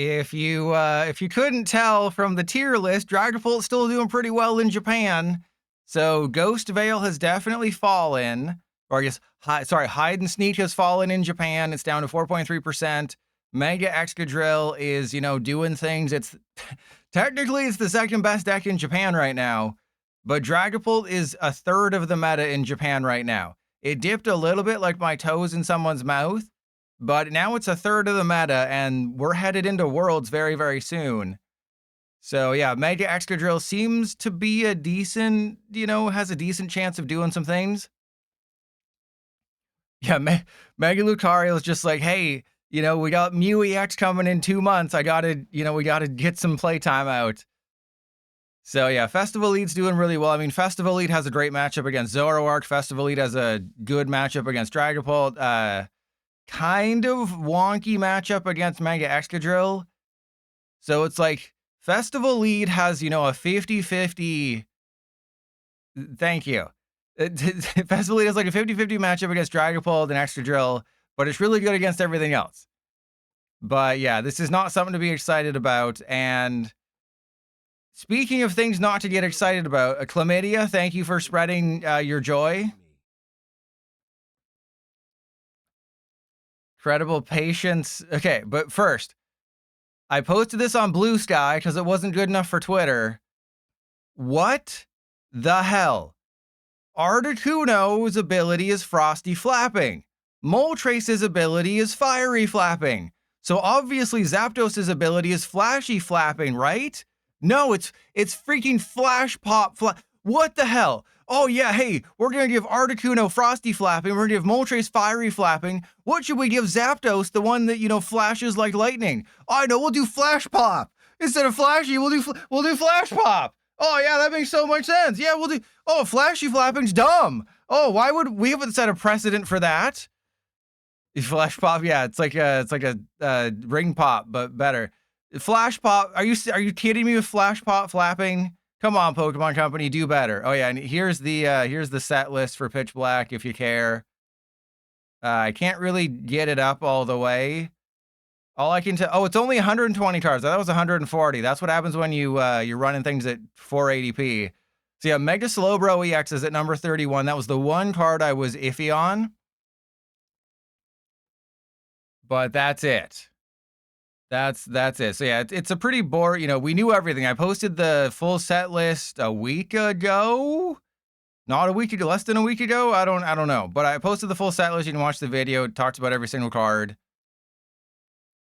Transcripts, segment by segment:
If you couldn't tell from the tier list, Dragapult's still doing pretty well in Japan. So Ghost Veil has definitely fallen. Or I guess, Hide and Sneak has fallen in Japan. It's down to 4.3%. Mega Excadrill is, doing things. It's technically it's the second best deck in Japan right now. But Dragapult is a third of the meta in Japan right now. It dipped a little bit like my toes in someone's mouth. But now it's a third of the meta, and we're headed into Worlds very, very soon. So yeah, Mega Excadrill seems to be a decent, has a decent chance of doing some things. Yeah, Mega Lucario is just like, hey, we got Mew EX coming in 2 months. We gotta get some playtime out. So yeah, Festival Lead's doing really well. I mean, Festival Lead has a great matchup against Zoroark. Festival Lead has a good matchup against Dragapult. Kind of wonky matchup against Mega Excadrill. So it's like Festival Lead has, a 50-50. Thank you. Festival Lead has like a 50-50 matchup against Dragapult and Excadrill, but it's really good against everything else. But yeah, this is not something to be excited about. And speaking of things not to get excited about, Chlamydia, thank you for spreading your joy. Incredible patience. Okay, but first, I posted this on Blue Sky because it wasn't good enough for Twitter. What the hell? Articuno's ability is Frosty Flapping. Moltres' ability is Fiery Flapping. So obviously Zapdos' ability is Flashy Flapping, right? No, it's freaking Flash Pop. What the hell? Oh yeah, hey, we're going to give Articuno Frosty Flapping. We're going to give Moltres Fiery Flapping. What should we give Zapdos, the one that, flashes like lightning? I know, we'll do Flash Pop. Instead of Flashy, we'll do Flash Pop. Oh yeah, that makes so much sense. Yeah, we'll do, Flashy Flapping's dumb. Oh, why would we haven't set a precedent for that? Flash Pop, yeah, it's like a ring pop, but better. Flash Pop, are you kidding me with Flash Pop Flapping? Come on, Pokemon Company, do better. Oh yeah, and here's the set list for Pitch Black if you care. I can't really get it up all the way. All I can tell, it's only 120 cards. That was 140. That's what happens when you're running things at 480p. So yeah, Mega Slowbro EX is at number 31. That was the one card I was iffy on. But that's it. That's it. So yeah, it's a pretty boring, we knew everything. I posted the full set list a week ago. Not a week ago, less than a week ago. I don't know. But I posted the full set list. You can watch the video. It talks about every single card.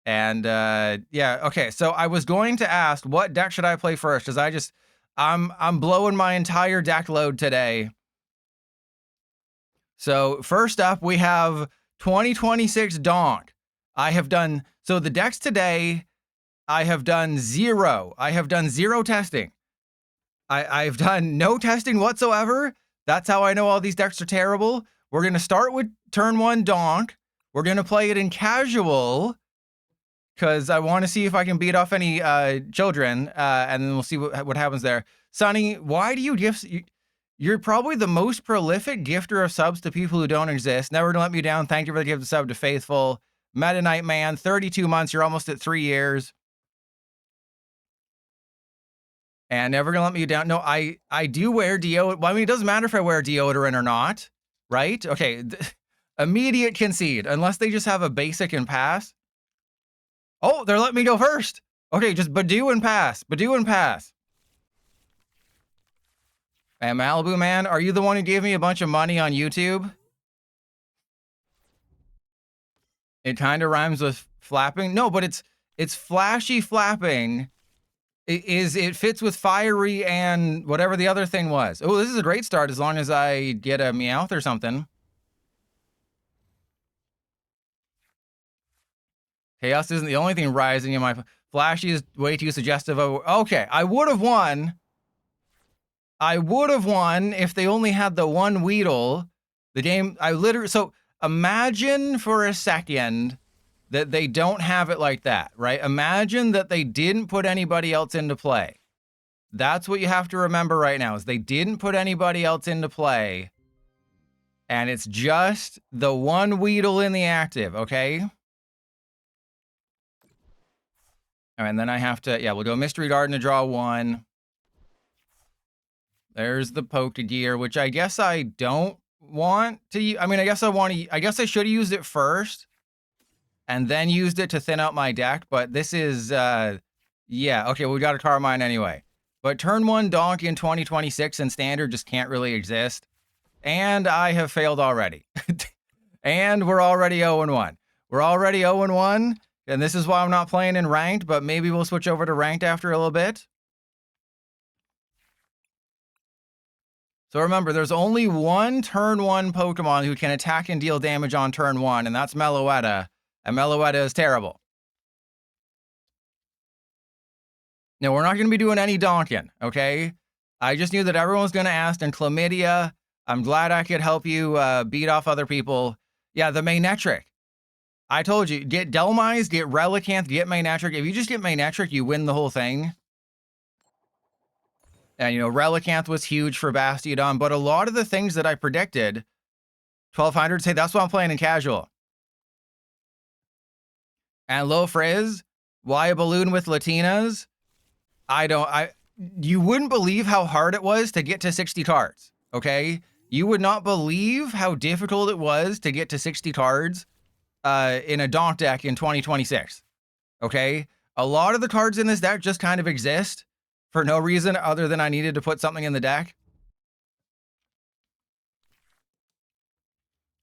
And yeah, okay. So I was going to ask, what deck should I play first? Because I'm blowing my entire deck load today. So first up, we have 2026 Donk. So the decks today, I have done zero. I have done zero testing. I've done no testing whatsoever. That's how I know all these decks are terrible. We're going to start with turn 1 Donk. We're going to play it in casual because I want to see if I can beat off any children, and then we'll see what happens there. Sonny, why do you gift? You're probably the most prolific gifter of subs to people who don't exist. Never to let me down. Thank you for the gift of sub to Faithful. Meta Knight Man, 32 months. You're almost at 3 years. And never gonna let me down. No, I do wear deodorant. Well, I mean, it doesn't matter if I wear deodorant or not, right? Okay, immediate concede, unless they just have a basic and pass. Oh, they're letting me go first. Okay, just Badoo and pass. Badoo and pass. And Malibu Man, are you the one who gave me a bunch of money on YouTube? It kind of rhymes with flapping. No, but it's Flashy Flapping. It fits with Fiery and whatever the other thing was. Oh, this is a great start as long as I get a Meowth or something. Chaos isn't the only thing rising in my... Flashy is way too suggestive of... Okay, I would have won. I would have won if they only had the one Weedle. The game... So imagine for a second that they don't have it like that, right? Imagine that they didn't put anybody else into play. That's what you have to remember right now, is they didn't put anybody else into play. And it's just the one Weedle in the active, okay? All right, and then I have to, yeah, we'll do a Mystery Garden to draw 1. There's the Pokegear, which I guess I don't want to. I mean, I guess I should have used it first and then used it to thin out my deck, but this is, yeah, okay, we got a Carmine anyway. But turn 1 Donk in 2026 and Standard just can't really exist. And I have failed already. And we're already 0-1. We're already 0-1, and this is why I'm not playing in Ranked, but maybe we'll switch over to Ranked after a little bit. So remember, there's only one turn 1 Pokemon who can attack and deal damage on turn 1, and that's Meloetta. And Meloetta is terrible. No, we're not going to be doing any donking, okay? I just knew that everyone's going to ask, and Chlamydia, I'm glad I could help you beat off other people. Yeah, the Manectric. I told you, get Delmise, get Relicanth, get Manectric. If you just get Manectric, you win the whole thing. And, you know, Relicanth was huge for Bastiodon, but a lot of the things that I predicted, 1200, say that's why I'm playing in casual. And Low Frizz, why a balloon with Latinas? You wouldn't believe how hard it was to get to 60 cards, okay? You would not believe how difficult it was to get to 60 cards in a Donk deck in 2026, okay? A lot of the cards in this deck just kind of exist for no reason other than I needed to put something in the deck.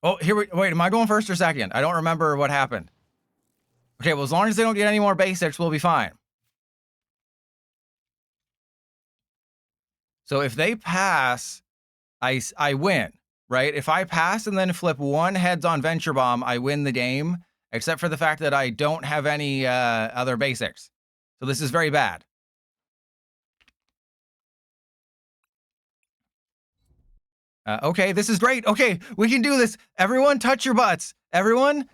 Oh, wait, am I going first or second? I don't remember what happened. Okay, well, as long as they don't get any more basics, we'll be fine. So if they pass, I win, right? If I pass and then flip 1 heads on Venture Bomb, I win the game, except for the fact that I don't have any other basics. So this is very bad. Okay, this is great. Okay, we can do this. Everyone, touch your butts. Everyone,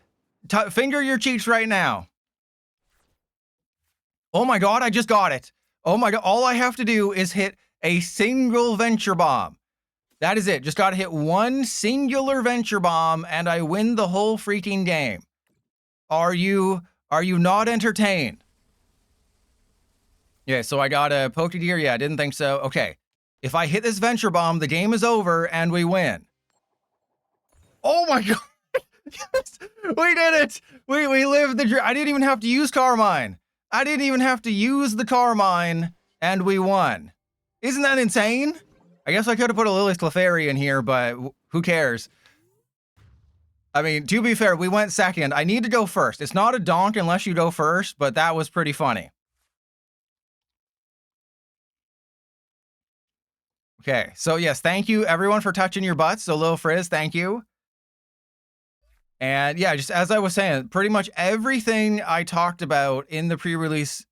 finger your cheeks right now. Oh my god, I just got it. Oh my god, all I have to do is hit a single Venture Bomb. That is it. Just got to hit 1 singular Venture Bomb, and I win the whole freaking game. Are you not entertained? Yeah, so I got a Pokegear. Yeah, I didn't think so. Okay. If I hit this Venture Bomb, the game is over and we win. Oh my god. Yes, we did it. We lived the dream. I didn't even have to use Carmine. I didn't even have to use the Carmine and we won. Isn't that insane? I guess I could have put a Lillie's Clefairy in here, but who cares? I mean, to be fair, we went second. I need to go first. It's not a donk unless you go first, but that was pretty funny. Okay, so yes, thank you everyone for touching your butts. So Lil Frizz, thank you. And yeah, just as I was saying, pretty much everything I talked about in the pre-release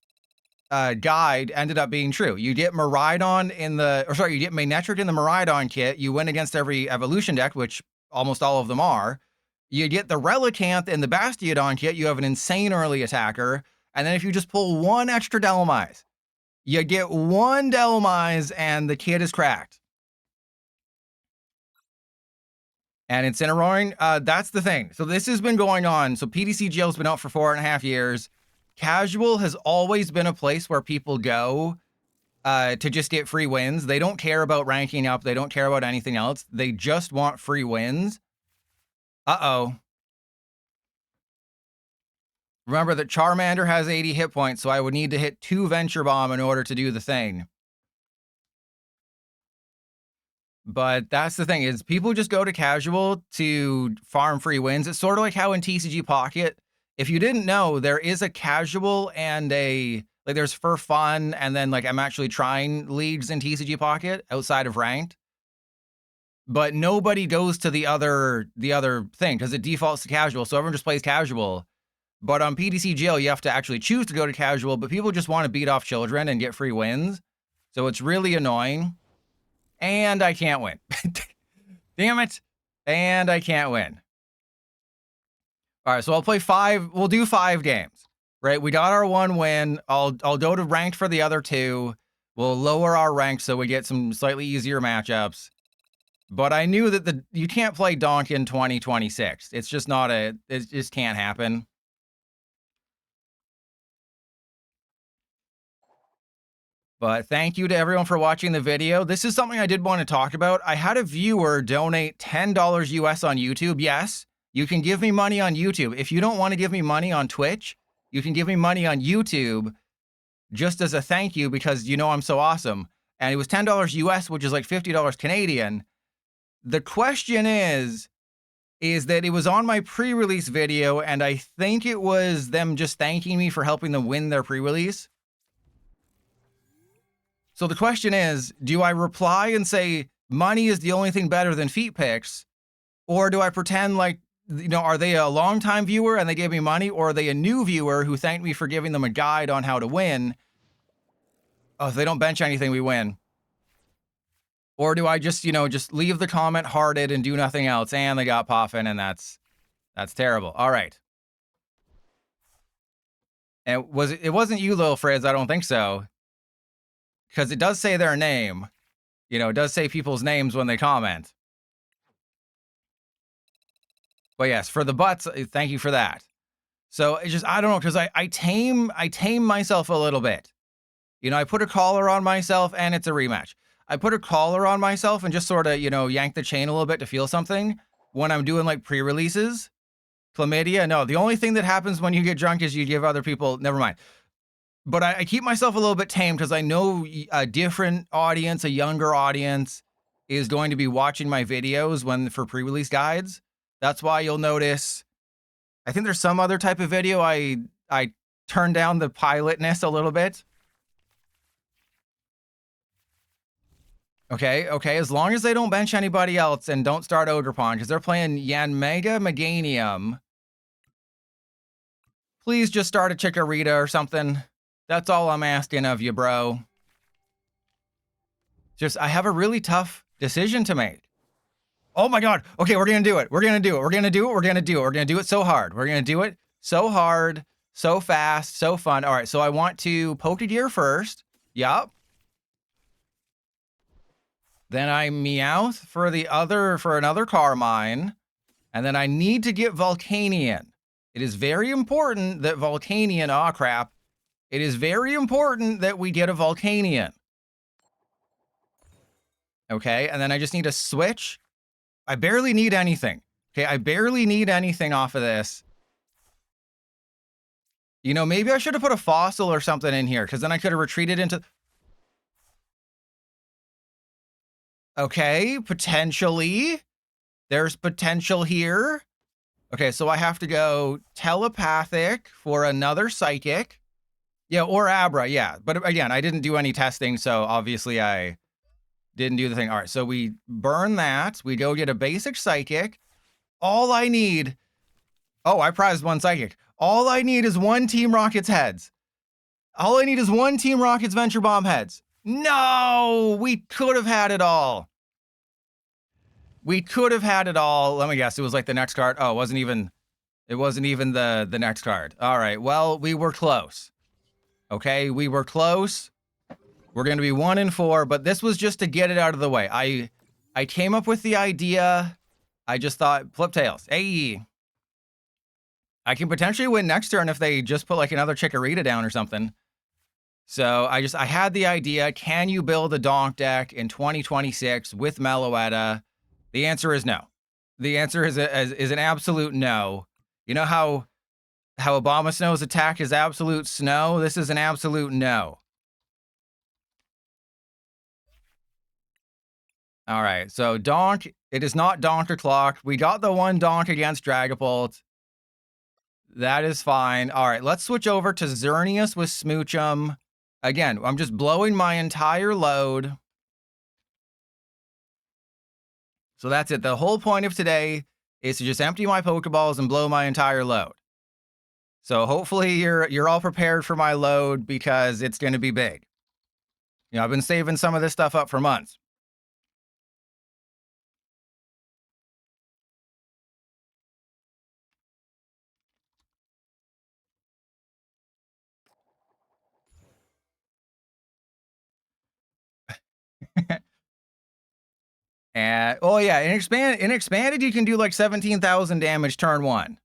guide ended up being true. You get Miraidon you get Manectric in the Miraidon kit. You win against every evolution deck, which almost all of them are. You get the Relicanth in the Bastiodon kit. You have an insane early attacker. And then if you just pull 1 extra Delmise, you get 1 Delmise and the kit is cracked. And Incineroar, that's the thing. So this has been going on. So PTCGL's been out for 4.5 years. Casual has always been a place where people go to just get free wins. They don't care about ranking up. They don't care about anything else. They just want free wins. Uh-oh. Remember that Charmander has 80 hit points, so I would need to hit 2 Venture Bomb in order to do the thing. But that's the thing, is people just go to casual to farm free wins. It's sort of like how in TCG Pocket, if you didn't know, there is a casual and there's for fun, and then I'm actually trying leagues in TCG Pocket outside of ranked. But nobody goes to the other thing because it defaults to casual, so everyone just plays casual. But on PTCGL, you have to actually choose to go to casual, but people just want to beat off children and get free wins. So it's really annoying. And I can't win. Damn it. And I can't win. All right, so I'll play 5. We'll do 5 games, right? We got our 1 win. I'll go to ranked for the other 2. We'll lower our rank so we get some slightly easier matchups. But I knew that you can't play Donk in 2026. It's just not it just can't happen. But thank you to everyone for watching the video. This is something I did want to talk about. I had a viewer donate $10 US on YouTube. Yes, you can give me money on YouTube. If you don't want to give me money on Twitch, you can give me money on YouTube just as a thank you because you know I'm so awesome. And it was $10 US, which is like $50 Canadian. The question is that it was on my pre-release video, and I think it was them just thanking me for helping them win their pre-release. So the question is, do I reply and say money is the only thing better than feet pics? Or do I pretend like, you know, are they a longtime viewer and they gave me money? Or are they a new viewer who thanked me for giving them a guide on how to win? Oh, if they don't bench anything, we win. Or do I just, you know, just leave the comment hearted and do nothing else? And they got Poffin, and that's terrible. All right. And it wasn't you, Lil Frizz, I don't think so. Because it does say their name. You know, it does say people's names when they comment. But yes, for the butts, thank you for that. So it's just, I don't know, because I tame myself a little bit. You know, I put a collar on myself and it's a rematch. I put a collar on myself and just sort of, you know, yank the chain a little bit to feel something when I'm doing like pre-releases. Chlamydia, no, the only thing that happens when you get drunk is you give other people, never mind. But I keep myself a little bit tame because I know a different audience, a younger audience, is going to be watching my videos for pre-release guides. That's why you'll notice, I think there's some other type of video I turn down the pilotness a little bit. Okay, as long as they don't bench anybody else and don't start Ogerpon, because they're playing Mega Meganium. Please just start a Chikorita or something. That's all I'm asking of you, bro. Just, I have a really tough decision to make. Oh my God. Okay, we're gonna do it. We're gonna do it. We're gonna do it. We're gonna do it. We're gonna do it so hard. We're gonna do it so hard, so fast, so fun. All right, so I want to Pokegear first. Yup. Then I Meowth for another Carmine. And then I need to get Volcanion. It is very important that Volcanion, aw crap. It is very important that we get a Volcanion. Okay, and then I just need to switch. I barely need anything. Okay, I barely need anything off of this. You know, maybe I should have put a fossil or something in here, because then I could have retreated into... Okay, potentially. There's potential here. Okay, so I have to go telepathic for another psychic. Yeah, or Abra, yeah. But again, I didn't do any testing, so obviously I didn't do the thing. All right, so we burn that. We go get a basic psychic. All I need... Oh, I prized one psychic. All I need is one Team Rocket's heads. All I need is one Team Rocket's Venture Bomb heads. No! We could have had it all. We could have had it all. Let me guess. It was like the next card. Oh, it wasn't even the next card. All right. Well, we were close. Okay, we were close. We're going to be 1-4, but this was just to get it out of the way. I came up with the idea. I just thought, flip tails. Hey. I can potentially win next turn if they just put like another Chikorita down or something. So I had the idea, can you build a Donk deck in 2026 with Meloetta? The answer is no. The answer is an absolute no. You know how Abomasnow's attack is absolute snow? This is an absolute no. All right, so Donk, it is not Donk o'clock. We got the one Donk against Dragapult. That is fine. All right, let's switch over to Xerneas with Smoochum. Again, I'm just blowing my entire load. So that's it. The whole point of today is to just empty my Pokeballs and blow my entire load. So hopefully you're all prepared for my load because it's going to be big. You know, I've been saving some of this stuff up for months. And oh yeah, in expanded you can do like 17,000 damage turn 1,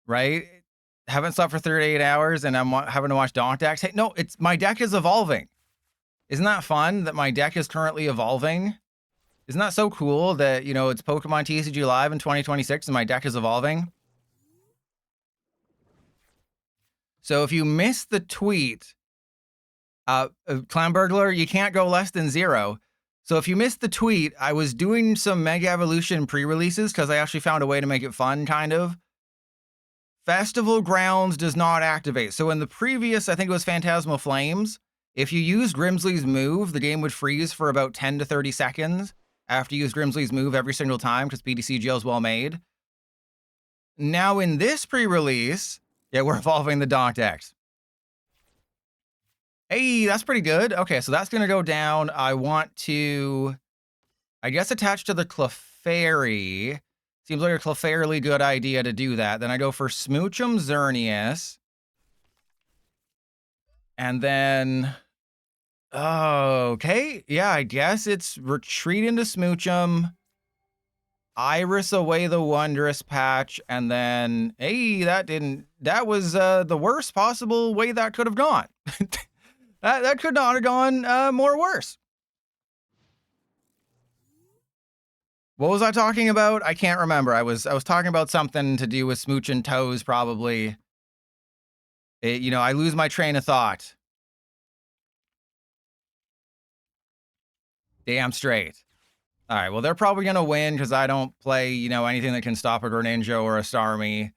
right? Haven't slept for 38 hours and I'm having to watch Donk decks. Hey, no, my deck is evolving. Isn't that fun that my deck is currently evolving? Isn't that so cool that, you know, it's Pokemon TCG Live in 2026 and my deck is evolving? So if you missed the tweet, Clown Burglar, you can't go less than 0. So if you missed the tweet, I was doing some Mega Evolution pre-releases because I actually found a way to make it fun, kind of. Festival Grounds does not activate. So in the previous, I think it was Phantasmal Flames, if you used Grimsley's move, the game would freeze for about 10 to 30 seconds after you use Grimsley's move every single time because PTCGL is well made. Now in this pre-release, yeah, we're evolving the Donk decks. Hey, that's pretty good. Okay, so that's going to go down. I want to, I guess, attach to the Clefairy. Seems like a Clefairy good idea to do that. Then I go for Smoochum Xerneas. And then, okay, yeah, I guess it's Retreat into Smoochum, Iris Away the Wondrous Patch, and then, hey, that was the worst possible way that could have gone. That could not have gone more worse. What was I talking about? I can't remember. I was talking about something to do with Smooch and Toes, probably. You know, I lose my train of thought. Damn straight. All right, well, they're probably going to win because I don't play, you know, anything that can stop a Greninja or a Starmie.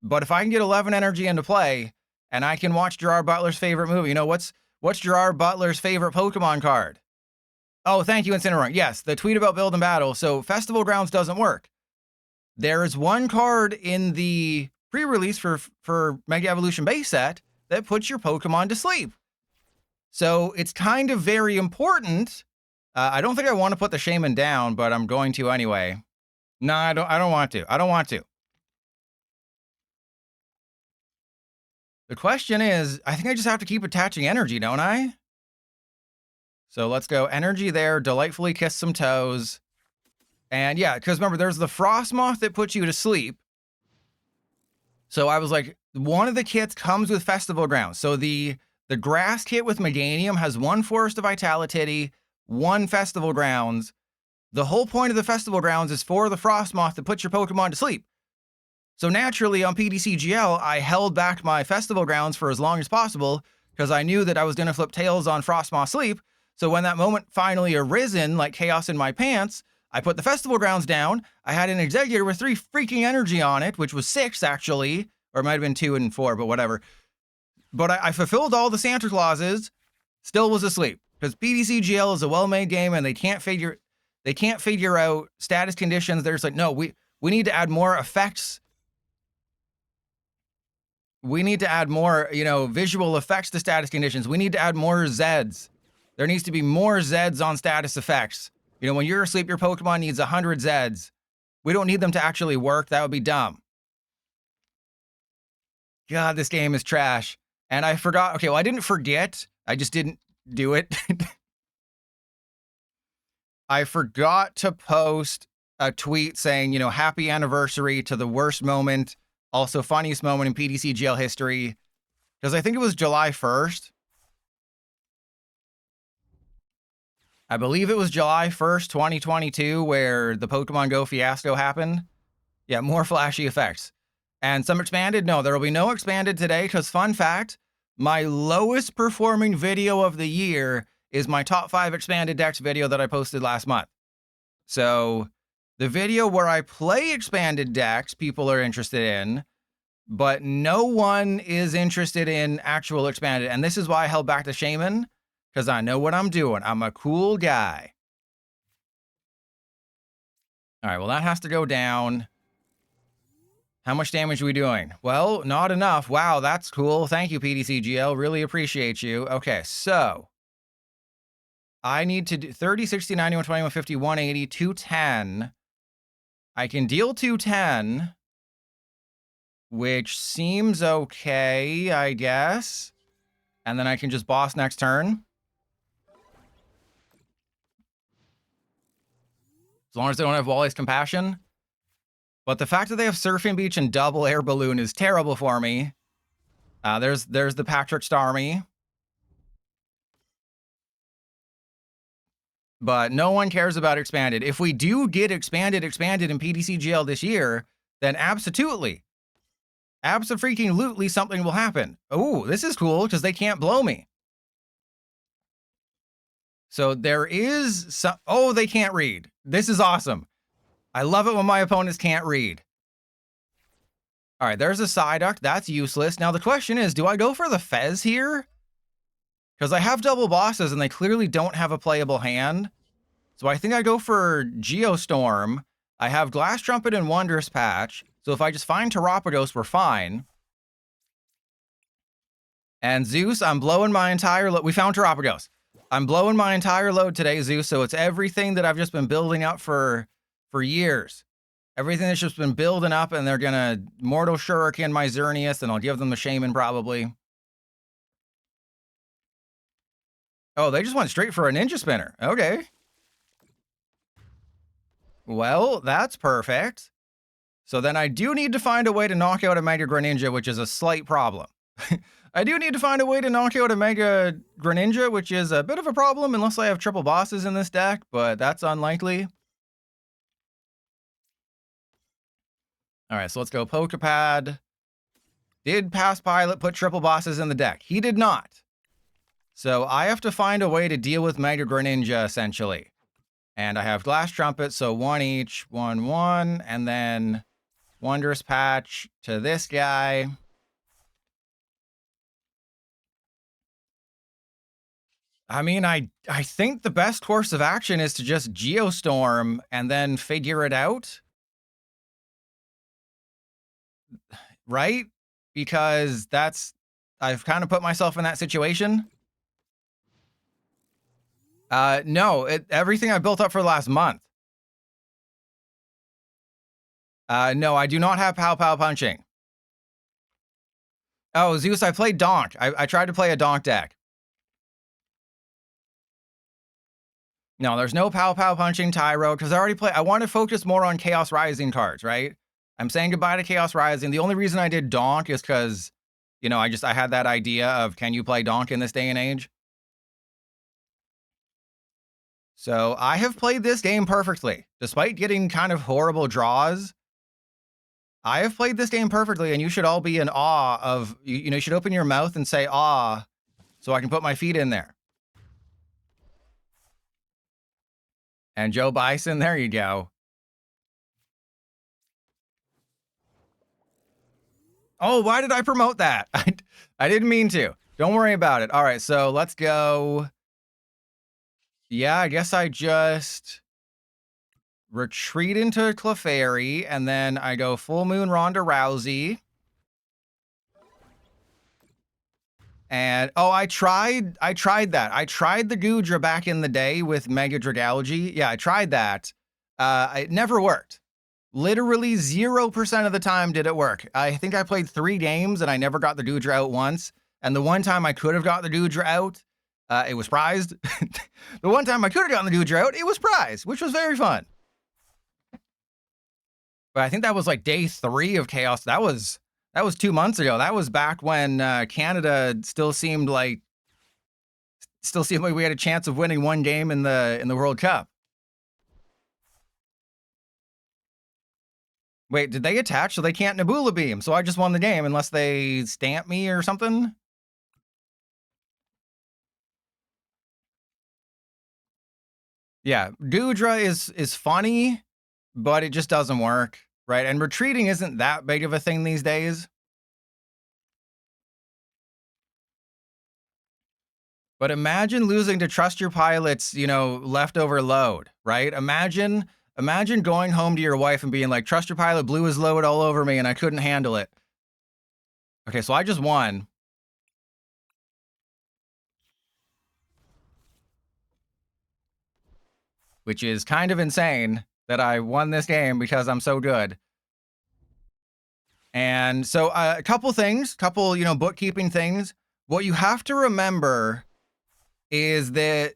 But if I can get 11 energy into play, and I can watch Gerard Butler's favorite movie, you know, what's Gerard Butler's favorite Pokemon card? Oh, thank you, Incineroar. Yes, the tweet about Build and Battle. So Festival Grounds doesn't work. There is one card in the pre-release for Mega Evolution base set that puts your Pokemon to sleep. So it's kind of very important. I don't think I want to put the Shaman down, but I'm going to anyway. No, I don't want to. I don't want to. The question is, I think I just have to keep attaching energy, don't I? So let's go energy there, delightfully kiss some toes. And yeah, because remember, there's the Frostmoth that puts you to sleep. So I was like, one of the kits comes with Festival Grounds. So the grass kit with Meganium has 1 Forest of Vitality, 1 Festival Grounds. The whole point of the Festival Grounds is for the Frostmoth to put your Pokemon to sleep. So naturally on PDCGL, I held back my Festival Grounds for as long as possible because I knew that I was going to flip tails on Frostmoth Sleep. So when that moment finally arisen, like chaos in my pants, I put the Festival Grounds down. I had an Executor with 3 freaking energy on it, which was 6 actually, or it might have been 2 and 4, but whatever. But I fulfilled all the Santa Clauses, still was asleep because PDCGL is a well-made game and they can't figure out status conditions. They're just like, no, we need to add more effects. We need to add more, you know, visual effects to status conditions. We need to add more Zeds. There needs to be more Zeds on status effects. You know, when you're asleep, your Pokemon needs 100 Zeds. We don't need them to actually work. That would be dumb. God, this game is trash. And I forgot. Okay, well, I didn't forget. I just didn't do it. I forgot to post a tweet saying, you know, happy anniversary to the worst moment, also funniest moment in PDCGL history. Because I think it was July 1st. I believe it was July 1st, 2022, where the Pokemon Go fiasco happened. Yeah, more flashy effects. And some expanded? No, there will be no expanded today because, fun fact, my lowest performing video of the year is my top 5 expanded decks video that I posted last month. So the video where I play expanded decks, people are interested in, but no one is interested in actual expanded. And this is why I held back the Shaman, because I know what I'm doing. I'm a cool guy. All right, well, that has to go down. How much damage are we doing? Well, not enough. Wow, that's cool. Thank you, PDCGL. Really appreciate you. Okay, so I need to do 30, 60, 90, 120, 150, 180, 210. I can deal 210, which seems okay, I guess. And then I can just boss next turn. As long as they don't have Wally's Compassion. But the fact that they have Surfing Beach and double Air Balloon is terrible for me. There's the Patrick Starmie. but no one cares about expanded. If we do get expanded in PTCGL this year, then absolutely something will happen. Oh, this is cool because they can't blow me. So there is some, oh, they can't read. This is awesome. I love it when my opponents can't read. All right, there's a Psyduck. That's useless. Now the question is, do I go for the Fez here? Because I have double bosses and they clearly don't have a playable hand. So I think I go for Geostorm. I have Glass Trumpet and Wondrous Patch. So if I just find Terrapados, we're fine. And Zeus, I'm blowing my entire load. We found Terrapados. I'm blowing my entire load today, Zeus. So it's everything that I've just been building up for years. Everything that's just been building up, and they're going to Mortal Shuriken my Xerneas, and I'll give them the Shaman probably. Oh, they just went straight for a Ninja Spinner. Okay. Well, that's perfect. So then I do need to find a way to knock out a Mega Greninja, which is a slight problem. I do need to find a way to knock out a Mega Greninja, which is a bit of a problem unless I have triple bosses in this deck, but that's unlikely. All right, so let's go Pokepad. Did Past Pilot put triple bosses in the deck? He did not. So I have to find a way to deal with Mega Greninja, essentially. And I have Glass Trumpet, so one each, 1/1, and then Wondrous Patch to this guy. I mean, I think the best course of action is to just Geostorm and then figure it out. Right? Because I've kind of put myself in that situation. No, everything I built up for the last month. No, I do not have Pow Pow Punching. Oh, Zeus, I played Donk. I tried to play a Donk deck. No, there's no Pow Pow Punching Tyro, because I want to focus more on Chaos Rising cards, right? I'm saying goodbye to Chaos Rising. The only reason I did Donk is because, you know, I had that idea of, can you play Donk in this day and age? So I have played this game perfectly. Despite getting kind of horrible draws, I have played this game perfectly, and you should all be in awe of, you know, you should open your mouth and say, "Ah," so I can put my feet in there. And Joe Bison, there you go. Oh, why did I promote that? I didn't mean to. Don't worry about it. All right, so let's go. Yeah, I guess I just retreat into Clefairy, and then I go Full Moon Ronda Rousey. And, oh, I tried that. I tried the Goodra back in the day with Mega Dragalge. Yeah, I tried that. It never worked. Literally 0% of the time did it work. I think I played 3 games and I never got the Goodra out once. And the one time I could have got the Goodra out, it was prized. The one time I could have gotten the Goodra out, it was prized, which was very fun. But I think that was like day 3 of Chaos. That was 2 months ago. That was back when Canada still seemed like we had a chance of winning one game in the World Cup. Wait, did they attach so they can't Nebula Beam? So I just won the game unless they stamp me or something? Yeah, Goodra is funny, but it just doesn't work, right? And retreating isn't that big of a thing these days. But imagine losing to Trust Your Pilot's, you know, leftover load, right? Imagine going home to your wife and being like, Trust Your Pilot blew his load all over me and I couldn't handle it. Okay, so I just won. Which is kind of insane that I won this game because I'm so good. And so a couple things, you know, bookkeeping things. What you have to remember is that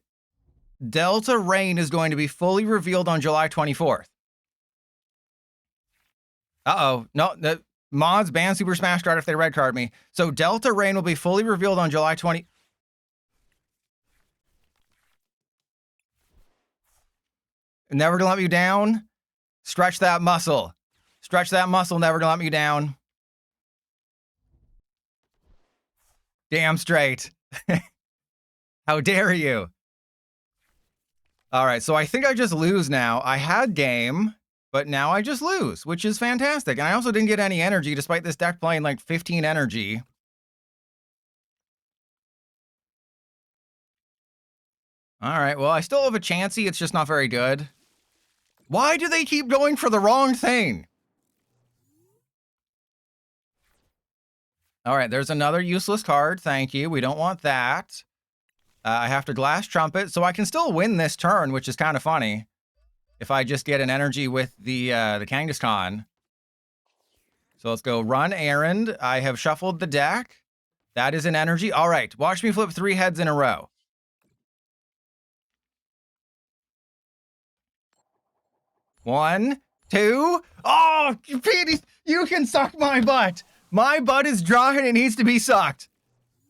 Delta Rain is going to be fully revealed on July 24th. Uh-oh. No, the mods ban Super Smash Card if they red card me. So Delta Rain will be fully revealed on July 20th. Never gonna let me down. Stretch that muscle. Stretch that muscle, never gonna let me down. Damn straight. How dare you? All right, so I think I just lose now. I had game, but now I just lose, which is fantastic. And I also didn't get any energy, despite this deck playing like 15 energy. All right, well, I still have a Chansey. It's just not very good. Why do they keep going for the wrong thing? All right, there's another useless card. Thank you. We don't want that. I have to Glass Trumpet, so I can still win this turn, which is kind of funny. If I just get an energy with the Kangaskhan. So let's go run errand. I have shuffled the deck. That is an energy. All right, watch me flip 3 heads in a row. One, two. Oh, Petey, you can suck my butt. My butt is dry and it needs to be sucked.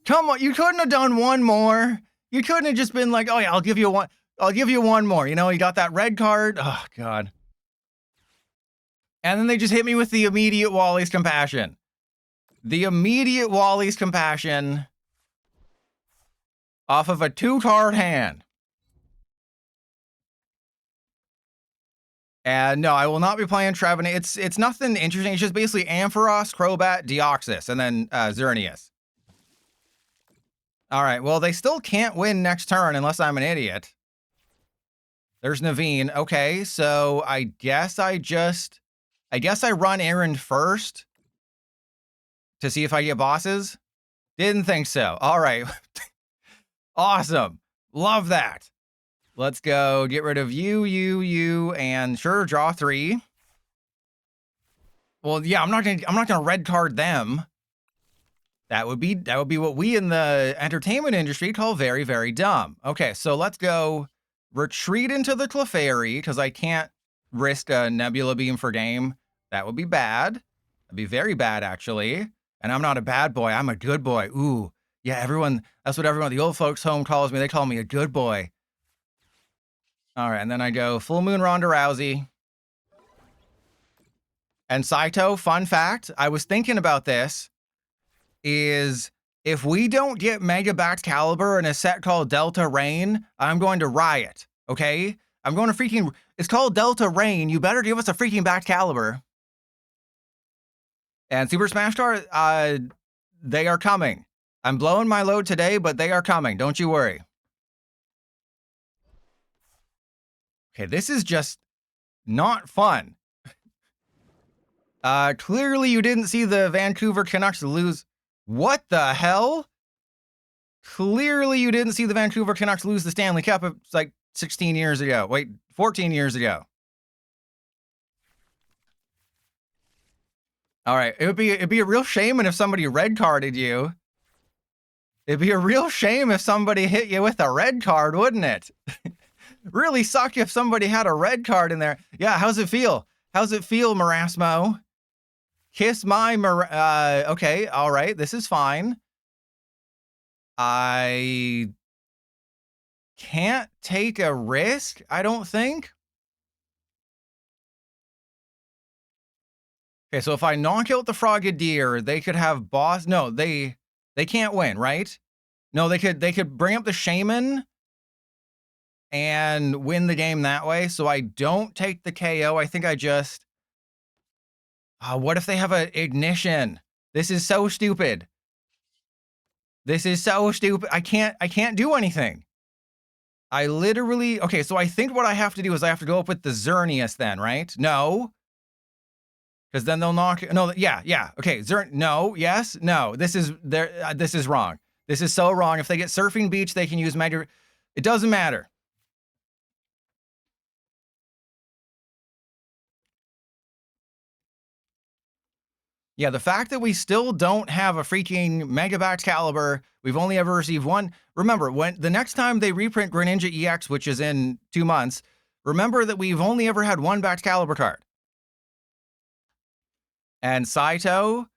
Come on, you couldn't have done one more. You couldn't have just been like, oh yeah, I'll give you one. I'll give you one more. You know, you got that red card. Oh, God. And then they just hit me with the immediate Wally's Compassion. The immediate Wally's Compassion off of a 2-card hand. And no, I will not be playing Trevenant. It's nothing interesting. It's just basically Ampharos, Crobat, Deoxys, and then Xerneas. All right, well, they still can't win next turn unless I'm an idiot. There's Naveen. Okay, so I guess I run errand first to see if I get bosses. Didn't think so. All right. Awesome. Love that. Let's go get rid of you, and sure, draw 3. Well, yeah, I'm not gonna red card them. That would be what we in the entertainment industry call very, very dumb. Okay, so let's go retreat into the Clefairy, because I can't risk a Nebula Beam for game. That would be bad. That'd be very bad, actually. And I'm not a bad boy. I'm a good boy. Ooh, yeah, that's what everyone at the old folks' home calls me. They call me a good boy. All right, and then I go Full Moon Ronda Rousey. And Saito, fun fact, I was thinking about this, is if we don't get Mega Baxcalibur in a set called Delta Rain, I'm going to riot, okay? I'm going to freaking... It's called Delta Rain. You better give us a freaking Baxcalibur. And Super Smash Star, they are coming. I'm blowing my load today, but they are coming. Don't you worry. Okay, this is just not fun. Clearly you didn't see the Vancouver Canucks lose. What the hell? Clearly you didn't see the Vancouver Canucks lose the Stanley Cup. It's like 16 years ago. Wait, 14 years ago. All right, it'd be a real shame if somebody red carded you. It'd be a real shame if somebody hit you with a red card, wouldn't it? Really suck if somebody had a red card in there. Yeah, how's it feel? How's it feel, Marasmo? Kiss my okay, all right, this is fine. I can't take a risk, I don't think. Okay, so if I knock out the Frogadier, they could have boss. No, they can't win, right? No, they could bring up the Shaman and win the game that way. So I don't take the KO. I think I just... what if they have an Ignition? This is so stupid. This is so stupid. I can't do anything. I literally... Okay, so I think what I have to do is I have to go up with the Xerneas then, right? No. Because then they'll knock... No, yeah. Okay, no, yes, no. This is wrong. This is so wrong. If they get Surfing Beach, they can use Mega... It doesn't matter. Yeah, the fact that we still don't have a freaking Mega Baxcalibur, we've only ever received one. Remember, when the next time they reprint Greninja EX, which is in 2 months, remember that we've only ever had one Baxcalibur card. And Saito,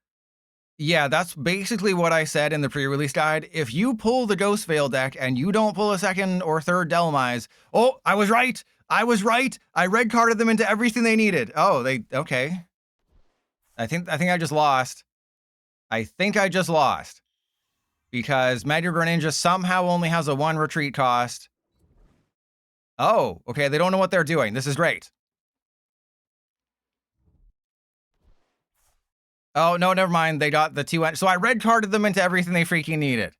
yeah, that's basically what I said in the pre-release guide. If you pull the Ghost Veil deck and you don't pull a second or third Delmise, oh, I was right. I was right. I red carded them into everything they needed. Oh, okay. I think I just lost. I think I just lost. Because Mega Greninja somehow only has a 1 retreat cost. Oh, okay, they don't know what they're doing. This is great. Oh, no, never mind. They got the 2. So I red carded them into everything they freaking needed.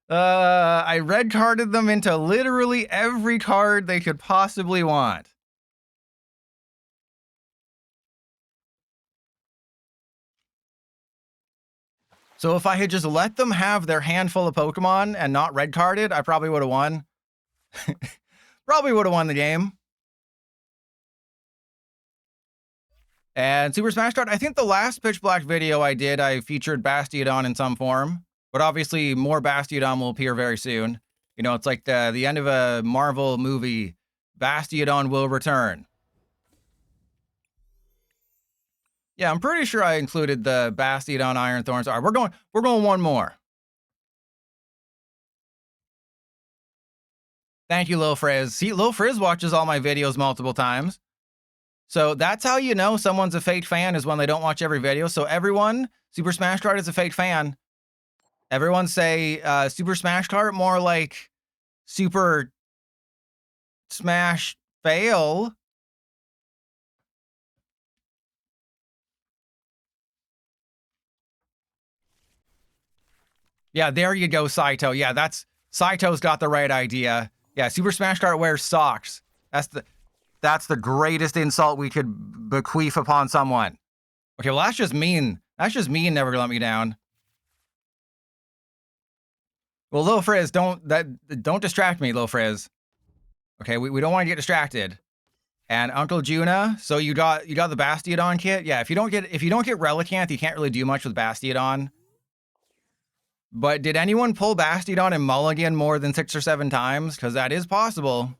I red carded them into literally every card they could possibly want. So if I had just let them have their handful of Pokemon and not red carded, I probably would have won. Probably would have won the game. And Super Smash Card, I think the last Pitch Black video I did, I featured Bastiodon in some form. But obviously, more Bastiodon will appear very soon. You know, it's like the end of a Marvel movie. Bastiodon will return. Yeah, I'm pretty sure I included the Bastiodon Iron Thorns. All right, we're going one more. Thank you, Lil Frizz. See, Lil Frizz watches all my videos multiple times. So that's how you know someone's a fake fan, is when they don't watch every video. So everyone, Super Smash Card is a fake fan. Everyone say Super Smash Card, more like Super Smash Fail. Yeah, there you go, Saito. Yeah, Saito's got the right idea. Yeah, Super Smash Card wears socks. That's the greatest insult we could bequeath upon someone. Okay, well, that's just mean. That's just mean, never let me down. Well, Lil Frizz, don't distract me, Lil Frizz. Okay, we don't want to get distracted. And Uncle Juna, so you got the Bastiodon kit. Yeah, if you don't get Relicanth, you can't really do much with Bastiodon. But did anyone pull Bastiodon and Mulligan more than 6 or 7 times? Because that is possible.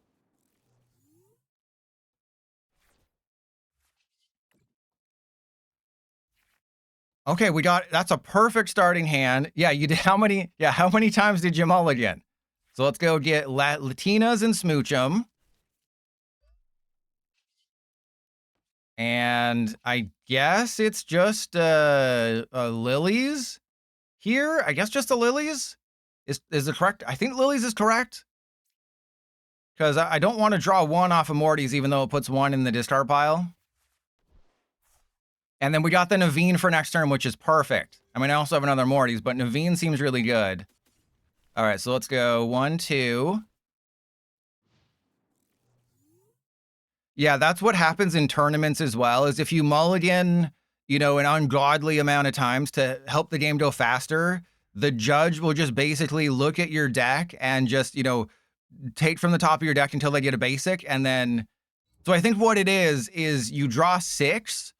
Okay, that's a perfect starting hand. Yeah, you did. How many times did you Mulligan? So let's go get Latinas and smooch them. And I guess it's just Lillies here. I guess just the Lillies is it correct? I think Lillies is correct. Because I don't want to draw 1 off of Morty's, even though it puts 1 in the discard pile. And then we got the Naveen for next turn, which is perfect. I mean, I also have another Morty's, but Naveen seems really good. All right, so let's go 1, 2. Yeah, that's what happens in tournaments as well, is if you mulligan, you know, an ungodly amount of times to help the game go faster, the judge will just basically look at your deck and just, you know, take from the top of your deck until they get a basic. And then, so I think what it is you draw 6,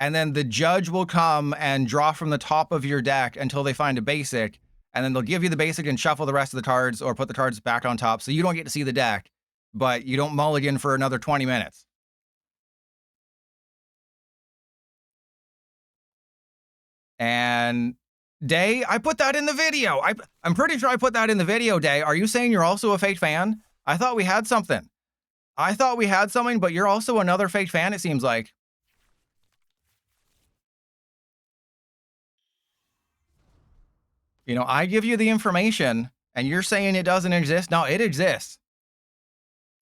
and then the judge will come and draw from the top of your deck until they find a basic, and then they'll give you the basic and shuffle the rest of the cards or put the cards back on top, so you don't get to see the deck, but you don't mulligan for another 20 minutes. And Day, I put that in the video. I'm pretty sure I put that in the video, Day. Are you saying you're also a fake fan? I thought we had something. I thought we had something, but you're also another fake fan, it seems like. You know, I give you the information, and you're saying it doesn't exist? No, it exists.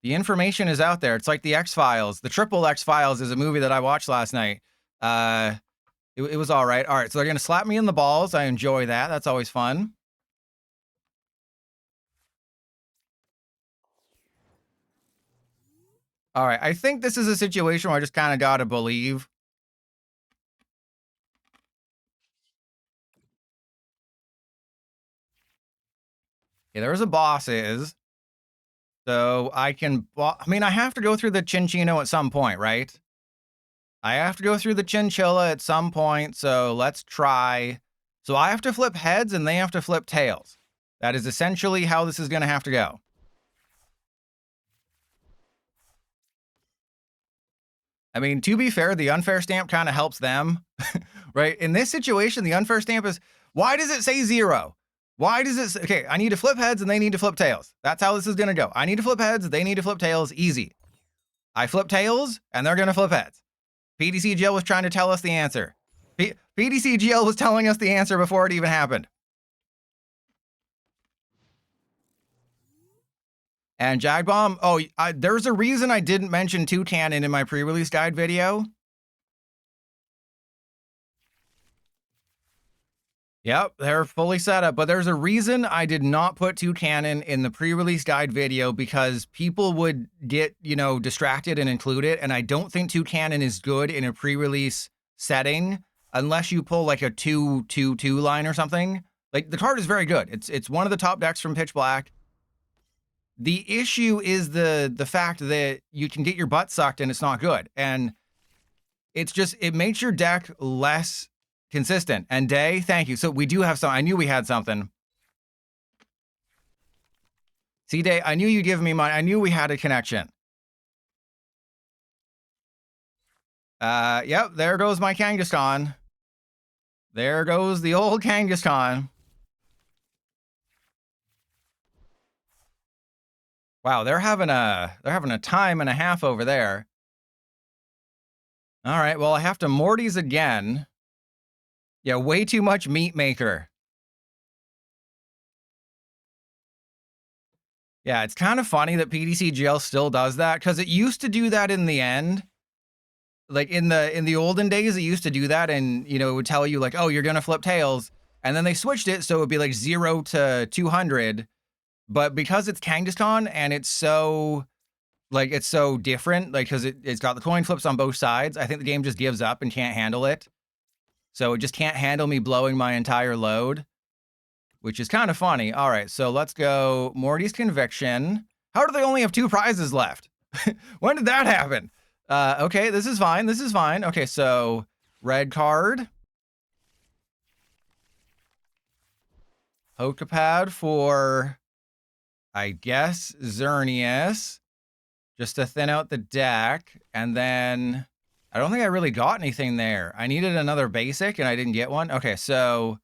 The information is out there. It's like the X-Files. The Triple X-Files is a movie that I watched last night. It was all right. All right, so they're going to slap me in the balls. I enjoy that. That's always fun. All right, I think this is a situation where I just kind of got to believe. Yeah, there's a bosses. So I mean, I have to go through the Chinchino at some point, right? I have to go through the Chinchilla at some point, so let's try. So I have to flip heads and they have to flip tails. That is essentially how this is going to have to go. I mean, to be fair, the unfair stamp kind of helps them, right? In this situation, the unfair stamp is, why does it say 0? Why does it... Okay, I need to flip heads and they need to flip tails. That's how this is going to go. I need to flip heads, they need to flip tails. Easy. I flip tails and they're going to flip heads. PDCGL was trying to tell us the answer. PDCGL was telling us the answer before it even happened. And Jagbomb, oh, there's a reason I didn't mention Toucannon in my pre-release guide video. Yep, they're fully set up, but there's a reason I did not put Toucannon in the pre-release guide video because people would get, you know, distracted and include it, and I don't think Toucannon is good in a pre-release setting unless you pull like a 2-2-2 line or something. Like, the card is very good. It's one of the top decks from Pitch Black. The issue is the fact that you can get your butt sucked and it's not good. And it's just, it makes your deck less consistent. And Day, thank you. So we do have some, I knew we had something. See, Day, I knew you'd give me money. I knew we had a connection. Yep, there goes my Kangaskhan. There goes the old Kangaskhan. Wow, they're having a time and a half over there. All right, well, I have to Morty's again. Yeah, way too much meat maker. Yeah, it's kind of funny that PDCGL still does that because it used to do that in the end. Like in the olden days, it used to do that, and you know, it would tell you like, oh, you're gonna flip tails, and then they switched it so it would be like 0 to 200. But because it's Kangaskhan and it's so different, like because it's got the coin flips on both sides, I think the game just gives up and can't handle it. So it just can't handle me blowing my entire load, which is kind of funny. All right, so let's go Morty's Conviction. How do they only have 2 prizes left? When did that happen? Okay, this is fine. This is fine. Okay, so red card. Pokepad for, I guess, Xerneas, just to thin out the deck. And then I don't think I really got anything there. I needed another basic and I didn't get one. Okay, so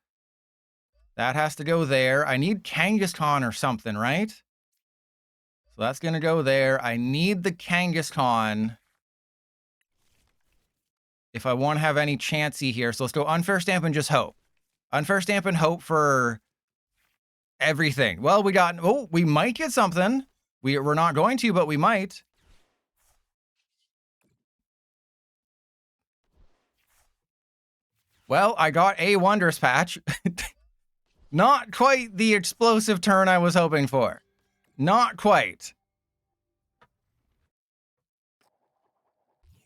that has to go there. I need Kangaskhan or something, right? So that's going to go there. I need the Kangaskhan if I want to have any chancey here. So let's go Unfair Stamp and just hope. Unfair Stamp and hope for everything. Well, we might get something. We're not going to, but we might. Well, I got a Wondrous Patch. Not quite the explosive turn I was hoping for. Not quite.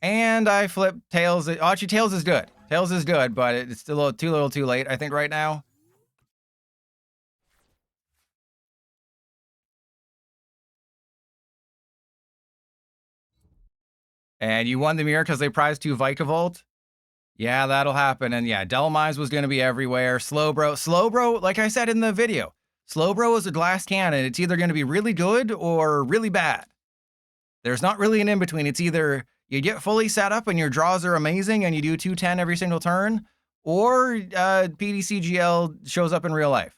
And I flipped Tails. Actually, Tails is good. Tails is good, but it's still too little too late, I think, right now. And you won the mirror because they prized 2 Vikavolt? Yeah, that'll happen. And yeah, Delmise was going to be everywhere. Slowbro, like I said in the video, Slowbro is a glass cannon. It's either going to be really good or really bad. There's not really an in-between. It's either you get fully set up and your draws are amazing and you do 210 every single turn, or PDCGL shows up in real life.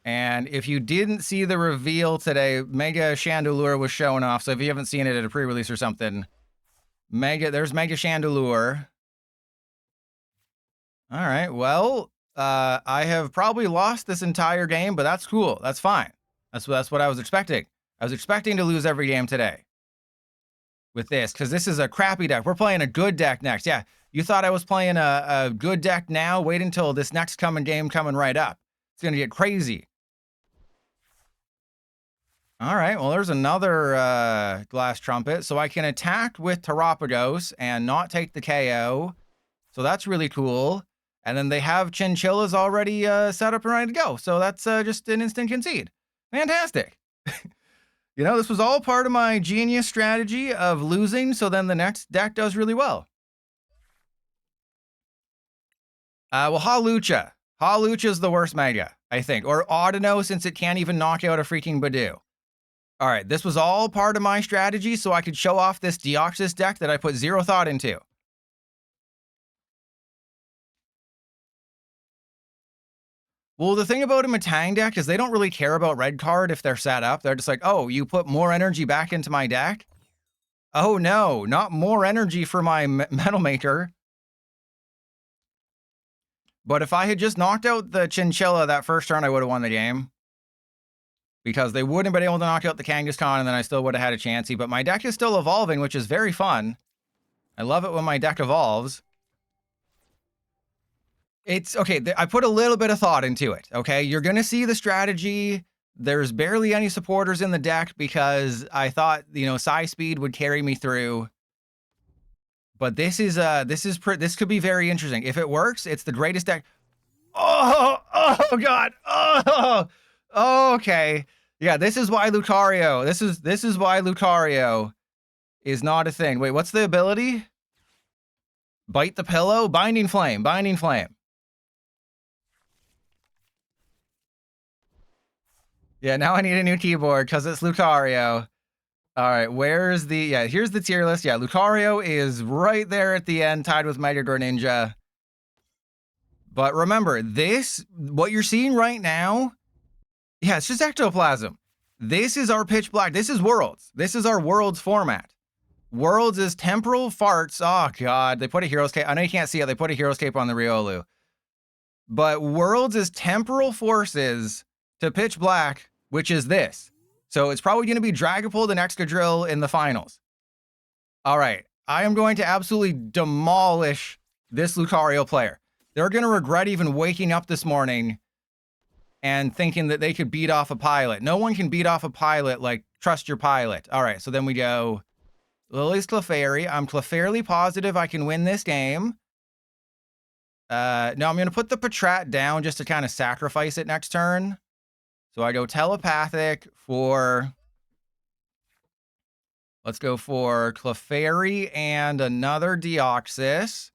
And if you didn't see the reveal today, Mega Chandelure was showing off. So if you haven't seen it at a pre-release or something, there's Mega Chandelure. All right, well, I have probably lost this entire game, but that's cool. That's fine. That's what I was expecting. I was expecting to lose every game today with this, because this is a crappy deck. We're playing a good deck next. Yeah, you thought I was playing a good deck now? Wait until this next game coming right up. It's going to get crazy. All right, well, there's another Glass Trumpet. So I can attack with Terapagos and not take the KO. So that's really cool. And then they have Chinchillas already set up and ready to go. So that's just an instant concede. Fantastic. You know, this was all part of my genius strategy of losing, so then the next deck does really well. Well, Hawlucha. Hawlucha's the worst Mega, I think. Or Audino, since it can't even knock out a freaking Badoo. All right, this was all part of my strategy so I could show off this Deoxys deck that I put 0 thought into. Well, the thing about a Metang deck is they don't really care about red card if they're set up. They're just like, oh, you put more energy back into my deck? Oh no, not more energy for my Metal Maker. But if I had just knocked out the Chinchilla that first turn, I would have won the game. Because they wouldn't have been able to knock out the Kangaskhan, and then I still would have had a chancey. But my deck is still evolving, which is very fun. I love it when my deck evolves. It's, okay, I put a little bit of thought into it, okay? You're going to see the strategy. There's barely any supporters in the deck because I thought, you know, Psy Speed would carry me through. But this could be very interesting. If it works, it's the greatest deck. Oh God. Oh, okay. Yeah, this is why Lucario. This is why Lucario is not a thing. Wait, what's the ability? Bite the pillow? Binding Flame. Binding Flame. Yeah, now I need a new keyboard because it's Lucario. All right, where's the... Yeah, here's the tier list. Yeah, Lucario is right there at the end, tied with Mega Greninja. But remember, what you're seeing right now, yeah, it's just Ectoplasm. This is our Pitch Black. This is Worlds. This is our Worlds format. Worlds is Temporal Farts. Oh, God. They put a Hero's Cape. I know you can't see it. They put a Hero's Cape on the Riolu. But Worlds is Temporal Forces to Pitch Black, which is this. So it's probably going to be Dragapult and Excadrill in the finals. All right. I am going to absolutely demolish this Lucario player. They're going to regret even waking up this morning and thinking that they could beat off a pilot. No one can beat off a pilot like trust your pilot. All right. So then we go Lillie's Clefairy. I'm Clefairy positive I can win this game. No, I'm going to put the Patrat down just to kind of sacrifice it next turn. So I go Telepathic for... Let's go for Clefairy and another Deoxys.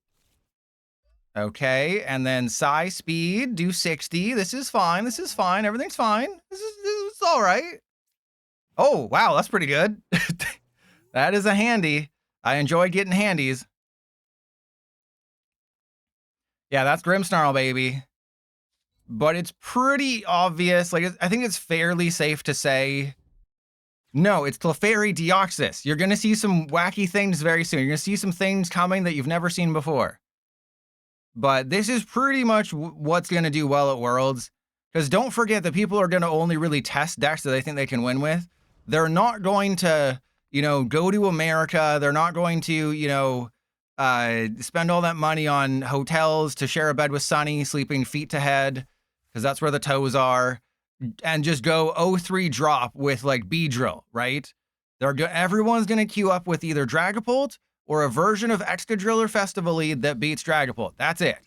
Okay, and then Psy Speed, do 60. This is fine. This is fine. Everything's fine. This is all right. Oh, wow, that's pretty good. That is a handy. I enjoy getting handies. Yeah, that's Grimmsnarl, baby. But it's pretty obvious. Like, I think it's fairly safe to say... No, it's Clefairy Deoxys. You're going to see some wacky things very soon. You're going to see some things coming that you've never seen before. But this is pretty much what's going to do well at Worlds. Because don't forget that people are going to only really test decks that they think they can win with. They're not going to, you know, go to America. They're not going to, you know, spend all that money on hotels to share a bed with Sunny, sleeping feet to head, because that's where the toes are, and just go 0-3 drop with, like, Beedrill, right? Everyone's going to queue up with either Dragapult or a version of Excadrill or Festivalead that beats Dragapult. That's it.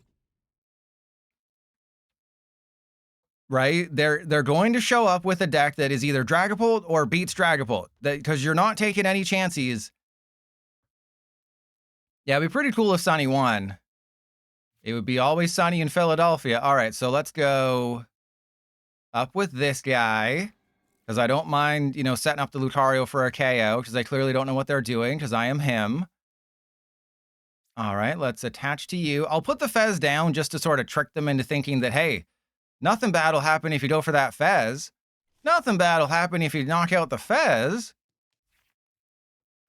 Right? They're going to show up with a deck that is either Dragapult or beats Dragapult. Because you're not taking any chances. Yeah, it'd be pretty cool if Sunny won. It would be always sunny in Philadelphia. All right, so let's go up with this guy. Because I don't mind, you know, setting up the Lucario for a KO. Because I clearly don't know what they're doing. Because I am him. All right, let's attach to you. I'll put the Fez down just to sort of trick them into thinking that, hey, nothing bad will happen if you go for that Fez. Nothing bad will happen if you knock out the Fez.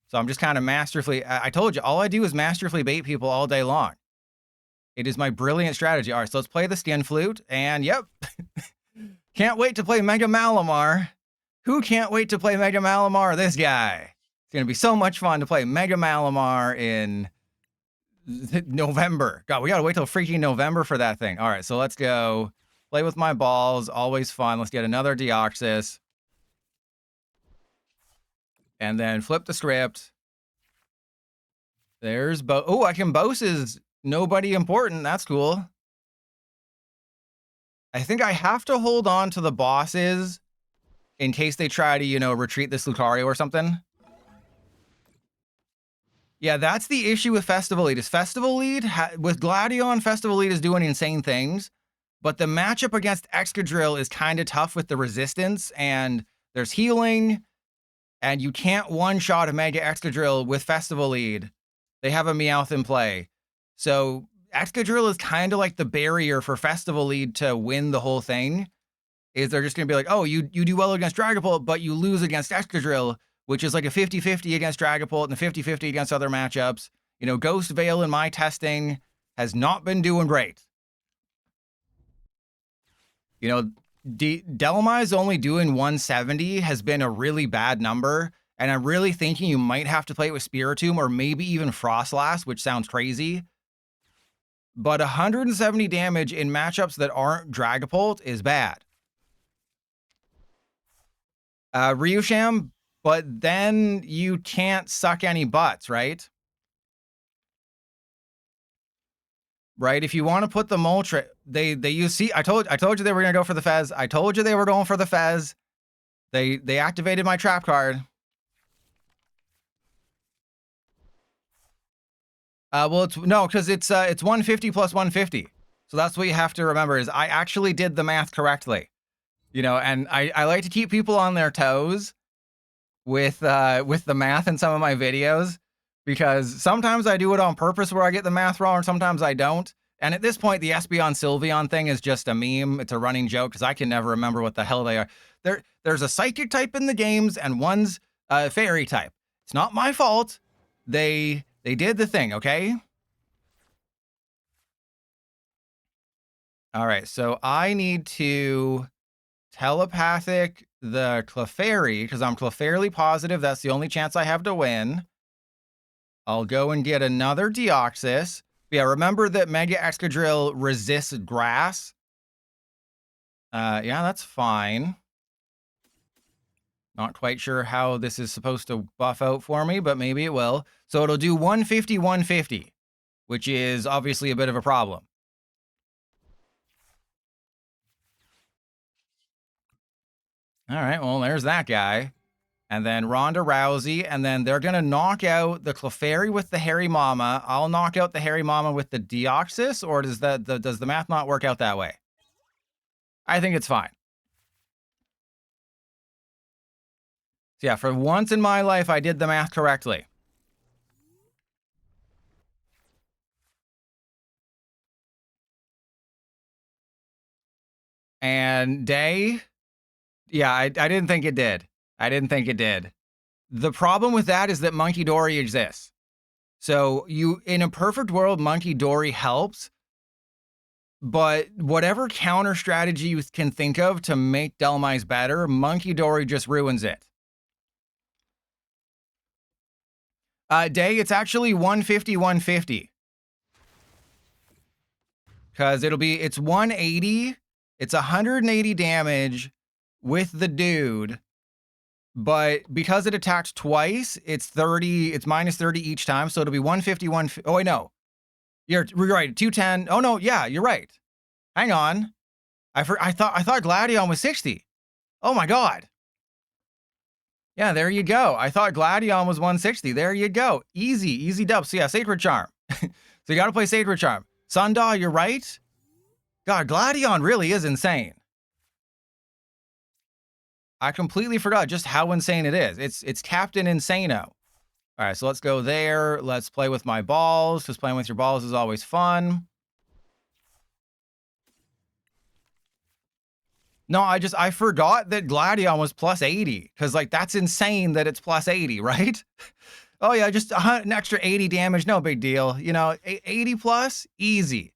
So I'm just kind of masterfully... I told you, all I do is masterfully bait people all day long. It is my brilliant strategy. All right, so let's play the Skin Flute. And, yep. Can't wait to play Mega Malamar. Who can't wait to play Mega Malamar? This guy. It's going to be so much fun to play Mega Malamar in November. God, we got to wait till freaking November for that thing. All right, so let's go play with my balls. Always fun. Let's get another Deoxys. And then flip the script. There's Oh, I can Boses nobody important. That's cool. I think I have to hold on to the bosses in case they try to, you know, retreat this Lucario or something. Yeah, that's the issue with Festivalead. Is Festivalead, with Gladion, Festivalead is doing insane things, but the matchup against Excadrill is kind of tough with the resistance, and there's healing, and you can't one-shot a Mega Excadrill with Festivalead. They have a Meowth in play. So Excadrill is kind of like the barrier for Festival Lead to win the whole thing. Is they're just going to be like, oh, you do well against Dragapult, but you lose against Excadrill, which is like a 50-50 against Dragapult and a 50-50 against other matchups. You know, Ghost Veil in my testing has not been doing great. You know, Dhelmi's only doing 170 has been a really bad number, and I'm really thinking you might have to play it with Spiritomb or maybe even Frostlass, which sounds crazy. But 170 damage in matchups that aren't Dragapult is bad. Ryusham, but then you can't suck any butts, right? Right? If you want to put the Moltres, they use, see, I told you they were going to go for the Fez. I told you they were going for the Fez. They activated my trap card. Well, because it's 150 plus 150. So that's what you have to remember is I actually did the math correctly. You know, and I like to keep people on their toes with the math in some of my videos, because sometimes I do it on purpose where I get the math wrong, and sometimes I don't. And at this point, the Espeon Sylveon thing is just a meme. It's a running joke because I can never remember what the hell they are. There's a psychic type in the games, and one's a fairy type. It's not my fault. They did the thing, okay? All right, so I need to telepathic the Clefairy, because I'm Clefairy positive. That's the only chance I have to win. I'll go and get another Deoxys. Yeah, remember that Mega Excadrill resists grass. Yeah, that's fine. Not quite sure how this is supposed to buff out for me, but maybe it will. So it'll do 150, 150, which is obviously a bit of a problem. All right, well, there's that guy. And then Ronda Rousey, and then they're going to knock out the Clefairy with the Hairy Mama. I'll knock out the Hairy Mama with the Deoxys, or does the math not work out that way? I think it's fine. So yeah, for once in my life, I did the math correctly. And Day, yeah, I didn't think it did. I didn't think it did. The problem with that is that Monkey Dory exists. So in a perfect world, Monkey Dory helps, but whatever counter strategy you can think of to make Dhelmise better, Monkey Dory just ruins it. Day, it's actually 150, 150. Because it's 180, it's 180 damage with the dude, but because it attacked twice, it's 30, it's minus 30 each time, so it'll be 150, 150. Oh, wait, no. You're right, 210. Oh, no, yeah, you're right. Hang on. I thought Gladion was 60. Oh, my God. Yeah, there you go. I thought Gladion was 160. There you go. Easy dub. So, yeah, Sacred Charm. So, you got to play Sacred Charm. Sundaw, you're right. God, Gladion really is insane. I completely forgot just how insane it is. It's Captain Insano. All right, so let's go there. Let's play with my balls, because playing with your balls is always fun. No, I forgot that Gladion was plus 80, because, like, that's insane that it's plus 80, right? Oh, yeah, just an extra 80 damage, no big deal. You know, 80 plus, easy.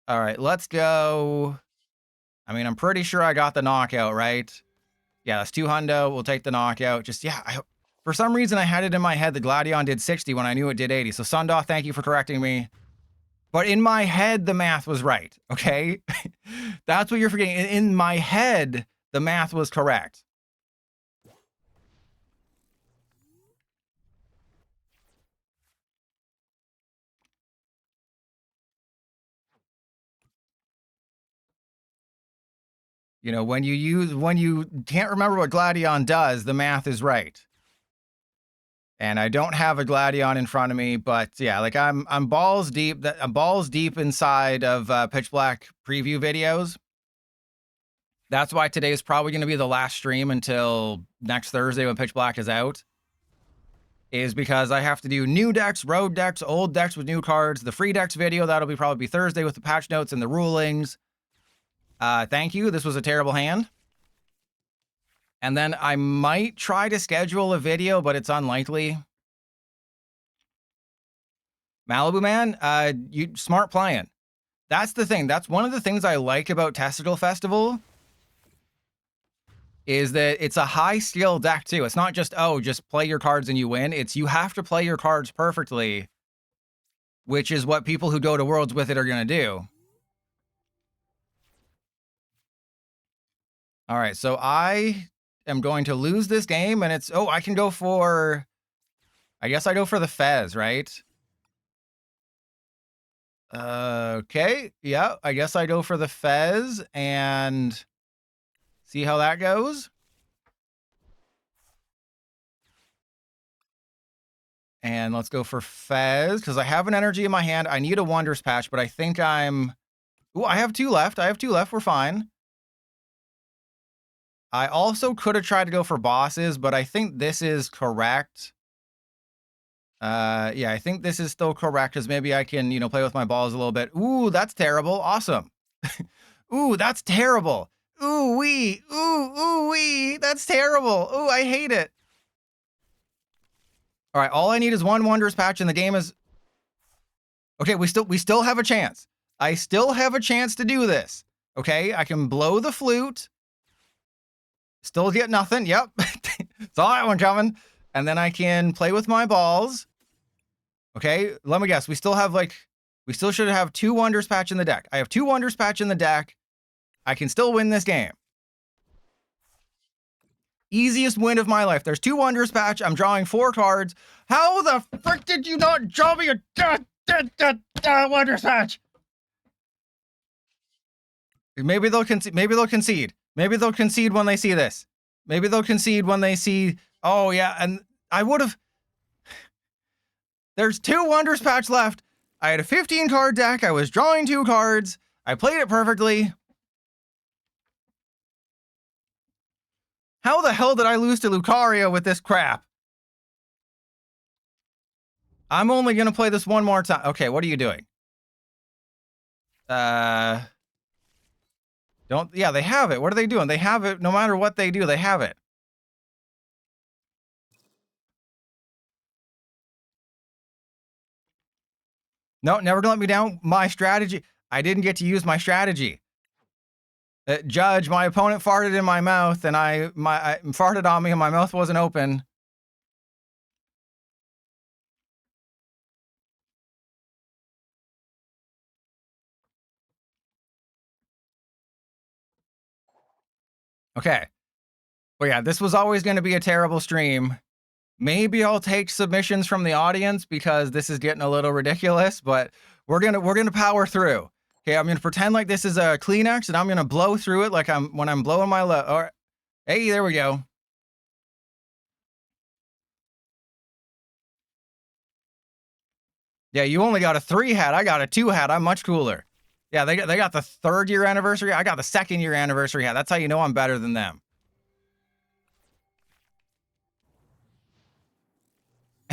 All right, let's go. I mean, I'm pretty sure I got the knockout, right? Yeah, that's 200. We'll take the knockout. Just, yeah, for some reason, I had it in my head that Gladion did 60 when I knew it did 80. So, Sundaw, thank you for correcting me. But in my head, the math was right, okay? That's what you're forgetting. In my head, the math was correct. You know, when you can't remember what Gladion does, the math is right. And I don't have a Gladion in front of me, but yeah, like I'm balls deep. I'm balls deep inside of Pitch Black preview videos. That's why today is probably going to be the last stream until next Thursday when Pitch Black is out. is because I have to do new decks, road decks, old decks with new cards. The free decks video, that'll probably be Thursday with the patch notes and the rulings. Thank you. This was a terrible hand. And then I might try to schedule a video, but it's unlikely. Malibu Man, you smart playing. That's the thing. That's one of the things I like about Testicle Festival, is that it's a high skill deck too. It's not just, oh, just play your cards and you win. It's you have to play your cards perfectly, which is what people who go to Worlds with it are going to do. All right, so I am going to lose this game, and it's, oh, I can go for, I guess I go for the Fez, right? Okay, yeah, I guess I go for the Fez and see how that goes. And let's go for Fez, because I have an energy in my hand. I need a Wonders Patch, but I think I'm... Ooh, I have 2 left. I have 2 left. We're fine. I also could have tried to go for bosses, but I think this is correct. Yeah, I think this is still correct, because maybe I can, you know, play with my balls a little bit. Ooh, that's terrible. Awesome. Ooh, that's terrible. Ooh, wee. Ooh, wee. That's terrible. Ooh, I hate it. All right, all I need is 1 Wonders Patch, and the game is... Okay, we still have a chance. I still have a chance to do this. Okay, I can blow the flute. Still get nothing. Yep. Saw that one coming. And then I can play with my balls. Okay, let me guess. We still should have 2 Wonders Patch in the deck. I have 2 Wonders Patch in the deck. I can still win this game. Easiest win of my life. There's 2 Wonders Patch. I'm drawing 4 cards. How the frick did you not draw me a Wonders Patch? Maybe they'll concede. Maybe they'll concede. Maybe they'll concede when they see this. Maybe they'll concede when they see... Oh, yeah, and I would have... There's 2 Wonders Patch left. I had a 15-card deck. I was drawing 2 cards. I played it perfectly. How the hell did I lose to Lucario with this crap? I'm only going to play this 1 more time. Okay, what are you doing? Yeah, they have it. What are they doing? They have it. No matter what they do, they have it. No, never gonna let me down. My strategy. I didn't get to use my strategy. Judge, my opponent farted in my mouth, and I farted on me, and my mouth wasn't open. Okay. Well, yeah, this was always going to be a terrible stream. Maybe I'll take submissions from the audience because this is getting a little ridiculous, but we're gonna power through. Okay, I'm gonna pretend like this is a Kleenex, and I'm gonna blow through it like when I'm blowing my load. All right. Hey, there we go. Yeah, you only got a 3 hat. I got a 2 hat. I'm much cooler. Yeah, they got the 3rd year anniversary. I got the 2nd year anniversary hat. That's how you know I'm better than them.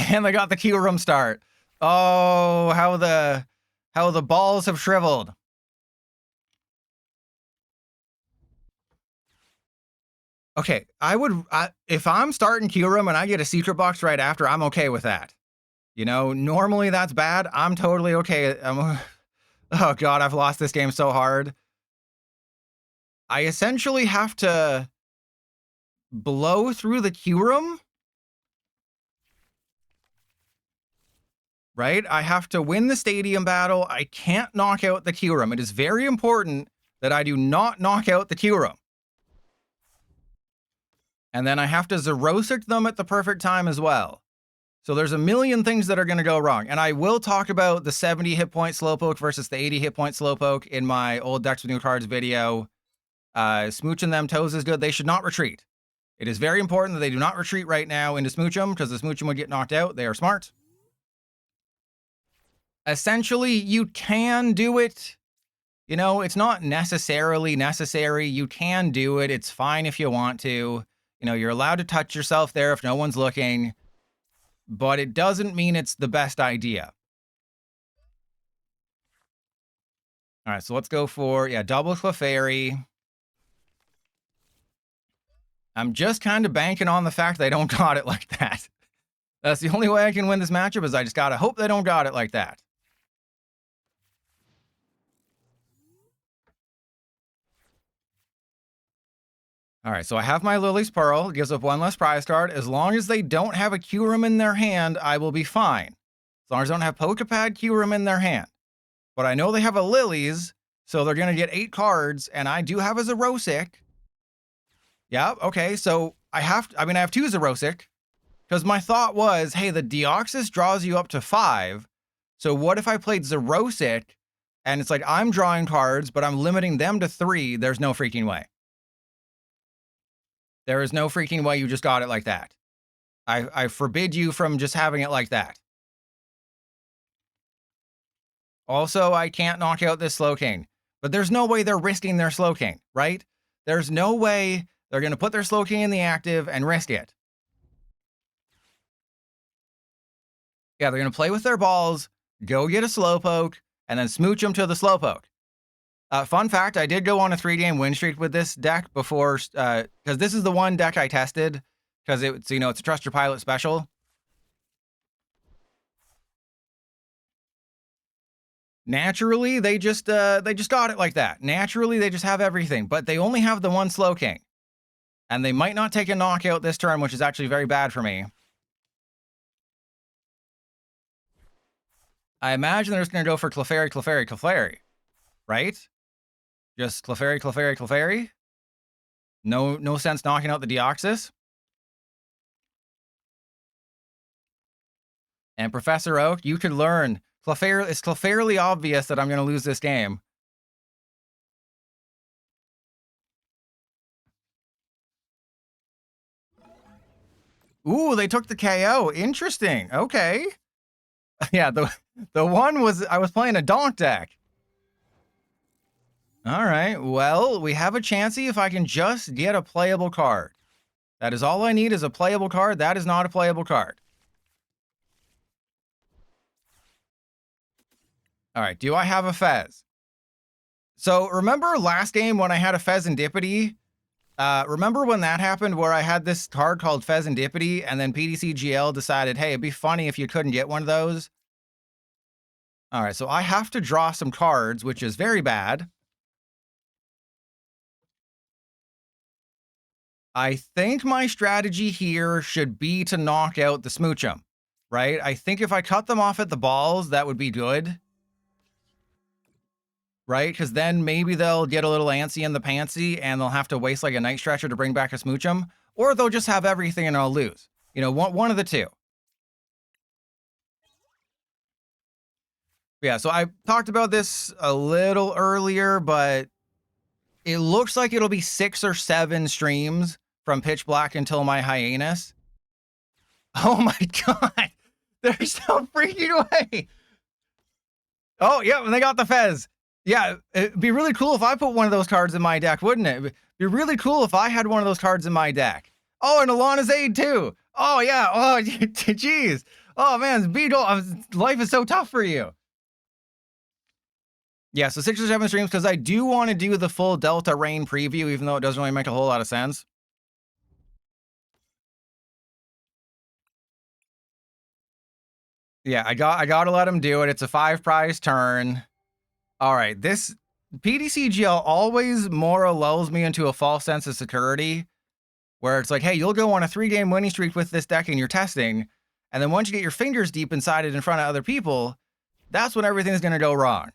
And they got the Q room start. Oh, how the balls have shriveled. Okay, if I'm starting Q room and I get a secret box right after, I'm okay with that. You know, normally that's bad. I'm totally okay. Oh God, I've lost this game so hard. I essentially have to blow through the Q room. Right? I have to win the stadium battle. I can't knock out the Q room. It is very important that I do not knock out the Q room. And then I have to Xerosic them at the perfect time as well. So there's a million things that are going to go wrong. And I will talk about the 70 hit point Slowpoke versus the 80 hit point Slowpoke in my old decks with new cards video. Smooching them toes is good. They should not retreat. It is very important that they do not retreat right now into Smooch them, because the Smooch them would get knocked out. They are smart. Essentially, you can do it. You know, it's not necessarily necessary. You can do it. It's fine if you want to. You know, you're allowed to touch yourself there if no one's looking. but it doesn't mean it's the best idea. All right, so let's go for, yeah, double Clefairy. I'm just kind of banking on the fact they don't got it like that. That's the only way I can win this matchup, is I just gotta hope they don't got it like that. All right, so I have my Lily's Pearl. It gives up one less prize card. As long as they don't have a Kyurem in their hand, I will be fine. As long as they don't have Pokepad Kyurem in their hand. But I know they have a Lily's, so they're going to get 8 cards, and I do have a Xerosic. Yeah, okay, so I have 2 Xerosic, because my thought was, hey, the Deoxys draws you up to 5, so what if I played Xerosic, and it's like I'm drawing cards, but I'm limiting them to 3? There's no freaking way. There is no freaking way you just got it like that. I forbid you from just having it like that. Also, I can't knock out this Slowking. But there's no way they're risking their Slowking, right? There's no way they're going to put their Slowking in the active and risk it. Yeah, they're going to play with their balls, go get a Slowpoke, and then smooch them to the Slowpoke. Fun fact, I did go on a 3-game win streak with this deck before, because this is the one deck I tested, because it's, you know, it's a Trust Your Pilot special. Naturally, they just got it like that. Naturally, they just have everything, but they only have the one Slowking. And they might not take a knockout this turn, which is actually very bad for me. I imagine they're just going to go for Clefairy, Clefairy, Clefairy. Right? Just Clefairy, Clefairy, Clefairy. No sense knocking out the Deoxys. And Professor Oak, you could learn. Clefairy, it's Clefairy obvious that I'm going to lose this game. Ooh, they took the KO. Interesting. Okay. Yeah, the one was, I was playing a Donk deck. All right, well, we have a chancey if I can just get a playable card. That is all I need, is a playable card. That is not a playable card. All right, do I have a Fez? So remember last game when I had a Fezandipiti? Remember when that happened, where I had this card called Fezandipiti, and then PDCGL decided, hey, it'd be funny if you couldn't get one of those? All right, so I have to draw some cards, which is very bad. I think my strategy here should be to knock out the Smoochum, right? I think if I cut them off at the balls, that would be good. Right? Because then maybe they'll get a little antsy in the pantsy and they'll have to waste like a Night Stretcher to bring back a Smoochum, or they'll just have everything and I'll lose. You know, one of the two. Yeah, so I talked about this a little earlier, but it looks like it'll be 6 or 7 streams from Pitch Black until my Hyannis. Oh my god! There's no freaking way! Oh, yeah, and they got the Fez. Yeah, it'd be really cool if I put one of those cards in my deck, wouldn't it? It'd be really cool if I had one of those cards in my deck. Oh, and Alana's Aid too. Oh, yeah. Oh, jeez. Oh, man, life is so tough for you. Yeah, so 6 or 7 streams, because I do want to do the full Delta Rain preview, even though it doesn't really make a whole lot of sense. Yeah, I gotta let him do it. It's a 5-prize turn. All right, this PDCGL always more lulls me into a false sense of security, where it's like, hey, you'll go on a 3-game winning streak with this deck in your testing, and then once you get your fingers deep inside it in front of other people, that's when everything's going to go wrong.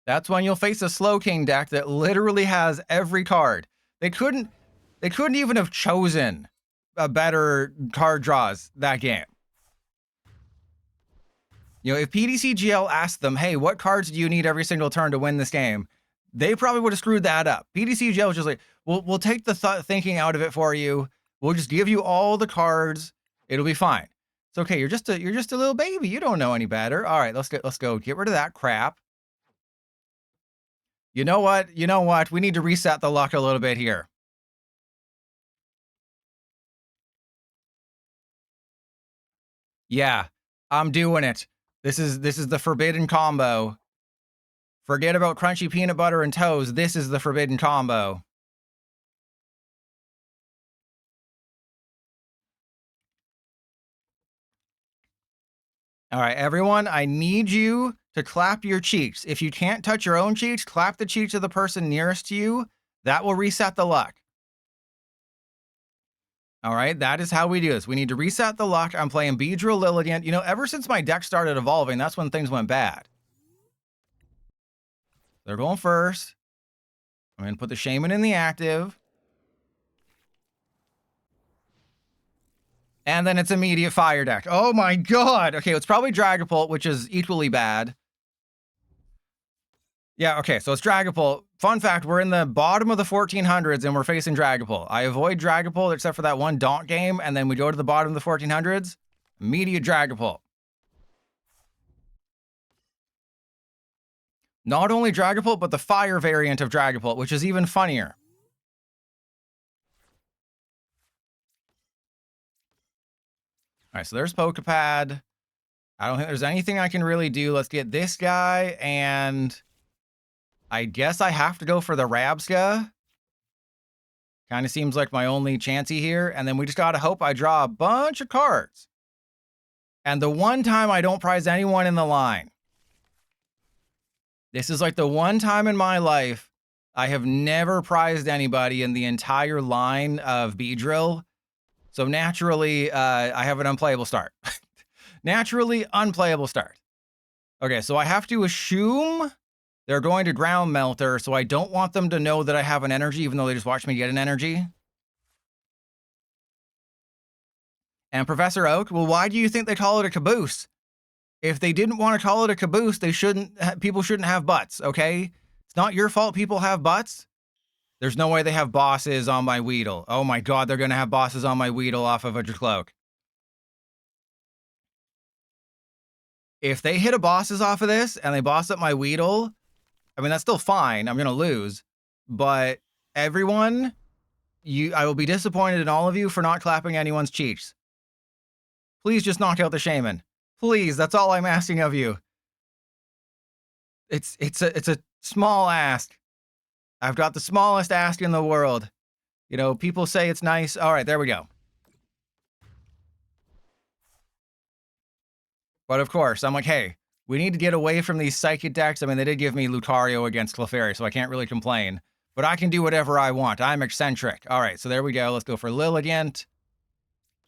That's when you'll face a Slowking deck that literally has every card. They couldn't even have chosen a better card draws that game. You know, if PDCGL asked them, hey, what cards do you need every single turn to win this game? They probably would have screwed that up. PDCGL was just like, we'll take the thinking out of it for you. We'll just give you all the cards. It'll be fine. It's okay. You're just a little baby. You don't know any better. All right, let's go. Get rid of that crap. You know what? We need to reset the luck a little bit here. Yeah, I'm doing it. This is the forbidden combo. Forget about crunchy peanut butter and toes. This is the forbidden combo. All right, everyone, I need you to clap your cheeks. If you can't touch your own cheeks, clap the cheeks of the person nearest to you. That will reset the luck. All right, that is how we do this. We need to reset the luck. I'm playing Beedrill Lilligant. You know, ever since my deck started evolving, that's when things went bad. They're going first. I'm going to put the Shaman in the active. And then it's immediate fire deck. Oh my god! Okay, it's probably Dragapult, which is equally bad. Yeah, okay, so it's Dragapult. Fun fact, we're in the bottom of the 1400s and we're facing Dragapult. I avoid Dragapult except for that one Donk game, and then we go to the bottom of the 1400s. Immediate Dragapult. Not only Dragapult, but the fire variant of Dragapult, which is even funnier. All right, so there's Pokepad. I don't think there's anything I can really do. Let's get this guy, and I guess I have to go for the Rabska. Kind of seems like my only chancey here. And then we just got to hope I draw a bunch of cards. And the one time I don't prize anyone in the line. This is like the one time in my life I have never prized anybody in the entire line of Beedrill. So naturally, I have an unplayable start. Naturally unplayable start. Okay, so I have to assume they're going to Ground Melter, so I don't want them to know that I have an energy, even though they just watched me get an energy. And Professor Oak, well, why do you think they call it a caboose? If they didn't want to call it a caboose, they people shouldn't have butts, okay? It's not your fault people have butts. There's no way they have bosses on my Weedle. Oh my god, they're going to have bosses on my Weedle off of a Dracloak. If they hit a bosses off of this and they boss up my Weedle, I mean, that's still fine. I'm going to lose. But everyone, I will be disappointed in all of you for not clapping anyone's cheeks. Please just knock out the Shaman. Please, that's all I'm asking of you. It's a small ask. I've got the smallest ask in the world. You know, people say it's nice. All right, there we go. But of course, I'm like, hey, we need to get away from these psychic decks. I mean, they did give me Lucario against Clefairy, so I can't really complain. But I can do whatever I want. I'm eccentric. All right, so there we go. Let's go for Lilligant.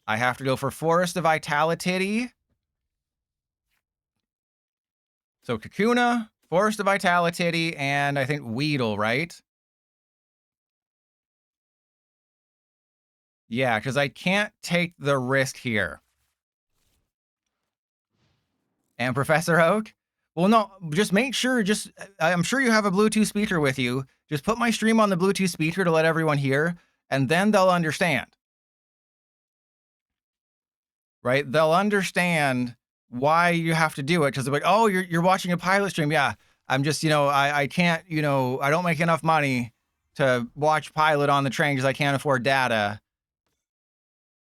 I have to go for Forest of Vitality. So Kakuna, Forest of Vitality, and I think Weedle, right? Yeah, because I can't take the risk here. And Professor Oak? Well, no, just make sure, I'm sure you have a Bluetooth speaker with you. Just put my stream on the Bluetooth speaker to let everyone hear, and then they'll understand. Right? They'll understand why you have to do it, because they're like, oh, you're watching a pilot stream. Yeah, I'm just, I can't, I don't make enough money to watch pilot on the train because I can't afford data.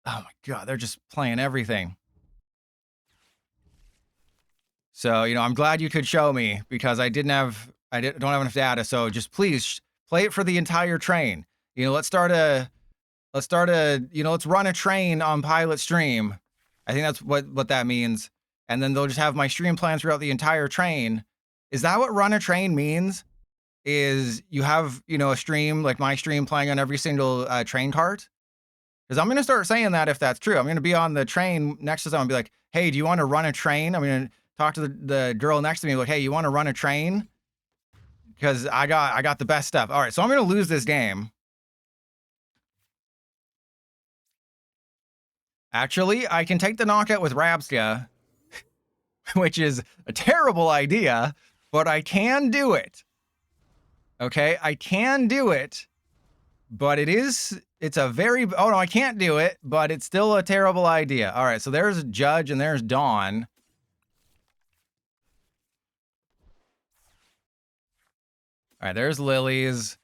Oh my god, they're just playing everything. So, I'm glad you could show me, because I don't have enough data. So just please play it for the entire train. Let's run a train on pilot stream. I think that's what that means. And then they'll just have my stream plan throughout the entire train. Is that what run a train means? Is you have, a stream, like my stream, playing on every single train cart? Because I'm going to start saying that if that's true. I'm going to be on the train next to someone and be like, hey, do you want to run a train? I'm going to talk to the girl next to me, like, hey, you want to run a train? Because I got the best stuff. All right, so I'm going to lose this game. Actually, I can take the knockout with Rabska, which is a terrible idea, but I can do it. Okay, I can do it, but it's a very, oh no, I can't do it, but it's still a terrible idea. All right, so there's Judge and there's Dawn. All right, there's Lillie's.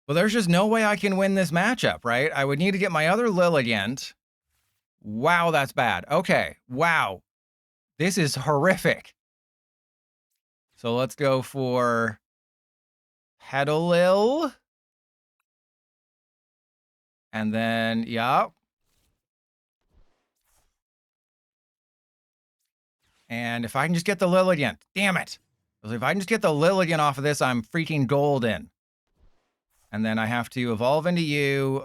Well, there's just no way I can win this matchup, right? I would need to get my other Lilligant, Wow, that's bad. Okay, wow. This is horrific. So let's go for Petrel. And then, yeah. And if I can just get the Lilligant, damn it. If I can just get the Lilligant off of this, I'm freaking golden. And then I have to evolve into you.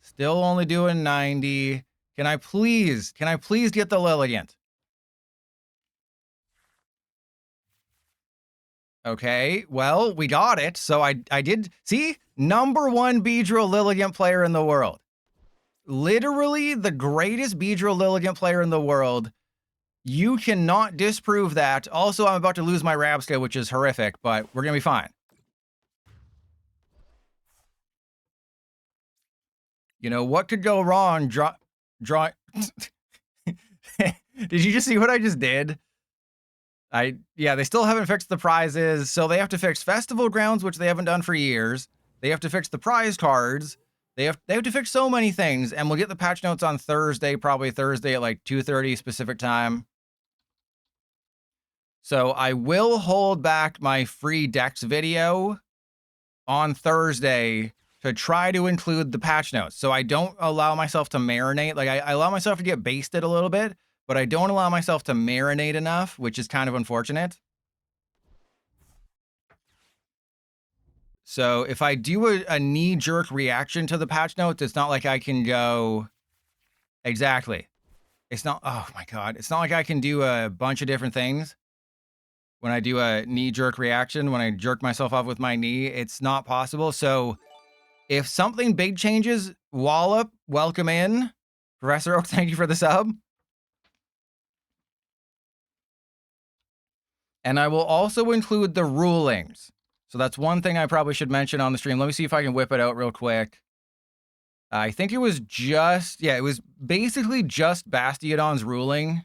Still only doing 90. Can I please get the Lilligant? Okay, well, we got it. So I did, see? #1 Beedrill Lilligant player in the world. Literally the greatest Beedrill Lilligant player in the world. You cannot disprove that. Also, I'm about to lose my Rabsca, which is horrific, but we're going to be fine. You know, what could go wrong? Draw. Did you just see what I just did? Yeah, they still haven't fixed the prizes, so they have to fix festival grounds, which they haven't done for years. They have to fix the prize cards. They have to fix so many things, and we'll get the patch notes on Thursday, probably Thursday at like 2:30 specific time. So I will hold back my free Dex video on Thursday to try to include the patch notes. So I don't allow myself to marinate. Like I allow myself to get basted a little bit, but I don't allow myself to marinate enough, which is kind of unfortunate. So if I do a knee-jerk reaction to the patch notes, it's not like I can go... Exactly. It's not... Oh my god. It's not like I can do a bunch of different things when I do a knee-jerk reaction, when I jerk myself off with my knee. It's not possible. So if something big changes, Wallop, welcome in. Professor Oak, thank you for the sub. And I will also include the rulings. So that's one thing I probably should mention on the stream. Let me see if I can whip it out real quick. I think it was just, yeah, it was basically just Bastiodon's ruling.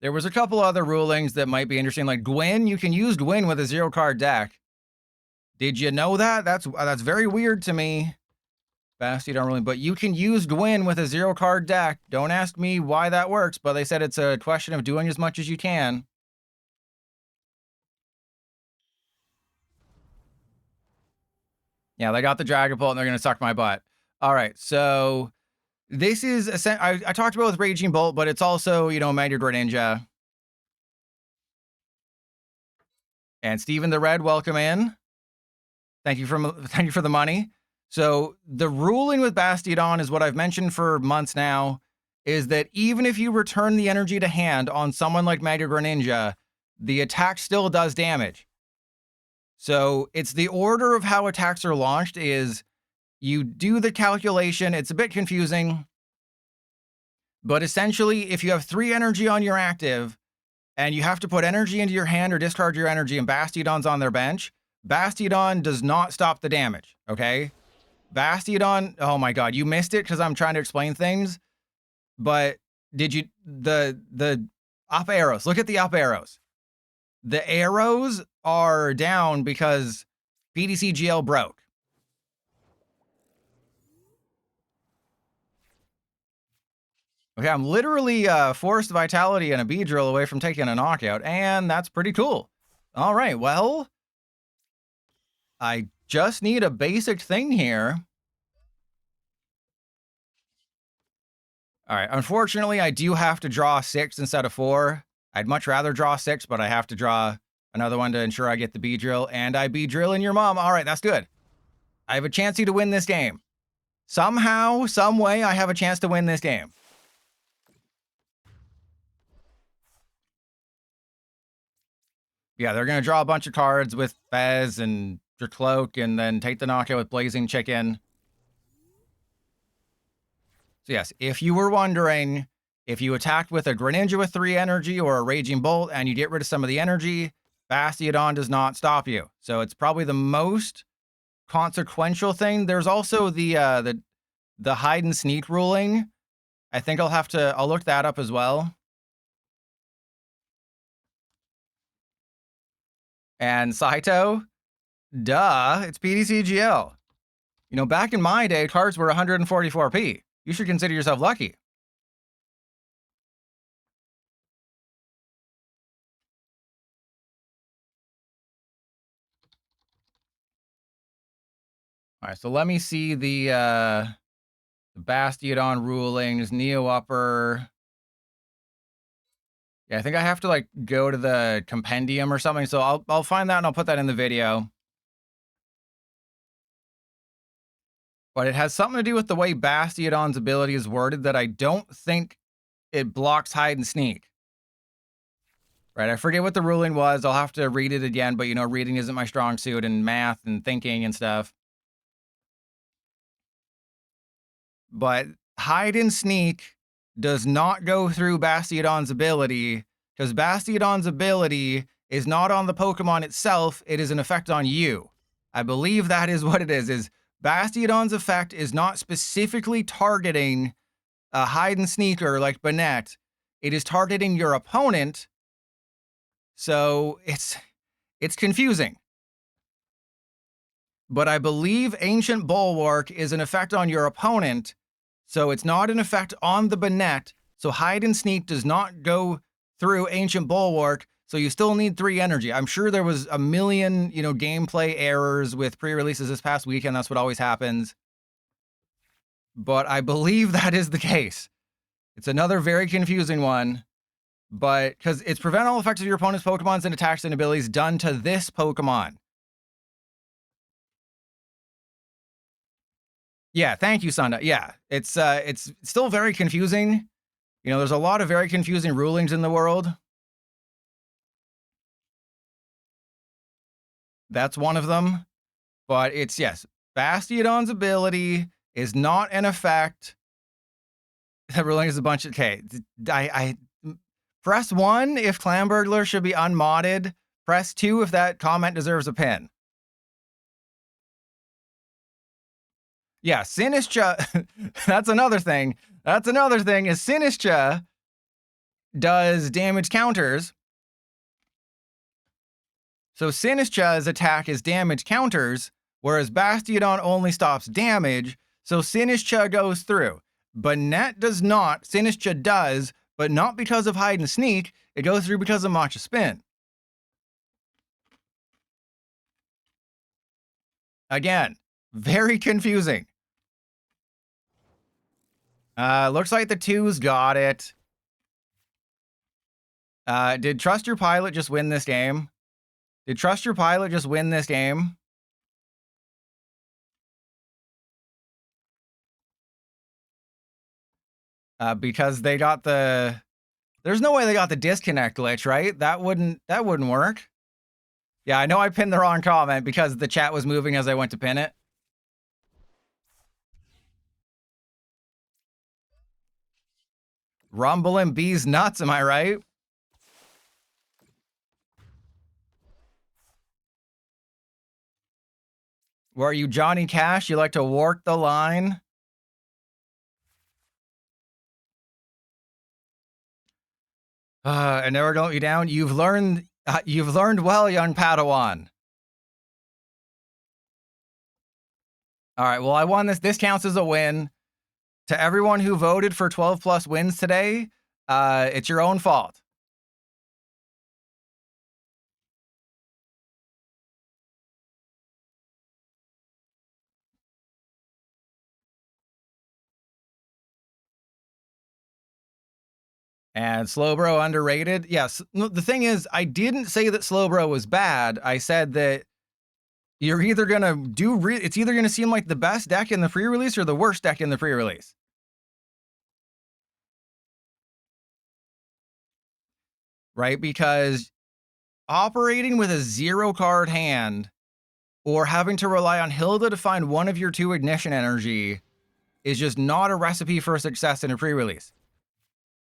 There was a couple other rulings that might be interesting, like Gwyn. You can use Gwyn with a 0-card deck. Did you know that? That's very weird to me. Bastiodon ruling, but you can use Gwyn with a 0-card deck. Don't ask me why that works, but they said it's a question of doing as much as you can. Yeah, they got the Dragapult and they're going to suck my butt. All right, so this is, I talked about with Raging Bolt, but it's also, you know, Mega Greninja. And Steven the Red, welcome in. Thank you for the money. So the ruling with Bastiodon is what I've mentioned for months now, is that even if you return the energy to hand on someone like Mega Greninja, the attack still does damage. So it's the order of how attacks are launched is you do the calculation. It's a bit confusing, but essentially if you have 3 energy on your active and you have to put energy into your hand or discard your energy and Bastiodon's on their bench, Bastiodon does not stop the damage, okay? Bastiodon, oh my god, you missed it because I'm trying to explain things, but did you, the up arrows, look at the up arrows. The arrows are down because PDC GL broke. Okay, I'm literally Forced Vitality and a Beedrill away from taking a knockout, and that's pretty cool. All right, well, I just need a basic thing here. All right, unfortunately, I do have to draw 6 instead of 4. I'd much rather draw 6, but I have to draw another one to ensure I get the Beedrill, and I Beedrill in your mom. All right, that's good. I have a chance to win this game. Somehow, some way, I have a chance to win this game. Yeah, they're going to draw a bunch of cards with Fez and Cloak and then take the knockout with Blazing Chicken. So yes, if you were wondering, if you attacked with a Greninja with 3 energy or a Raging Bolt and you get rid of some of the energy, Bastiodon does not stop you. So it's probably the most consequential thing. There's also the hide and sneak ruling. I think I'll look that up as well. And Saito, Duh, it's PDCGL. You know, back in my day, cards were 144p. You should consider yourself lucky. All right, so let me see the Bastiodon rulings, Neo Upper. Yeah, I think I have to like go to the compendium or something. So I'll find that and I'll put that in the video. But it has something to do with the way Bastiodon's ability is worded that I don't think it blocks hide and sneak. Right, I forget what the ruling was. I'll have to read it again, but you know, reading isn't my strong suit in math and thinking and stuff. But hide and sneak does not go through Bastiodon's ability, because Bastiodon's ability is not on the Pokemon itself, it is an effect on you. I believe that is what it is Bastiodon's effect is not specifically targeting a hide and sneaker like Banette. It is targeting your opponent, so it's confusing. But I believe Ancient Bulwark is an effect on your opponent, so it's not an effect on the Banette. So hide and sneak does not go through Ancient Bulwark, so you still need 3 energy. I'm sure there was a million, you know, gameplay errors with pre-releases this past weekend. That's what always happens. But I believe that is the case. It's another very confusing one, but because it's prevent all effects of your opponent's Pokemons and attacks and abilities done to this Pokemon. Yeah, thank you, Sunda. Yeah, it's still very confusing. You know, there's a lot of very confusing rulings in the world. That's one of them. But it's, yes, Bastiodon's ability is not an effect. That ruling is a bunch of, okay, I press 1 if Clamburglar should be unmodded. Press 2 if that comment deserves a pin. Yeah, Sinistcha, that's another thing. That's another thing is Sinistcha does damage counters. So Sinistcha's attack is damage counters, whereas Bastiodon only stops damage, so Sinistcha goes through. Banette does not, Sinistcha does, but not because of hide and sneak, it goes through because of Matcha Spin. Again, very confusing. Looks like the 2's got it. Did Trust Your Pilot just win this game? Did Trust Your Pilot just win this game? Because they got the... There's no way they got the disconnect glitch, right? That wouldn't work. Yeah, I know I pinned the wrong comment because the chat was moving as I went to pin it. Rumbling bees nuts, am I right? Were you Johnny Cash? You like to work the line? I never don't you down. You've learned well, young Padawan. All right, well, I won this. This counts as a win. To everyone who voted for 12 plus wins today, it's your own fault. And Slowbro underrated. Yes, no, the thing is, I didn't say that Slowbro was bad. I said that you're either gonna it's either gonna seem like the best deck in the pre-release or the worst deck in the pre-release. Right? Because operating with a 0-card hand or having to rely on Hilda to find one of your 2 ignition energy is just not a recipe for success in a pre-release.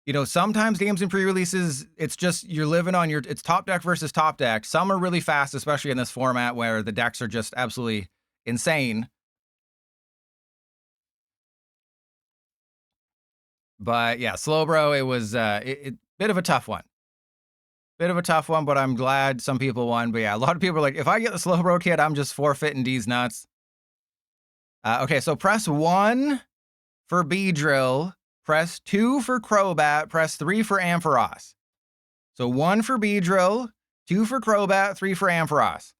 You know, sometimes games in pre-releases, it's just you're living on it's top deck versus top deck. Some are really fast, especially in this format where the decks are just absolutely insane. But yeah, Slowbro, it was a bit of a tough one. Bit of a tough one, but I'm glad some people won. But yeah, a lot of people are like, if I get the Slowbro kit, I'm just forfeiting these nuts. Okay, so press 1 for Beedrill, press 2 for Crobat, press 3 for Ampharos. So 1 for Beedrill, 2 for Crobat, 3 for Ampharos.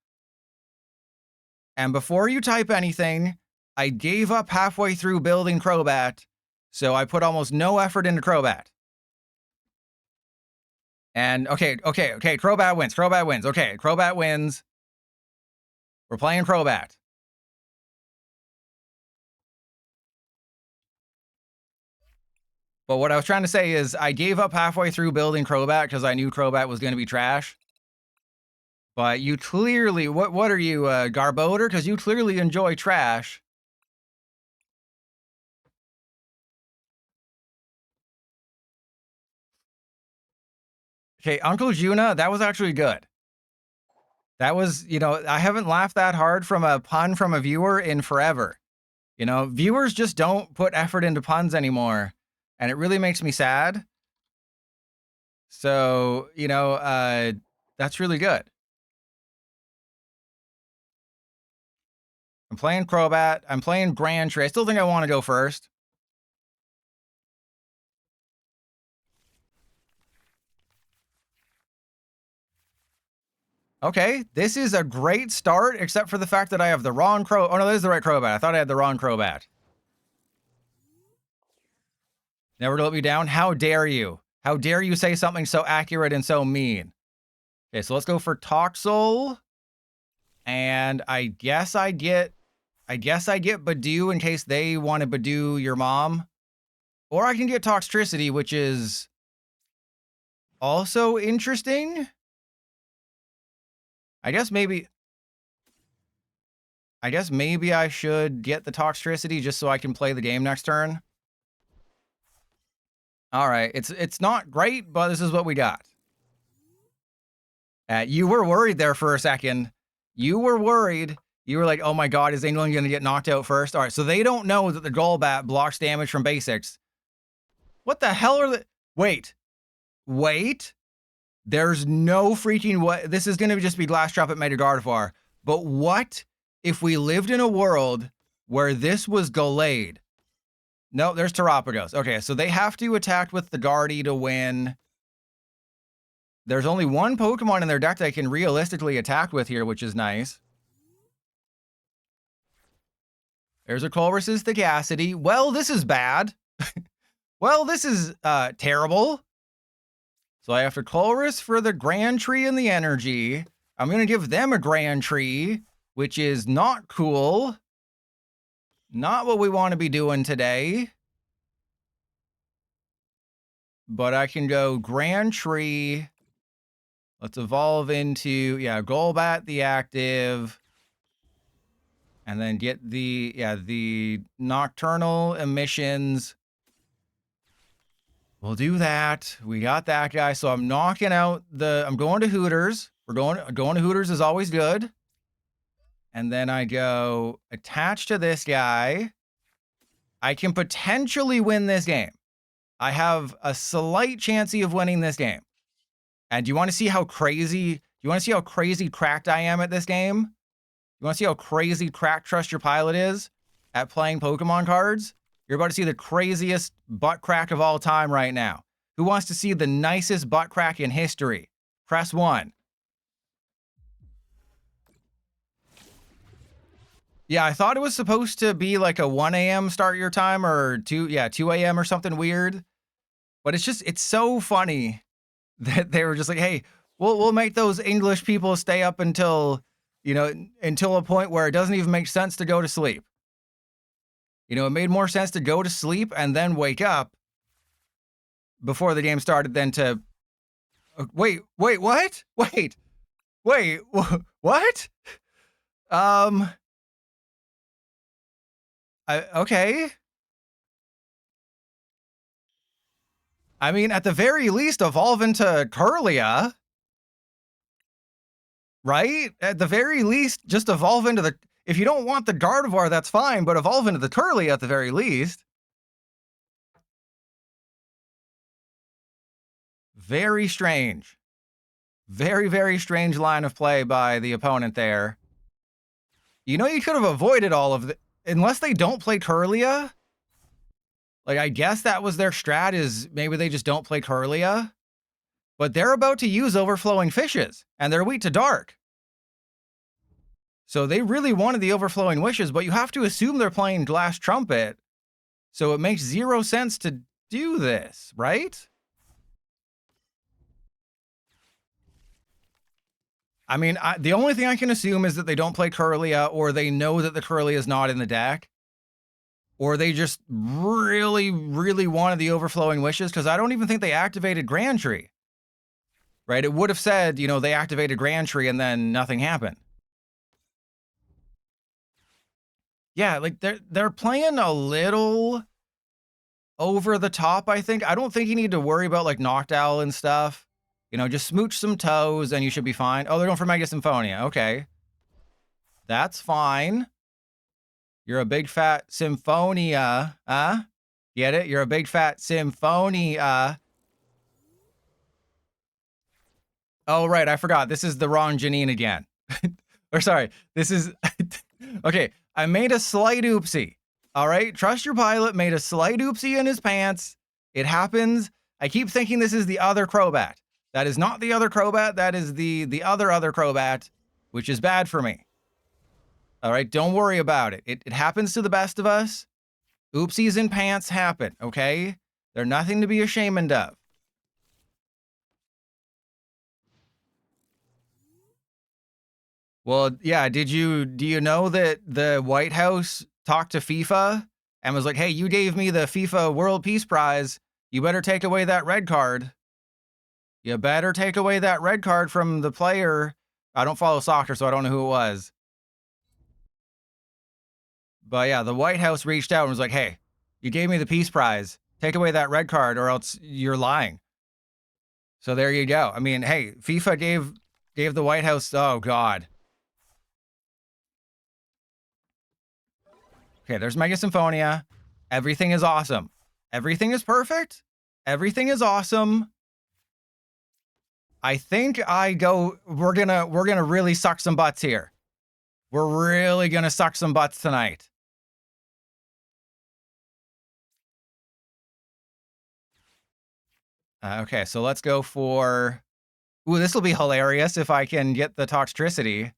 And before you type anything, I gave up halfway through building Crobat, so I put almost no effort into Crobat. And okay, Crobat wins, okay, Crobat wins. We're playing Crobat. But what I was trying to say is I gave up halfway through building Crobat because I knew Crobat was going to be trash. But you clearly, what are you, Garbodor? Because you clearly enjoy trash. Okay, Uncle Juna, that was actually good. That was, you know, I haven't laughed that hard from a pun from a viewer in forever. You know, viewers just don't put effort into puns anymore. And it really makes me sad. So, you know, that's really good. I'm playing Crobat. I'm playing Grand Tree. I still think I want to go first. Okay, this is a great start, except for the fact that I have the wrong Oh, no, this is the right Crobat. I thought I had the wrong Crobat. Never to let me down? How dare you? How dare you say something so accurate and so mean? Okay, so let's go for Toxel. And I guess I get Badoo in case they want to Badoo your mom. Or I can get Toxtricity, which is also interesting. I guess maybe I should get the Toxtricity just so I can play the game next turn. All right, it's not great, but this is what we got. You were worried there for a second. You were worried. You were like, oh my god, is England going to get knocked out first? All right, so they don't know that the Golbat blocks damage from basics. What the hell are the... Wait. There's no freaking way. This is going to just be Glass Drop at Mega Gardevoir. But what if we lived in a world where this was Gallade? No, there's Terapagos. Okay, so they have to attack with the Guardy to win. There's only one Pokemon in their deck they can realistically attack with here, which is nice. There's a Colress's Thagacity. Well, this is bad. Well, this is terrible. So I have to Colress for the Grand Tree and the Energy. I'm going to give them a Grand Tree, which is not cool. Not what we want to be doing today. But I can go Grand Tree. Let's evolve into, yeah, Golbat the active. And then get the, yeah, the Nocturnal Emissions. We'll do that. We got that guy. So I'm knocking out the, I'm going to Hooters. We're going to Hooters is always good. And then I go attach to this guy. I can potentially win this game. I have a slight chance of winning this game. And do you want to see how crazy, cracked I am at this game? You want to see how crazy cracked Trust Your Pilot is at playing Pokemon cards? You're about to see the craziest butt crack of all time right now. Who wants to see the nicest butt crack in history? Press 1. Yeah, I thought it was supposed to be like a 1 a.m. start your time or 2 a.m. or something weird. But it's so funny that they were just like, hey, we'll make those English people stay up until, you know, until a point where it doesn't even make sense to go to sleep. You know, it made more sense to go to sleep and then wake up before the game started than to... Wait, what? Wait, what? Okay. I mean, at the very least, evolve into Kirlia. Right? At the very least, just evolve into the... If you don't want the Gardevoir, that's fine, but evolve into the Kirlia at the very least. Very strange. Very, very strange line of play by the opponent there. You know, you could have avoided all of the... Unless they don't play Kirlia. Like, I guess that was their strat, is maybe they just don't play Kirlia. But they're about to use Overflowing Fishes, and they're weak to Dark. So they really wanted the Overflowing Wishes, but you have to assume they're playing Glass Trumpet. So it makes zero sense to do this, right? I mean, the only thing I can assume is that they don't play Kirlia, or they know that the Kirlia is not in the deck. Or they just really, really wanted the Overflowing Wishes, because I don't even think they activated Grand Tree. Right? It would have said, you know, they activated Grand Tree and then nothing happened. Yeah, like they're playing a little over the top, I think. I don't think you need to worry about like Noctowl and stuff. You know, just smooch some toes and you should be fine. Oh, they're going for Mega Symphonia. Okay. That's fine. You're a big fat Symphonia. Get it? You're a big fat Symphonia. Oh, right. I forgot. This is the wrong Janine again. Or sorry. This is... Okay. I made a slight oopsie. All right. Trust your pilot made a slight oopsie in his pants. It happens. I keep thinking this is the other Crobat. That is not the other Crobat. That is the other Crobat, which is bad for me. All right. Don't worry about it. It happens to the best of us. Oopsies in pants happen. Okay. They're nothing to be ashamed of. Well, yeah, do you know that the White House talked to FIFA and was like, hey, you gave me the FIFA World Peace Prize. You better take away that red card. You better take away that red card from the player. I don't follow soccer, so I don't know who it was. But yeah, the White House reached out and was like, hey, you gave me the Peace Prize. Take away that red card or else you're lying. So there you go. I mean, hey, FIFA gave the White House, oh God. Okay, there's Mega Symphonia. Everything is awesome. Everything is perfect. Everything is awesome. I think we're gonna really suck some butts here. We're really gonna suck some butts tonight. Okay, so let's go for... Ooh, this will be hilarious if I can get the Toxtricity.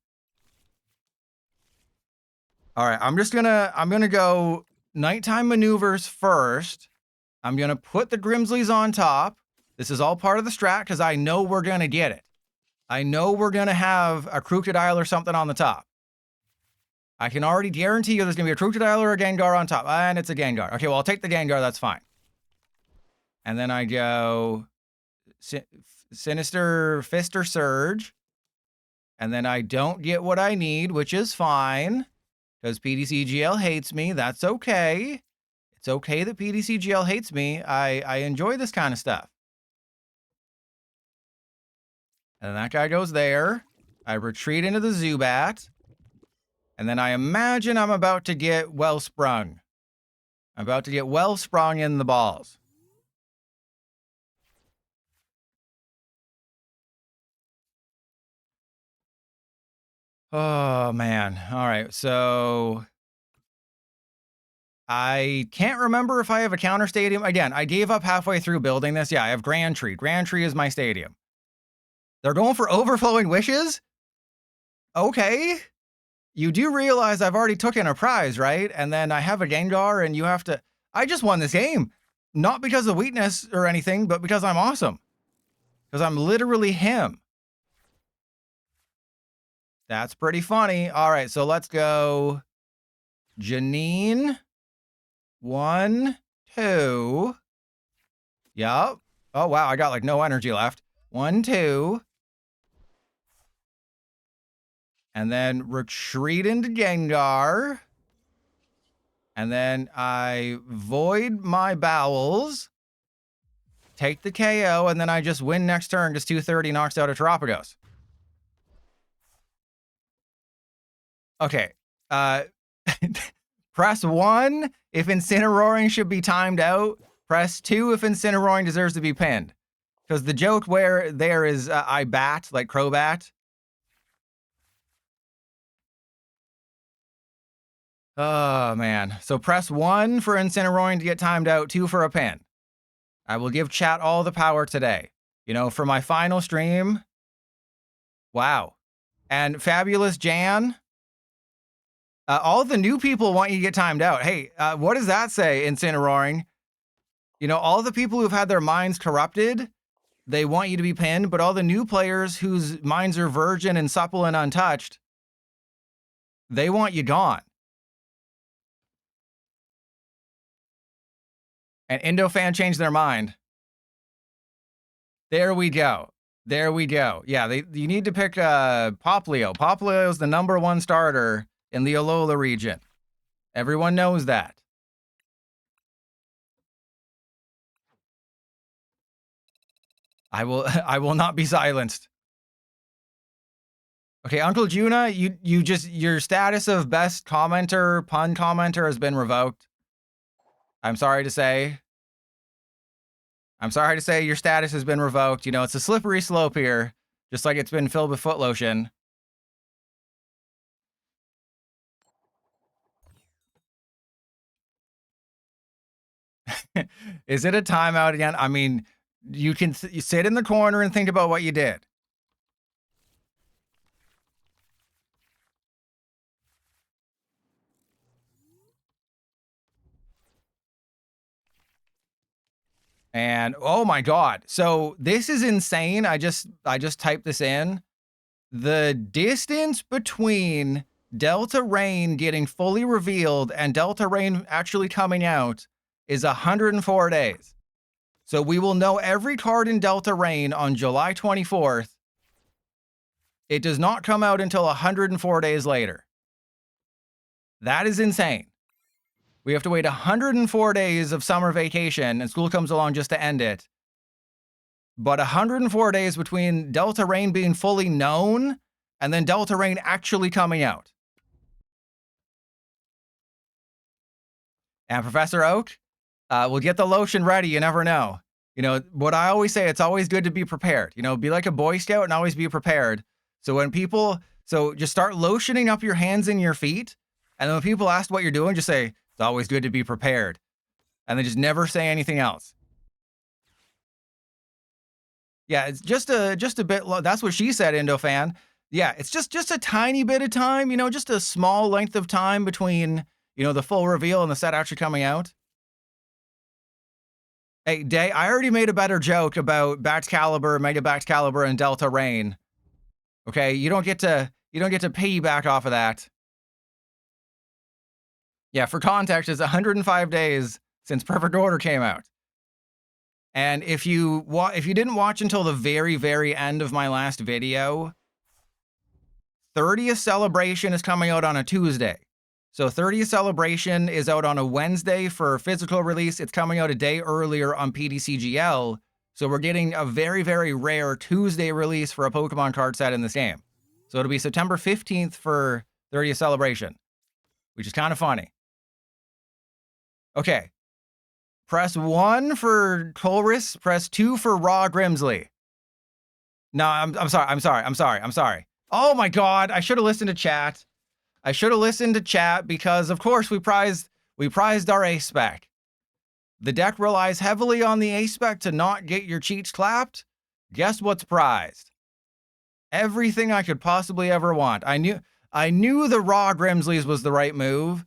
All right, I'm gonna go Nighttime Maneuvers first. I'm gonna put the Grimsleys on top. This is all part of the strat because I know we're gonna get it. I know we're gonna have a Crocodile or something on the top. I can already guarantee you there's gonna be a Crocodile or a Gengar on top, and it's a Gengar. Okay, well I'll take the Gengar. That's fine. And then I go Sinister Fister Surge, and then I don't get what I need, which is fine. Because PDCGL hates me. That's okay. It's okay that PDCGL hates me. I enjoy this kind of stuff. And that guy goes there. I retreat into the Zubat. And then I imagine I'm about to get Wellsprung. I'm about to get Wellsprung in the balls. Oh, man. All right, so... I can't remember if I have a counter stadium. Again, I gave up halfway through building this. Yeah, I have Grand Tree. Grand Tree is my stadium. They're going for Overflowing Wishes? Okay. You do realize I've already taken a prize, right? And then I have a Gengar and you have to... I just won this game. Not because of weakness or anything, but because I'm awesome. Because I'm literally him. That's pretty funny. All right, so let's go Janine. 1, 2. Yup. Oh, wow. I got like no energy left. 1, 2. And then retreat into Gengar. And then I void my bowels. Take the KO. And then I just win next turn because 230 knocks out a Terapagos. Okay. Press 1 if Incineroaring should be timed out. Press 2 if Incineroaring deserves to be pinned. Because the joke where there is I bat, like Crobat. Oh, man. So press 1 for Incineroar to get timed out, 2 for a pin. I will give chat all the power today. You know, for my final stream. Wow. And Fabulous Jan. All the new people want you to get timed out. Hey, what does that say, Incineroaring? You know, all the people who've had their minds corrupted, they want you to be pinned, but all the new players whose minds are virgin and supple and untouched, they want you gone. And Indofan changed their mind. There we go. There we go. Yeah, you need to pick Poplio. Poplio is the #1 starter in the Alola region. Everyone knows that. I will not be silenced. Okay, Uncle Juna, your status of best commenter, pun commenter has been revoked. I'm sorry to say. I'm sorry to say your status has been revoked. You know, it's a slippery slope here, just like it's been filled with foot lotion. Is it a timeout again? I mean, you can you sit in the corner and think about what you did. And oh my god. So this is insane. I just typed this in. The distance between Delta Rain getting fully revealed and Delta Rain actually coming out is 104 days. So we will know every card in Delta Rain on July 24th. It does not come out until 104 days later. That is insane. We have to wait 104 days of summer vacation, and school comes along just to end it. But 104 days between Delta Rain being fully known and then Delta Rain actually coming out. And Professor Oak, we'll get the lotion ready. You never know. You know, what I always say, it's always good to be prepared. You know, be like a Boy Scout and always be prepared. So when people, just start lotioning up your hands and your feet. And then when people ask what you're doing, just say, it's always good to be prepared. And then just never say anything else. Yeah, it's just a bit low. That's what she said, Indofan. Yeah, it's just a tiny bit of time, you know, just a small length of time between, you know, the full reveal and the set actually coming out. Hey, Day, I already made a better joke about Baxcalibur, Mega Baxcalibur, and Delta Rain. Okay, you don't get to piggyback off of that. Yeah, for context, it's 105 days since Perfect Order came out. And if you didn't watch until the very, very end of my last video, 30th Celebration is coming out on a Tuesday. So 30th Celebration is out on a Wednesday for physical release. It's coming out a day earlier on PTCGL. So we're getting a very, very rare Tuesday release for a Pokemon card set in this game. So it'll be September 15th for 30th Celebration, which is kind of funny. Okay. Press 1 for Colress. Press 2 for Raw Grimsley. No, I'm sorry. Oh my god, I should have listened to chat. Because of course we prized our ace spec. The deck relies heavily on the ace spec to not get your cheats clapped. Guess what's prized? Everything I could possibly ever want. I knew the Raw Grimsleys was the right move,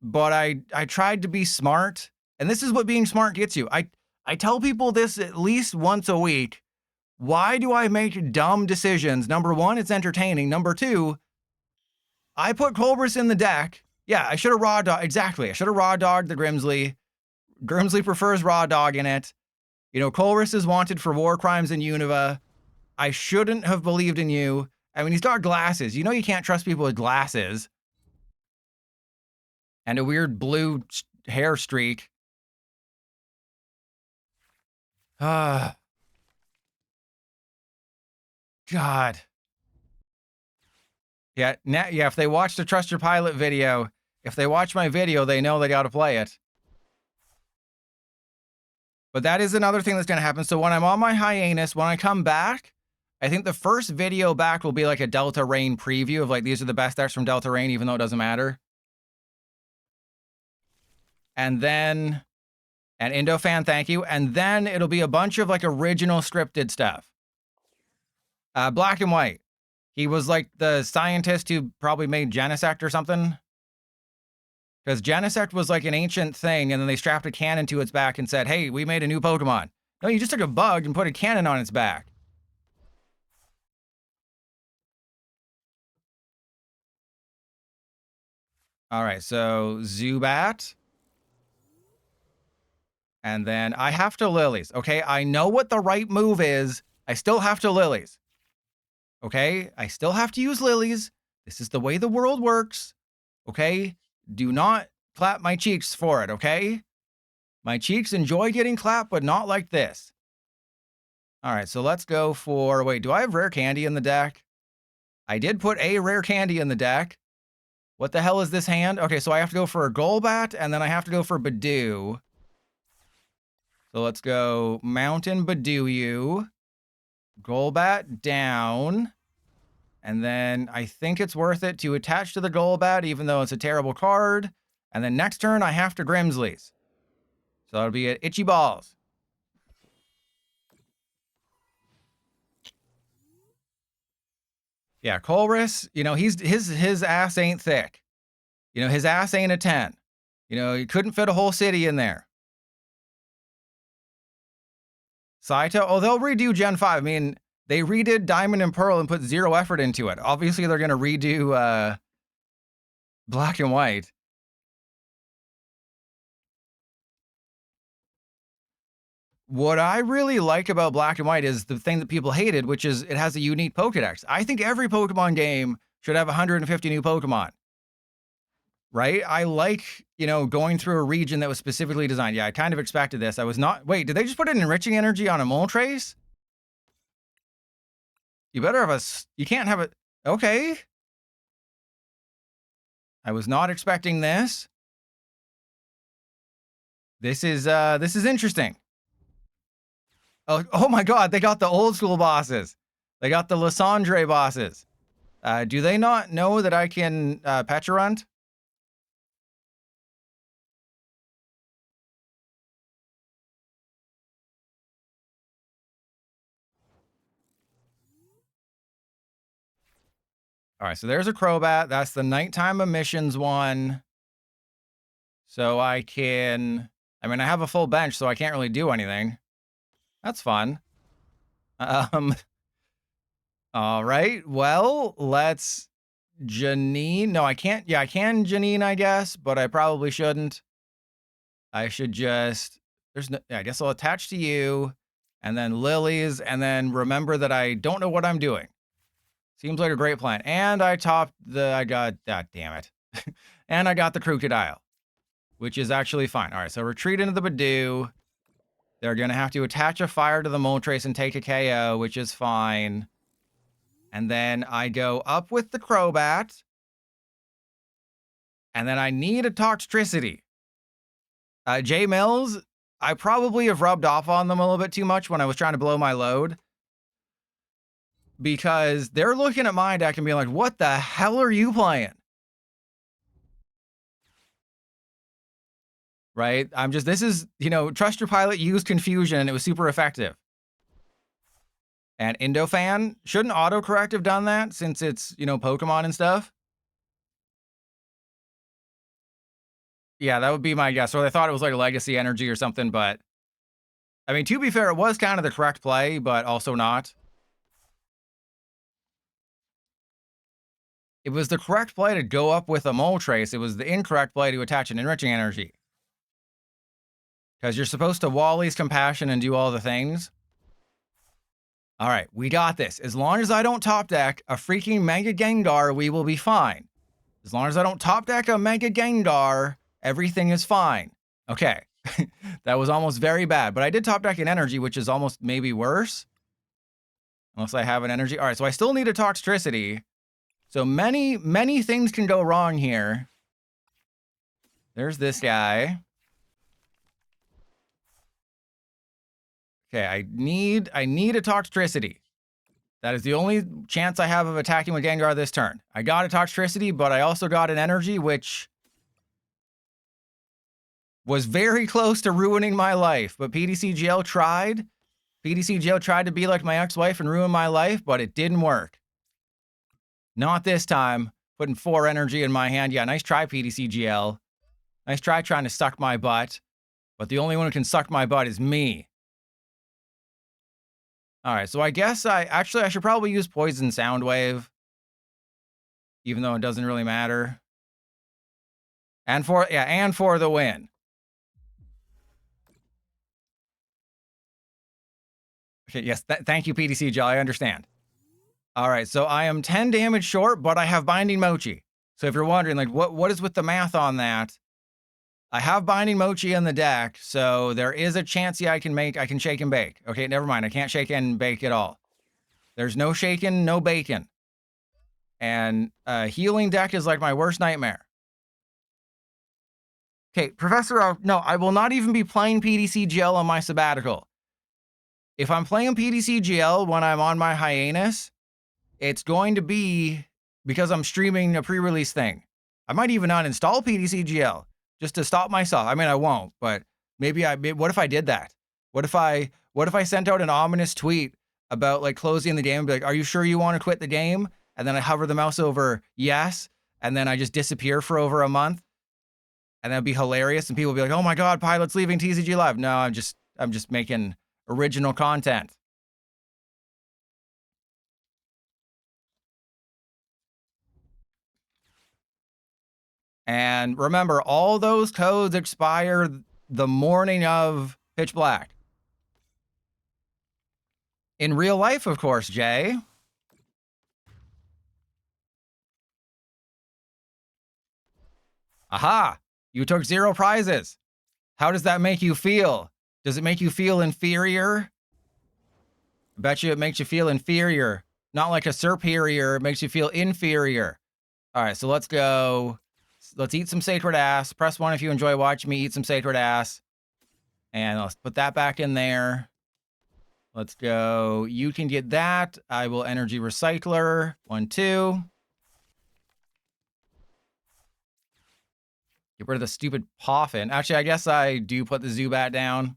but I tried to be smart. And this is what being smart gets you. I tell people this at least once a week. Why do I make dumb decisions? Number 1, it's entertaining. Number 2, I put Colbris in the deck. Yeah, I should have raw dog. Exactly. I should have raw dogged the Grimsley. Grimsley prefers raw dog in it. You know, Colress is wanted for war crimes in Unova. I shouldn't have believed in you. I mean, he's got glasses. You know you can't trust people with glasses. And a weird blue hair streak. God. Yeah, if they watch the Trust Your Pilot video, if they watch my video, they know they got to play it. But that is another thing that's going to happen. So when I'm on my hiatus, when I come back, I think the first video back will be like a Delta Rain preview of like, these are the best decks from Delta Rain, even though it doesn't matter. And then, and Indofan, thank you. And then it'll be a bunch of like original scripted stuff. Black and White. He was like the scientist who probably made Genesect or something. Because Genesect was like an ancient thing, and then they strapped a cannon to its back and said, hey, we made a new Pokemon. No, you just took a bug and put a cannon on its back. All right, so Zubat. And then I have to Lillies. Okay, I know what the right move is. I still have to Lillies. Okay, I still have to use Lillies. This is the way the world works. Okay, do not clap my cheeks for it, okay? My cheeks enjoy getting clapped, but not like this. All right, so let's go for, wait, do I have Rare Candy in the deck? I did put a Rare Candy in the deck. What the hell is this hand? Okay, so I have to go for a Golbat, and then I have to go for Badoo. So let's go Mountain Badoo. Golbat down. And then I think it's worth it to attach to the Golbat, even though it's a terrible card. And then next turn, I have to Grimsleys. So that'll be at Itchy Balls. Yeah, Colress, you know, his ass ain't thick. You know, his ass ain't a 10. You know, you couldn't fit a whole city in there. Saito, oh, they'll redo Gen 5. I mean, they redid Diamond and Pearl and put 0 effort into it. Obviously, they're going to redo Black and White. What I really like about Black and White is the thing that people hated, which is it has a unique Pokedex. I think every Pokemon game should have 150 new Pokemon. Right? I like, you know, going through a region that was specifically designed. Yeah, I kind of expected this. I was not... Wait, did they just put an Enriching Energy on a Moltres? You better have a... You can't have it... Okay. I was not expecting this. This is interesting. Oh my god, they got the old school bosses. They got the Lysandre bosses. Do they not know that I can Pecharunt? All right, so there's a Crobat. That's the nighttime emissions one. So I can... I mean, I have a full bench, so I can't really do anything. That's fun. All right, well, let's... Janine. No, I can't. Yeah, I can Janine, I guess, but I probably shouldn't. I should just... There's no... I guess I'll attach to you, and then Lillies, and then remember that I don't know what I'm doing. Seems like a great plan. And I topped the... I got... Ah, damn it. And I got the Crocodile, which is actually fine. All right, so retreat into the Badoo. They're going to have to attach a fire to the Moltres and take a KO, which is fine. And then I go up with the Crobat. And then I need a Toxtricity. J Mills, I probably have rubbed off on them a little bit too much when I was trying to blow my load. Because they're looking at my deck and being like, what the hell are you playing? Right? I'm just, this is, you know, Trust Your Pilot used Confusion and it was super effective. And Indofan, shouldn't autocorrect have done that since it's, you know, Pokemon and stuff? Yeah, that would be my guess. Or they thought it was like a Legacy Energy or something, but... I mean, to be fair, it was kind of the correct play, but also not. It was the correct play to go up with a Moltres. It was the incorrect play to attach an Enriching Energy. Because you're supposed to Wally's Compassion and do all the things. All right, we got this. As long as I don't top deck a freaking Mega Gengar, we will be fine. As long as I don't top deck a Mega Gengar, everything is fine. Okay, that was almost very bad. But I did top deck an Energy, which is almost maybe worse. Unless I have an Energy. All right, so I still need a Toxtricity. So many things can go wrong here. There's this guy. Okay, I need a Toxtricity. That is the only chance I have of attacking with Gengar this turn. I got a Toxtricity, but I also got an Energy, which was very close to ruining my life. But PDCGL tried. PDCGL tried to be like my ex-wife and ruin my life, but it didn't work. Not this time. Putting 4 energy in my hand. Yeah, nice try, PDCGL. Nice try trying to suck my butt. But the only one who can suck my butt is me. All right, so I guess I should probably use Poison Soundwave. Even though it doesn't really matter. And for the win. Okay, yes, thank you, PDCGL. I understand. All right, so I am 10 damage short, but I have Binding Mochi. So if you're wondering, like, what is with the math on that? I have Binding Mochi in the deck, so there is a chance, yeah, I can shake and bake. Okay, never mind. I can't shake and bake at all. There's no shaking, no bacon. And healing deck is like my worst nightmare. Okay, Professor Oak, no, I will not even be playing PDCGL on my sabbatical. If I'm playing PDCGL when I'm on my hiatus, it's going to be because I'm streaming a pre-release thing. I might even uninstall PDCGL just to stop myself. I mean, I won't, but maybe what if I did that? What if I sent out an ominous tweet about like closing the game and be like, are you sure you want to quit the game? And then I hover the mouse over yes, and then I just disappear for over a month. And that'd be hilarious. And people would be like, oh my God, Pilot's leaving TCG Live. No, I'm just making original content. And remember, all those codes expire the morning of Pitch Black. In real life, of course, Jay. Aha! You took 0 prizes. How does that make you feel? Does it make you feel inferior? I bet you it makes you feel inferior. Not like a superior, it makes you feel inferior. All right, so let's go. Let's eat some sacred ass. Press 1 if you enjoy watching me eat some sacred ass. And let's put that back in there. Let's go. You can get that. I will Energy Recycler. 1, 2. Get rid of the stupid Poffin. Actually, I guess I do put the Zubat down.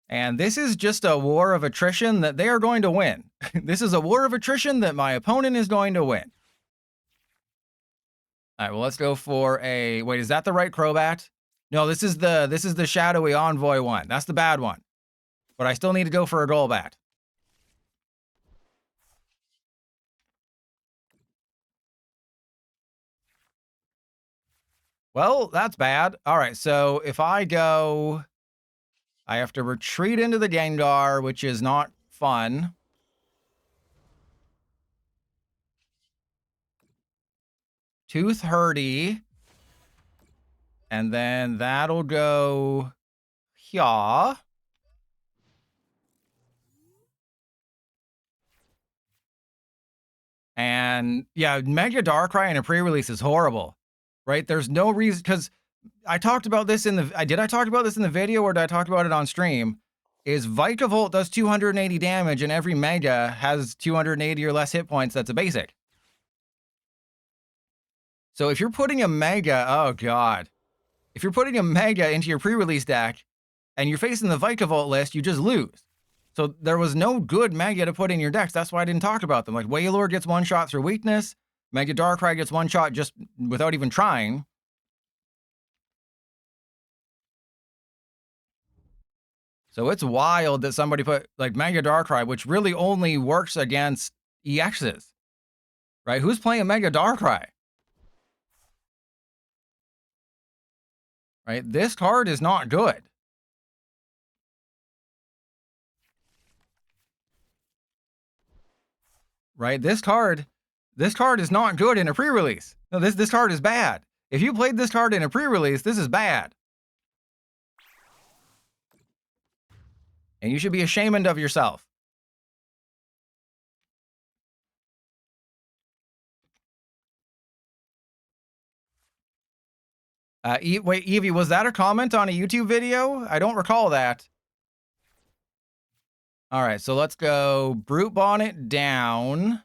And this is just a war of attrition that they are going to win. This is a war of attrition that my opponent is going to win. All right, well, let's go for a... Wait, is that the right Crobat? No, this is the Shadowy Envoy one. That's the bad one. But I still need to go for a Golbat. Well, that's bad. All right, so if I go... I have to retreat into the Gengar, which is not fun. Tooth Hurdy. And then that'll go here. And yeah, Mega Darkrai in a pre-release is horrible, right? There's no reason, because I talked about this in the, did I talk about this in the video or did I talk about it on stream? Is Vikavolt does 280 damage and every Mega has 280 or less hit points. That's a basic. So if you're putting a Mega, oh God. If you're putting a Mega into your pre-release deck and you're facing the Vikavolt list, you just lose. So there was no good Mega to put in your decks. That's why I didn't talk about them. Like Wailord gets one shot through weakness. Mega Darkrai gets one shot just without even trying. So it's wild that somebody put like Mega Darkrai, which really only works against EXs, right? Who's playing Mega Darkrai? Right? This card is not good. Right? This card is not good in a pre-release. No, this card is bad. If you played this card in a pre-release, this is bad. And you should be ashamed of yourself. Wait, Evie, was that a comment on a YouTube video? I don't recall that. All right, so let's go Brute Bonnet down.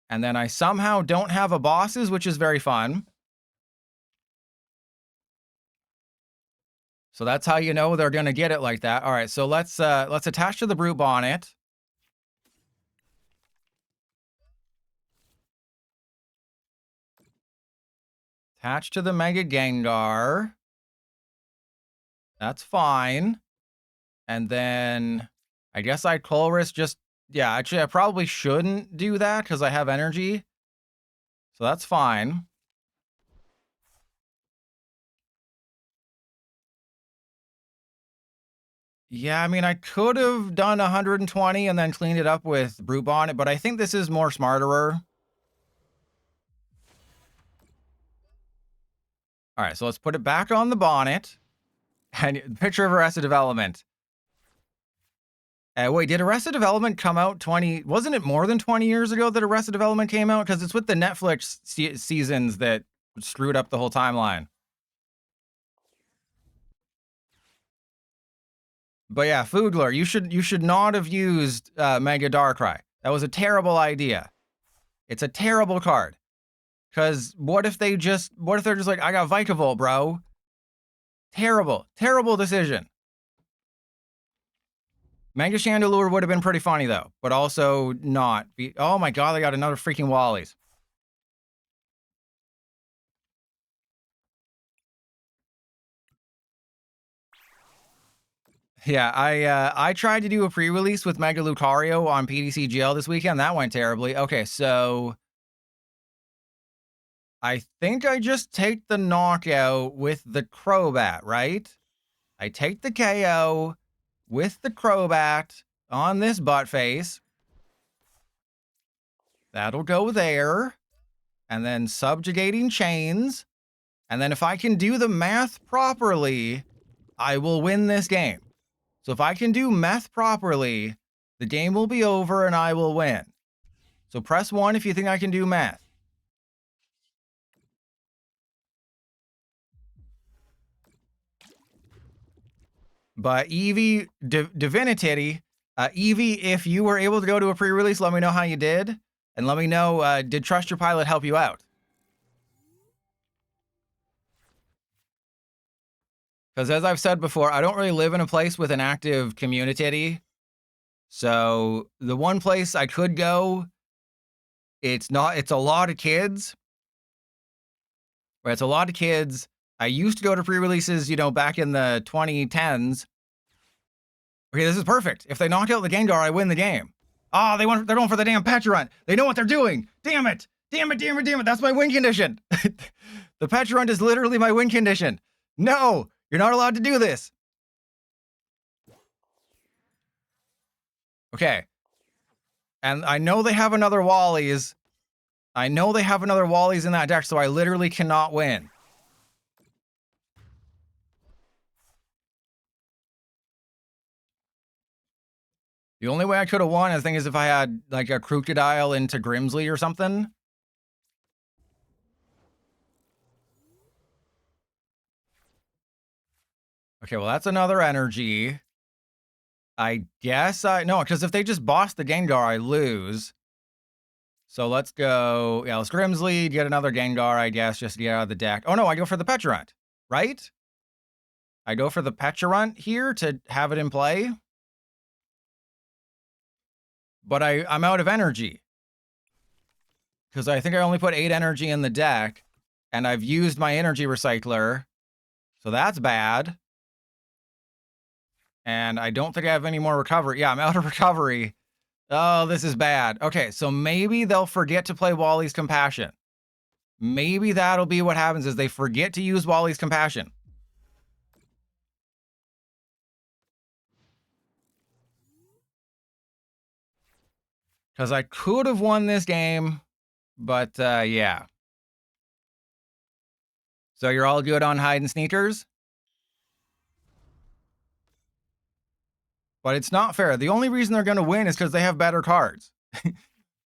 And then I somehow don't have a bosses, which is very fun. So that's how you know they're gonna get it like that. All right, so let's attach to the Brute Bonnet. Attach to the Mega Gengar. That's fine. And then I guess I'd Colress just, yeah, actually I probably shouldn't do that because I have energy. So that's fine. Yeah, I mean, I could have done 120 and then cleaned it up with Brute Bonnet, but I think this is more smarterer. All right, so let's put it back on the bonnet. And picture of Arrested Development. Wait, did Arrested Development come out 20... Wasn't it more than 20 years ago that Arrested Development came out? Because it's with the Netflix seasons that screwed up the whole timeline. But yeah, Foodler, you should not have used Mega Darkrai. That was a terrible idea. It's a terrible card. Because what if they're just like, I got Vikavolt, bro? Terrible decision. Mega Chandelure would have been pretty funny though, but also not. Oh my god, I got another freaking Wallies. Yeah, I tried to do a pre-release with Mega Lucario on PDC GL this weekend. That went terribly. Okay, so I think I just take the knockout with the Crobat, right? I take the KO with the Crobat on this butt face. That'll go there. And then subjugating chains. And then if I can do the math properly, I will win this game. So if I can do math properly, the game will be over and I will win. So press 1 if you think I can do math. But Eevee, Divinity, Eevee, if you were able to go to a pre-release, let me know how you did. And let me know, did Trust Your Pilot help you out? Because as I've said before, I don't really live in a place with an active community. So the one place I could go, it's a lot of kids. Right, it's a lot of kids. I used to go to pre-releases, back in the 2010s. Okay, this is perfect. If they knock out the Gengar, I win the game. Oh, they're going for the damn Petrel. They know what they're doing. Damn it. That's my win condition. The Petrel is literally my win condition. No, you're not allowed to do this. Okay. And I know they have another Wallies. in that deck, so I literally cannot win. The only way I could have won, I think, is if I had, like, a Crocodile into Grimsley or something. Okay, well, that's another energy. I guess no, because if they just boss the Gengar, I lose. So let's go, yeah, let's Grimsley, get another Gengar, I guess, just to get out of the deck. Oh, no, I go for the Petulant, right? I go for the Petulant here to have it in play. But I'm out of energy. Because I think I only put 8 energy in the deck. And I've used my Energy Recycler. So that's bad. And I don't think I have any more recovery. Yeah, I'm out of recovery. Oh, this is bad. Okay, so maybe they'll forget to play Wally's Compassion. Maybe that'll be what happens, is they forget to use Wally's Compassion. Because I could have won this game, but yeah. So you're all good on hide and sneakers? But it's not fair. The only reason they're going to win is because they have better cards.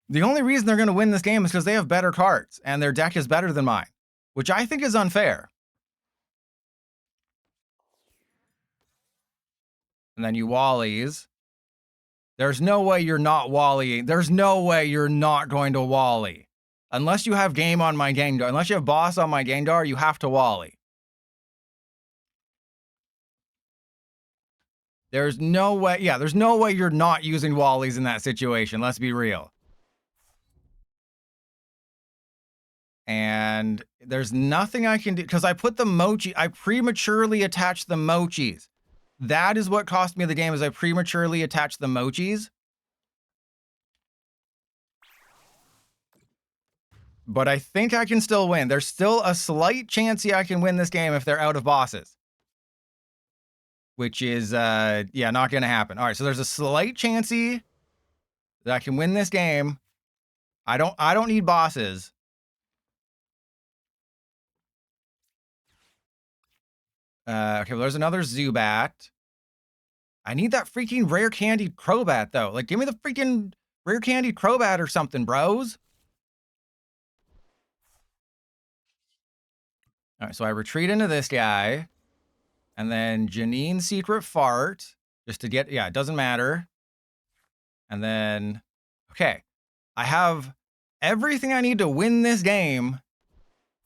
The only reason they're going to win this game is because they have better cards, and their deck is better than mine. which I think is unfair. And then you Wallies. There's no way you're not Wallying. There's no way you're not going to Wally. Unless you have game on my Gengar. Unless you have boss on my Gengar, you have to Wally. There's no way. Yeah, there's no way you're not using Wallies in that situation. Let's be real. And there's nothing I can do because I put the Mochi. I prematurely attached the Mochis. That is what cost me the game, is I prematurely attached the Mochis. But I think I can still win. There's still a slight chance I can win this game if they're out of bosses. Which is, yeah, not going to happen. All right, so there's a slight chance that I can win this game. I don't need bosses. Okay, well, there's another Zubat. I need that freaking Rare Candy Crobat, though. Like, give me the freaking Rare Candy Crobat or something, bros. All right, so I retreat into this guy. And then Janine's Secret Fart. Just to get... Yeah, it doesn't matter. And then... Okay. I have... Everything I need to win this game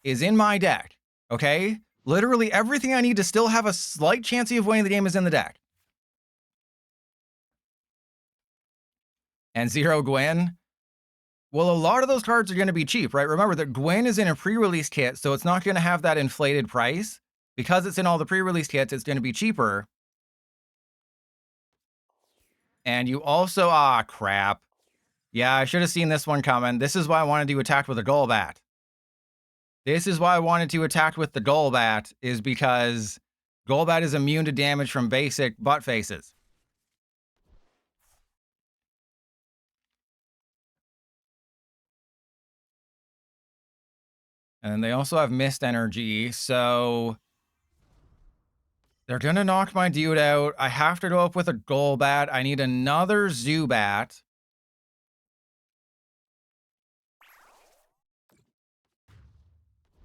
is in my deck. Okay? Literally everything I need to still have a slight chance of winning the game is in the deck. And Zero Gwen. Well, a lot of those cards are going to be cheap, right? Remember that Gwen is in a pre-release kit, so it's not going to have that inflated price. Because it's in all the pre-release kits, it's going to be cheaper. And you also... Ah, crap. Yeah, I should have seen this one coming. This is why I wanted to attack with a Golbat. This is why I wanted to attack with the Golbat, is because Golbat is immune to damage from basic butt faces. And they also have Mist Energy, so... They're going to knock my dude out. I have to go up with a Golbat. I need another Zubat.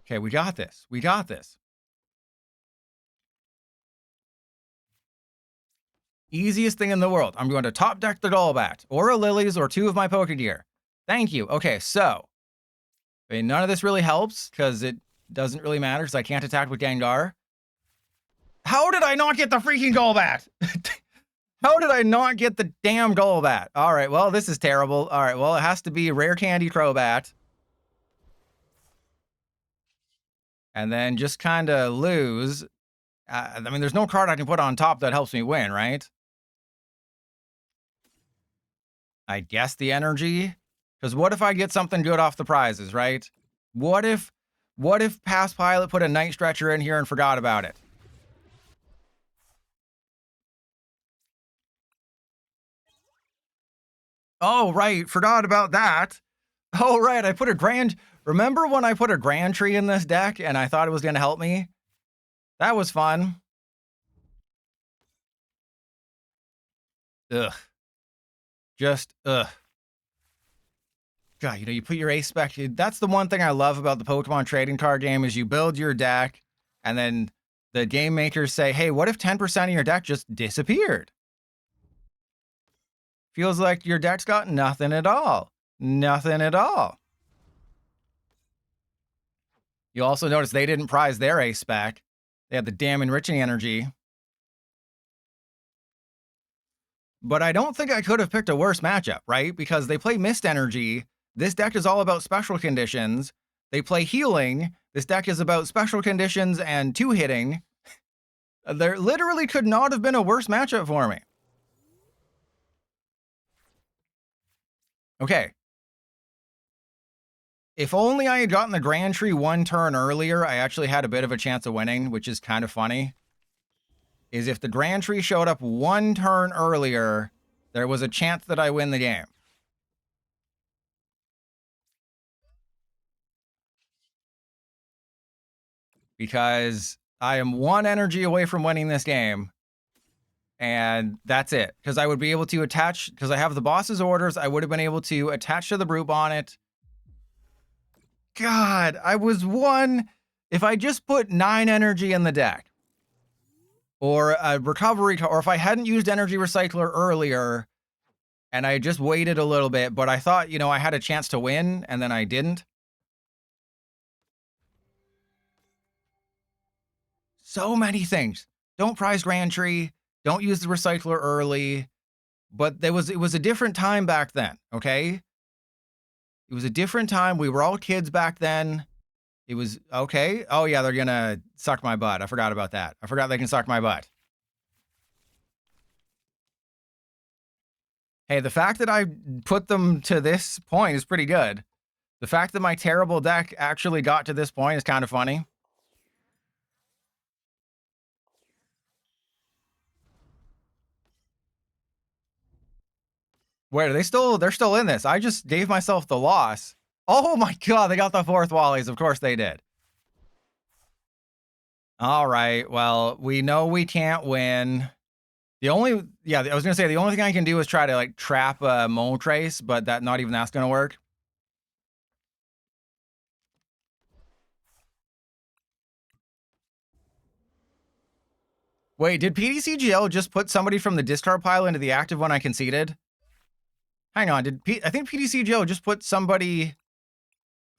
Okay, we got this. We got this. Easiest thing in the world. I'm going to top deck the Golbat, or a Lillie's, or two of my Pokegear. Thank you. Okay, so... I mean, none of this really helps, because it doesn't really matter, because I can't attack with Gengar. How did I not get the freaking Golbat? How did I not get the damn Golbat? All right, well, this is terrible. All right, well, it has to be Rare Candy Crobat. And then just kind of lose. I mean, there's no card I can put on top that helps me win, right? I guess the energy. Because what if I get something good off the prizes, right? What if Past Pilot put a Night Stretcher in here and forgot about it? Oh, right. Forgot about that. Oh, right. I put a Grand... Remember when I put a Grand Tree in this deck and I thought it was going to help me? That was fun. Ugh. Just, ugh. God, you know, you put your ace spec... That's the one thing I love about the Pokemon trading card game is you build your deck and then the game makers say, hey, what if 10% of your deck just disappeared? Feels like your deck's got nothing at all. Nothing at all. You also notice they didn't prize their ace spec. They had the damn enriching energy. But I don't think I could have picked a worse matchup, right? Because they play Mist Energy. This deck is all about special conditions. They play healing. This deck is about special conditions and two-hitting. There literally could not have been a worse matchup for me. Okay. If only I had gotten the Grand Tree one turn earlier, I actually had a bit of a chance of winning, which is kind of funny. Is if the Grand Tree showed up one turn earlier, there was a chance that I win the game. Because I am one energy away from winning this game. And that's it. Because I would be able to attach, because I have the boss's orders, I would have been able to attach to the Brute Bonnet. God, I was one If I just put 9 energy in the deck, or a recovery, or if I hadn't used Energy Recycler earlier, and I just waited a little bit, but I thought, you know, I had a chance to win, and then I didn't. So many things. Don't prize Grandtree. Don't use the recycler early. But it was a different time back then, okay? It was a different time. We were all kids back then. It was, okay. Oh, yeah, they're gonna suck my butt. I forgot about that. I forgot they can suck my butt. Hey, the fact that I put them to this point is pretty good. The fact that my terrible deck actually got to this point is kind of funny. Wait, are they still? They're still in this. I just gave myself the loss. Oh my god, they got the 4th Wallies. Of course they did. All right, well, we know we can't win. The only, yeah, I was gonna say the only thing I can do is try to like trap a Moltres, but not even that's gonna work. Wait, did PDCGL just put somebody from the discard pile into the active when I conceded? Hang on, I think PDCGL just put somebody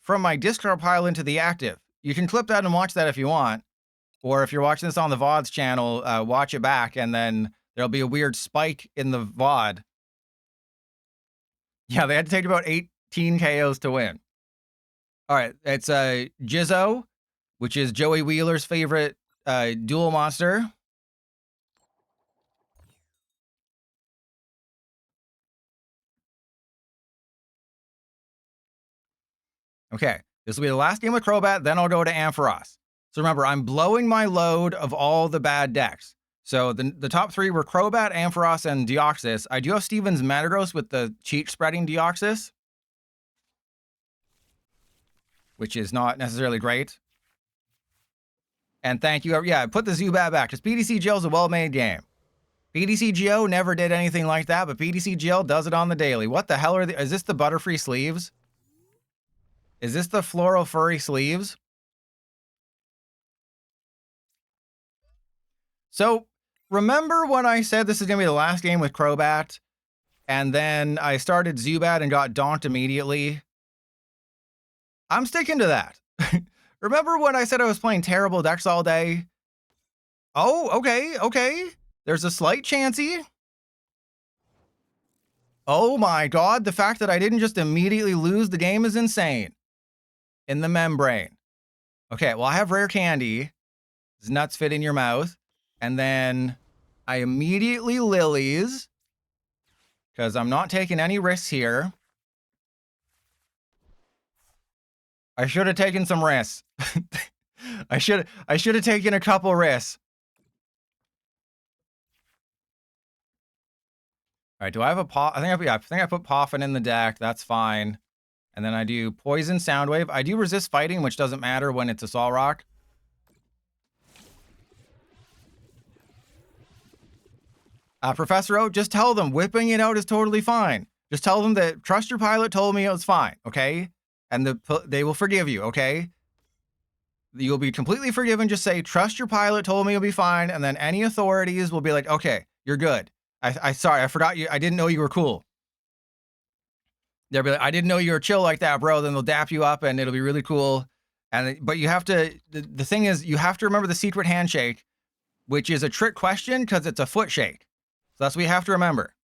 from my discard pile into the active. You can clip that and watch that if you want. Or if you're watching this on the VOD's channel, watch it back, and then there'll be a weird spike in the VOD. Yeah, they had to take about 18 KOs to win. All right, it's Jizzo, which is Joey Wheeler's favorite dual monster. Okay, this will be the last game with Crobat, then I'll go to Ampharos. So remember, I'm blowing my load of all the bad decks. So the top 3 were Crobat, Ampharos, and Deoxys. I do have Steven's Metagross with the cheat spreading Deoxys, which is not necessarily great. And thank you. Yeah, put the Zubat back, because PDCGL is a well-made game. PDCGO never did anything like that, but PDCGL does it on the daily. What the hell is this the Butterfree sleeves? Is this the floral furry sleeves? So, remember when I said this is going to be the last game with Crobat, and then I started Zubat and got donked immediately? I'm sticking to that. Remember when I said I was playing terrible decks all day? Oh, okay. There's a slight chancey. Oh my god, the fact that I didn't just immediately lose the game is insane. In the membrane. Okay, well, I have Rare Candy. Does nuts fit in your mouth? And then I immediately Lillies, because I'm not taking any risks here. I should have taken some risks. I should have taken a couple risks. All right, do I have a I think I put Poffin in the deck. That's fine. And then I do Poison Soundwave. I do resist fighting, which doesn't matter when it's a Solrock. Professor O, just tell them whipping it out is totally fine. Just tell them that Trust Your Pilot told me it was fine, okay? And they will forgive you, okay? You'll be completely forgiven. Just say, Trust Your Pilot told me it'll be fine. And then any authorities will be like, okay, you're good. Sorry, I forgot you. I didn't know you were cool. They'll be like, I didn't know you were chill like that, bro. Then they'll dap you up and it'll be really cool. But you have to, the thing is, you have to remember the secret handshake, which is a trick question because it's a foot shake. So that's what you have to remember.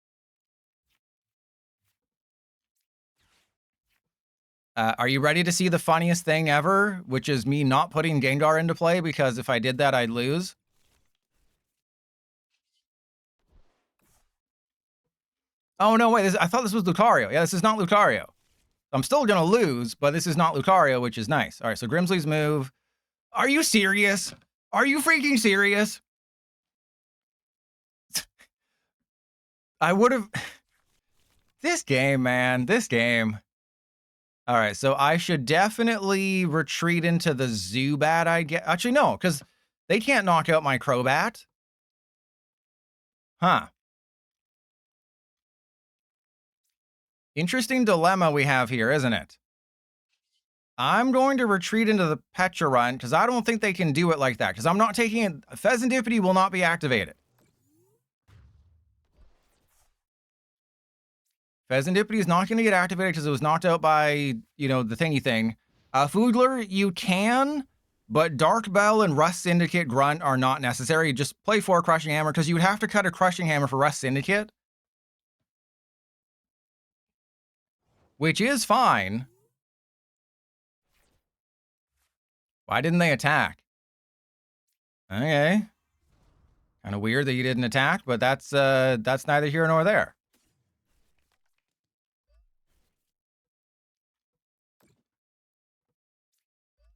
Are you ready to see the funniest thing ever, which is me not putting Gengar into play, because if I did that, I'd lose? Oh, no, wait. I thought this was Lucario. Yeah, this is not Lucario. I'm still going to lose, but this is not Lucario, which is nice. All right, so Grimsley's move. Are you serious? Are you freaking serious? I would have... This game, man. This game. All right, so I should definitely retreat into the Zubat, I guess. Actually, no, because they can't knock out my Crobat. Huh. Interesting dilemma we have here, isn't it? I'm going to retreat into the Petrel because I don't think they can do it like that. Because I'm not taking it. Fezandipiti will not be activated. Fezandipiti is not going to get activated because it was knocked out by, you know, the thingy thing. Foodler, you can, but Dark Bell and Rust Syndicate Grunt are not necessary. Just play 4 Crushing Hammer because you would have to cut a Crushing Hammer for Rust Syndicate. Which is fine. Why didn't they attack? Okay. Kind of weird that you didn't attack, but that's neither here nor there.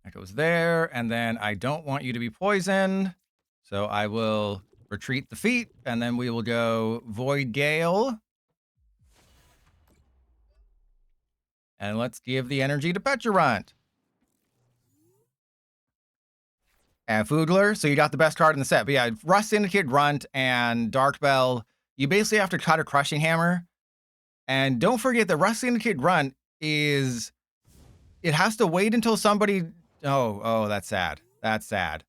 That goes there, and then I don't want you to be poisoned, so I will retreat the feet, and then we will go Void Gale. And let's give the energy to Petrel. And Foodler, so you got the best card in the set. But yeah, Rust Syndicate Grunt and Dark Bell, you basically have to cut a Crushing Hammer. And don't forget that Rust Syndicate Grunt is... It has to wait until somebody... Oh, that's sad. That's sad.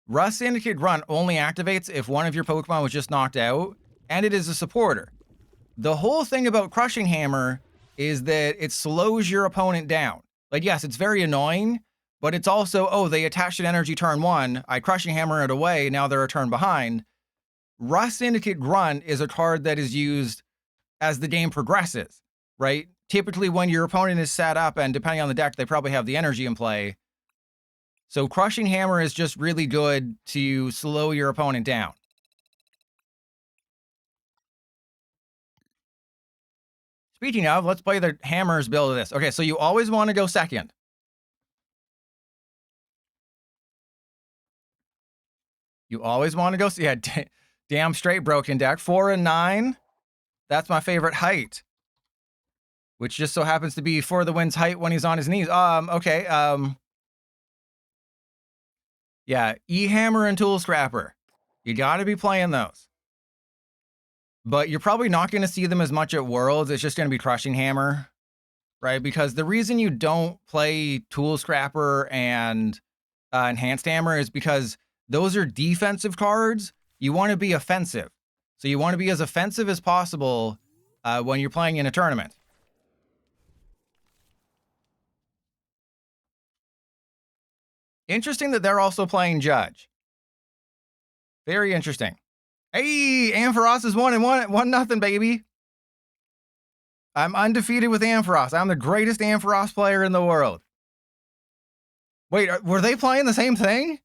Rust Syndicate Grunt only activates if one of your Pokemon was just knocked out, and it is a supporter. The whole thing about Crushing Hammer is that it slows your opponent down. Like, yes, it's very annoying, but it's also, oh, they attached an energy turn 1, I Crushing Hammer it away, now they're a turn behind. Rust Syndicate Grunt is a card that is used as the game progresses, right? Typically when your opponent is set up, and depending on the deck, they probably have the energy in play. So Crushing Hammer is just really good to slow your opponent down. Speaking of, let's play the Hammers build of this. Okay, so you always want to go second. You always want to go... Yeah, damn straight broken deck. 4 and 9. That's my favorite height. Which just so happens to be For the Wind's height when he's on his knees. Okay. Yeah, E-Hammer and Tool Scrapper. You got to be playing those. But you're probably not going to see them as much at Worlds. It's just going to be Crushing Hammer, right? Because the reason you don't play Tool Scrapper and Enhanced Hammer is because those are defensive cards. You want to be offensive. So you want to be as offensive as possible when you're playing in a tournament. Interesting that they're also playing Judge. Very interesting. Hey, Ampharos is 1-1, baby. I'm undefeated with Ampharos. I'm the greatest Ampharos player in the world. Wait, were they playing the same thing?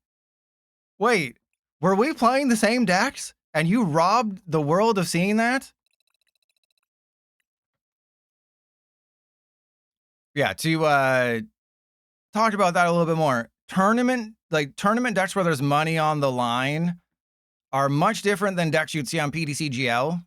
Wait, were we playing the same decks? And you robbed the world of seeing that? Yeah, to talk about that a little bit more. Tournament decks where there's money on the line are much different than decks you'd see on PTCGL.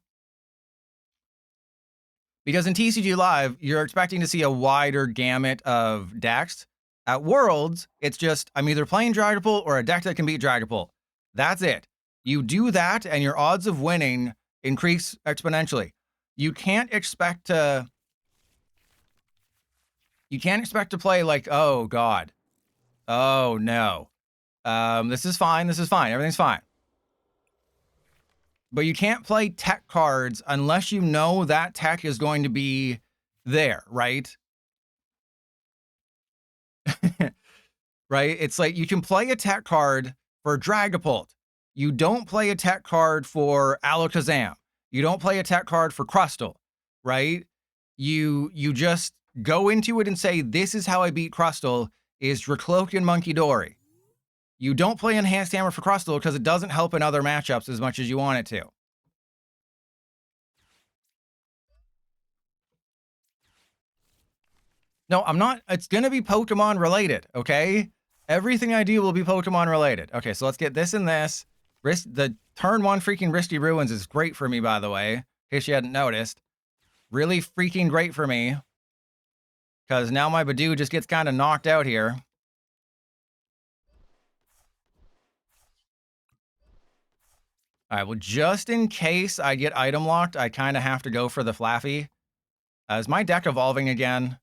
Because in TCG Live, you're expecting to see a wider gamut of decks. At Worlds, it's just, I'm either playing Dragapult or a deck that can beat Dragapult. That's it. You do that, and your odds of winning increase exponentially. You can't expect to play like, oh, God. Oh, no. This is fine. Everything's fine. But you can't play tech cards unless you know that tech is going to be there, right? Right? It's like you can play a tech card for Dragapult. You don't play a tech card for Alakazam. You don't play a tech card for Crustle, right? You just go into it and say, this is how I beat Crustle, is Dracloak and Monkey Dory. You don't play Enhanced Hammer for Crustle because it doesn't help in other matchups as much as you want it to. No, I'm not. It's going to be Pokemon related, okay? Everything I do will be Pokemon related. Okay, so let's get this and this. The turn 1 freaking Risty Ruins is great for me, by the way, in case you hadn't noticed. Really freaking great for me. Because now my Badoo just gets kind of knocked out here. All right, well, just in case I get item locked, I kind of have to go for the Flaffy. Is my deck evolving again?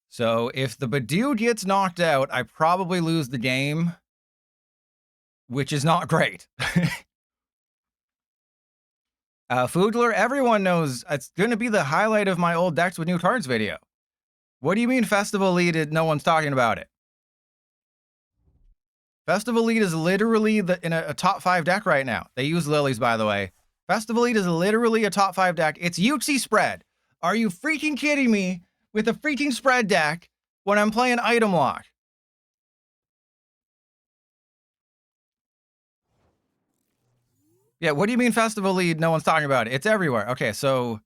So if the Badoo gets knocked out, I probably lose the game, which is not great. Foodler, everyone knows it's going to be the highlight of my old decks with new cards video. What do you mean Festival Lead? No one's talking about it. Festival Lead is literally in a top 5 deck right now. They use Lilies, by the way. Festival Lead is literally a top 5 deck. It's Uxie spread. Are you freaking kidding me? With a freaking spread deck when I'm playing item lock. Yeah, what do you mean Festival Lead? No one's talking about it. It's everywhere. Okay, so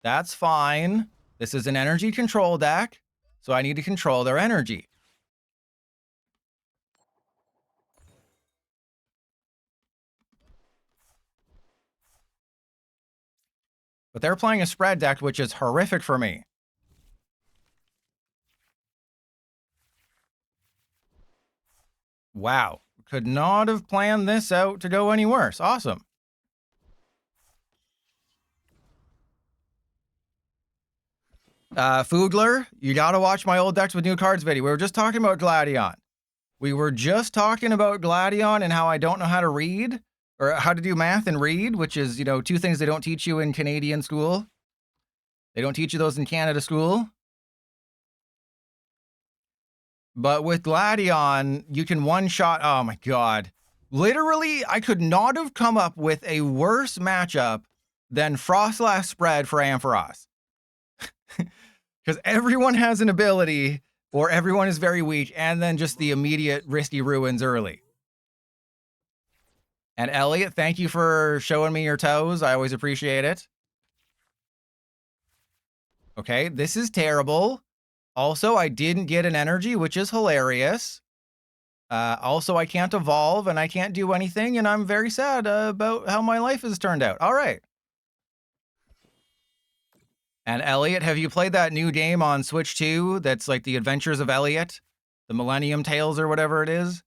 that's fine. This is an energy control deck, so I need to control their energy. But they're playing a spread deck, which is horrific for me. Wow. Could not have planned this out to go any worse. Awesome. Foodler, you gotta watch my old decks with new cards video. We were just talking about Gladion. We were just talking about Gladion and how I don't know how to read, or how to do math and read, which is, you know, two things they don't teach you in Canadian school. They don't teach you those in Canada school. But with Gladion, you can one-shot... Oh, my God. Literally, I could not have come up with a worse matchup than Frostlass spread for Ampharos. Because everyone has an ability, or everyone is very weak, and then just the immediate risky ruins early. And Elliot, thank you for showing me your toes. I always appreciate it. Okay, this is terrible. Also, I didn't get an energy, which is hilarious. Also, I can't evolve, and I can't do anything, and I'm very sad about how my life has turned out. All right. And Elliot, have you played that new game on Switch 2 that's like the Adventures of Elliot? The Millennium Tales or whatever it is?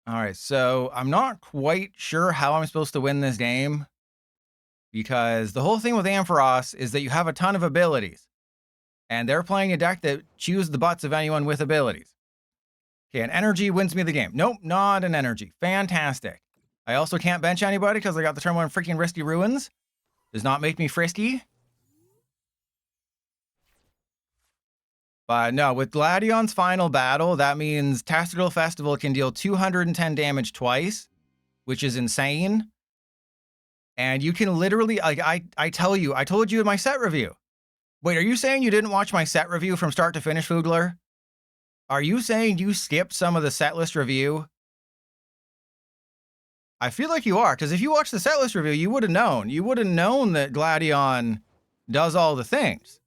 All right, so I'm not quite sure how I'm supposed to win this game, because the whole thing with Ampharos is that you have a ton of abilities, and they're playing a deck that chews the butts of anyone with abilities. Okay, an energy wins me the game. Nope, not an energy. Fantastic. I also can't bench anybody because I got the turn 1 freaking risky ruins. Does not make me frisky. But no, with Gladion's final battle, that means Tastical Festival can deal 210 damage twice, which is insane. And you can literally, like, I tell you, I told you in my set review. Wait, are you saying you didn't watch my set review from start to finish, Foogler? Are you saying you skipped some of the set list review? I feel like you are, because if you watched the set list review, you would have known. You would have known that Gladion does all the things.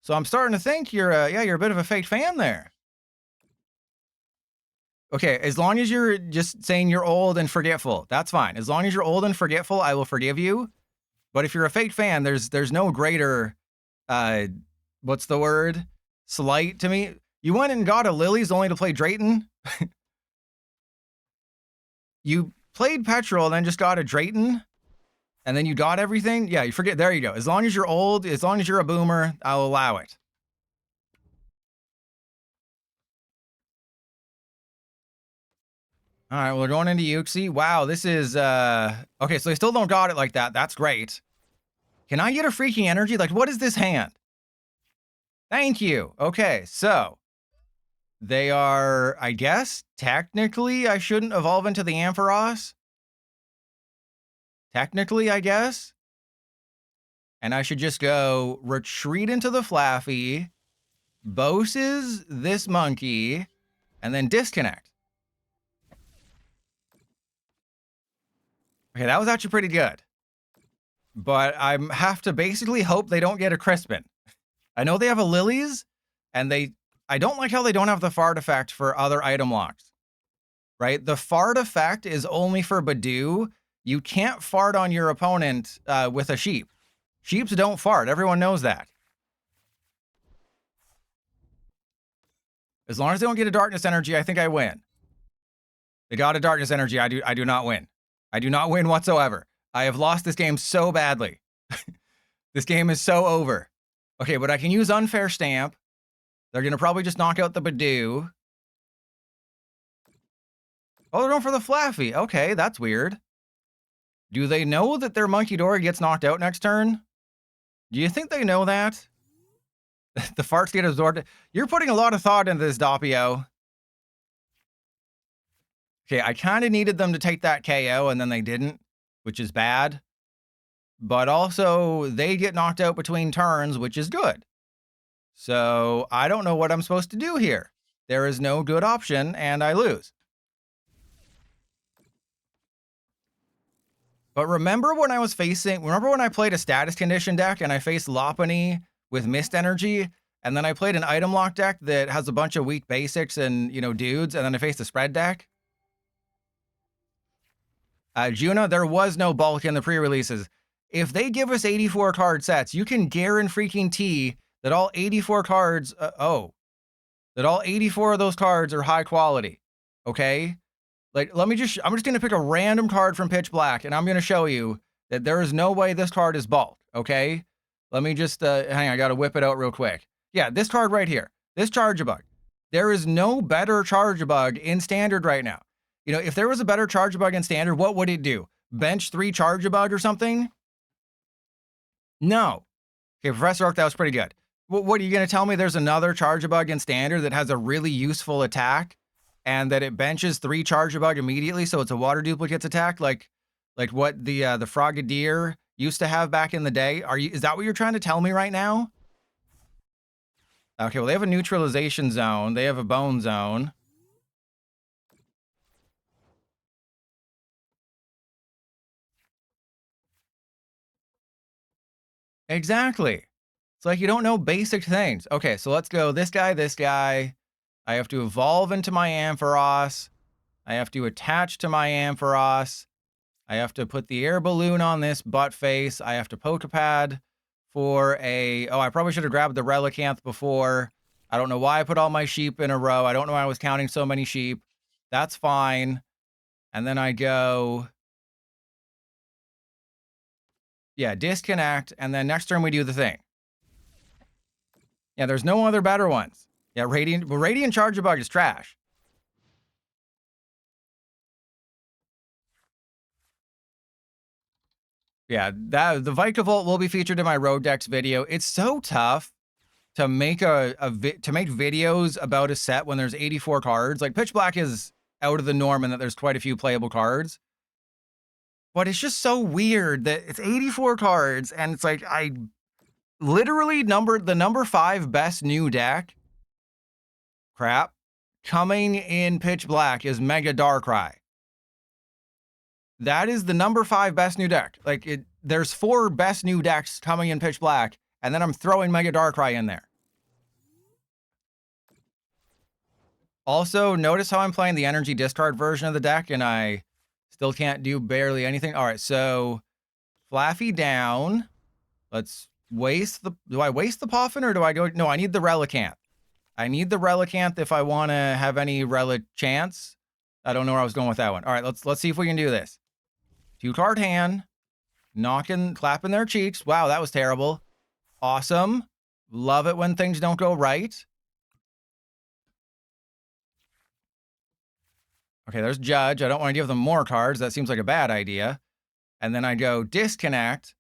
So I'm starting to think you're a bit of a fake fan there. Okay, as long as you're just saying you're old and forgetful, that's fine. As long as you're old and forgetful, I will forgive you. But if you're a fake fan, there's no greater, what's the word? Slight to me. You went and got a Lilies only to play Drayton. You played Petrel and then just got a Drayton. And then you got everything? Yeah, you forget. There you go. As long as you're old, as long as you're a boomer, I'll allow it. All right, we're going into Uxie. Wow, this is... Okay, so they still don't got it like that. That's great. Can I get a freaking energy? Like, what is this hand? Thank you. Okay, so... They are, I guess, technically, I shouldn't evolve into the Ampharos. Technically, I guess. And I should just go retreat into the Flaffy, Boses this monkey, and then disconnect. Okay, that was actually pretty good. But I have to basically hope they don't get a Crispin. I know they have a Lilies, and I don't like how they don't have the fart effect for other item locks. Right? The fart effect is only for Badoo. You can't fart on your opponent with a sheep. Sheeps don't fart. Everyone knows that. As long as they don't get a Darkness Energy, I think I win. They got a Darkness Energy. I do not win. I do not win whatsoever. I have lost this game so badly. This game is so over. Okay, but I can use Unfair Stamp. They're going to probably just knock out the Badoo. Oh, they're going for the Flaffy. Okay, that's weird. Do they know that their Munkidori gets knocked out next turn? Do you think they know that? The farts get absorbed. You're putting a lot of thought into this, Doppio. Okay, I kind of needed them to take that KO, and then they didn't, which is bad. But also, they get knocked out between turns, which is good. So, I don't know what I'm supposed to do here. There is no good option, and I lose. But remember when I played a status condition deck, and I faced Lopunny with Mist Energy, and then I played an item lock deck that has a bunch of weak basics and, you know, dudes, and then I faced a spread deck? Juna, there was no bulk in the pre-releases. If they give us 84 card sets, you can guarantee that all 84 cards, that all 84 of those cards are high quality. Okay? Like, I'm just going to pick a random card from Pitch Black, and I'm going to show you that there is no way this card is bulk. Okay? Let me just, hang on, I got to whip it out real quick. Yeah, this card right here. This Charjabug. There is no better Charjabug in Standard right now. You know, if there was a better Charjabug in Standard, what would it do? Bench 3 Charjabug or something? No. Okay, Professor Oak, that was pretty good. What are you going to tell me? There's another Charjabug in Standard that has a really useful attack and that it benches 3 Charjabug immediately, so it's a water duplicates attack, like what the Frogadier used to have back in the day? Is that what you're trying to tell me right now? Okay, well, they have a neutralization zone. They have a bone zone. Exactly. It's like you don't know basic things. Okay, so let's go this guy. I have to evolve into my Ampharos. I have to attach to my Ampharos. I have to put the air balloon on this butt face. I have to Pokepad for a... Oh, I probably should have grabbed the Relicanth before. I don't know why I put all my sheep in a row. I don't know why I was counting so many sheep. That's fine. And then I go... Yeah, disconnect, and then next turn we do the thing. Yeah, there's no other better ones. Yeah, Radiant Charjabug is trash. Yeah, the Vikavolt will be featured in my Road Decks video. It's so tough to make videos about a set when there's 84 cards. Like, Pitch Black is out of the norm in that there's quite a few playable cards. But it's just so weird that it's 84 cards, and it's like, I literally numbered the number 5 best new deck. Crap. Coming in Pitch Black is Mega Darkrai. That is the number 5 best new deck. Like, there's 4 best new decks coming in Pitch Black, and then I'm throwing Mega Darkrai in there. Also, notice how I'm playing the energy discard version of the deck, and I still can't do barely anything. All right, so Flaffy down. Let's waste the... Do I waste the Poffin, or do I go... No, I need the Relicanth. I need the Relicanth if I want to have any Relic chance. I don't know where I was going with that one. All right, let's see if we can do this. 2-card hand. Clapping their cheeks. Wow, that was terrible. Awesome. Love it when things don't go right. Okay, there's Judge. I don't want to give them more cards. That seems like a bad idea. And then I go disconnect.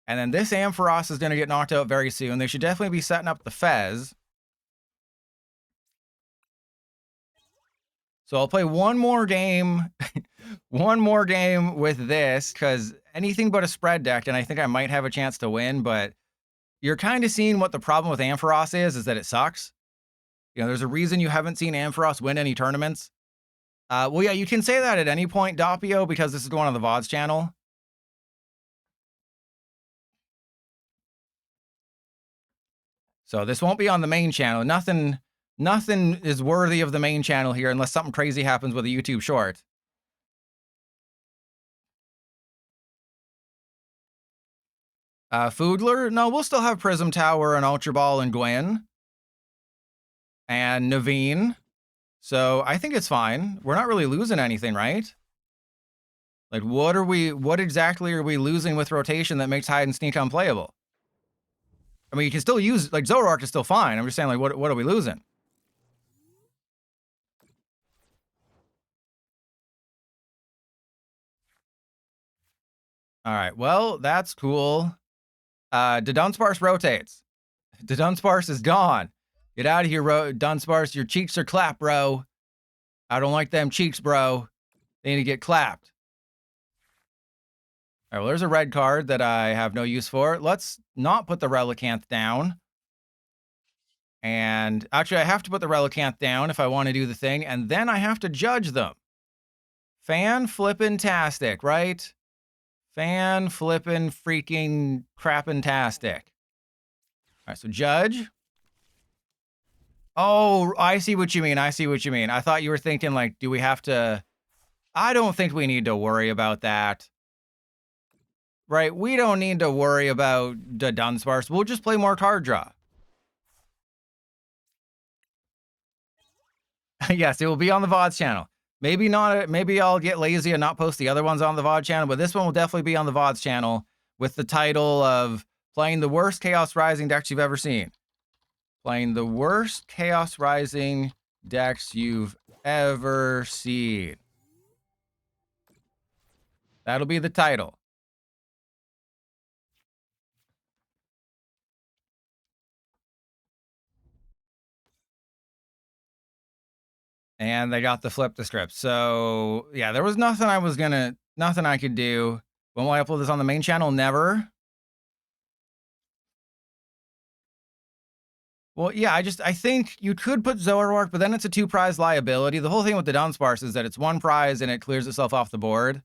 And then this Ampharos is going to get knocked out very soon. They should definitely be setting up the Fez. So I'll play one more game. One more game with this, because anything but a spread deck, and I think I might have a chance to win, but you're kind of seeing what the problem with Ampharos is that it sucks. You know, there's a reason you haven't seen Ampharos win any tournaments. Well, yeah, you can say that at any point, Doppio, because this is going on the VODs channel. So this won't be on the main channel. Nothing is worthy of the main channel here unless something crazy happens with a YouTube short. Foodler? No, we'll still have Prism Tower and Ultra Ball and Gwen. And Naveen. So I think it's fine. We're not really losing anything, right? Like, what exactly are we losing with rotation that makes hide and sneak unplayable? I mean, you can still use, like, Zoroark is still fine. I'm just saying, like, what are we losing? All right, well, that's cool. Dunsparce rotates. Dunsparce is gone. Get out of here, Dunsparce. Your cheeks are clapped, bro. I don't like them cheeks, bro. They need to get clapped. All right, well, there's a red card that I have no use for. Let's not put the Relicanth down. And actually, I have to put the Relicanth down if I want to do the thing, and then I have to judge them. Fan-flippin-tastic, right? Fan-flippin'-freaking-crappin-tastic. All right, so judge. Oh, I see what you mean. I see what you mean. I thought you were thinking, like, do we have to... I don't think we need to worry about that. Right? We don't need to worry about the Dunsparce. We'll just play more card draw. Yes, it will be on the VODs channel. Maybe not. Maybe I'll get lazy and not post the other ones on the VOD channel, but this one will definitely be on the VODs channel with the title of playing the worst Chaos Rising decks you've ever seen. Playing the worst Chaos Rising decks you've ever seen. That'll be the title. And they got the flip the script. So yeah, there was nothing I could do. When will I upload this on the main channel? Never. Well, yeah, I think you could put Zoroark, but then it's a 2-prize liability. The whole thing with the Dunsparce is that it's 1 prize and it clears itself off the board.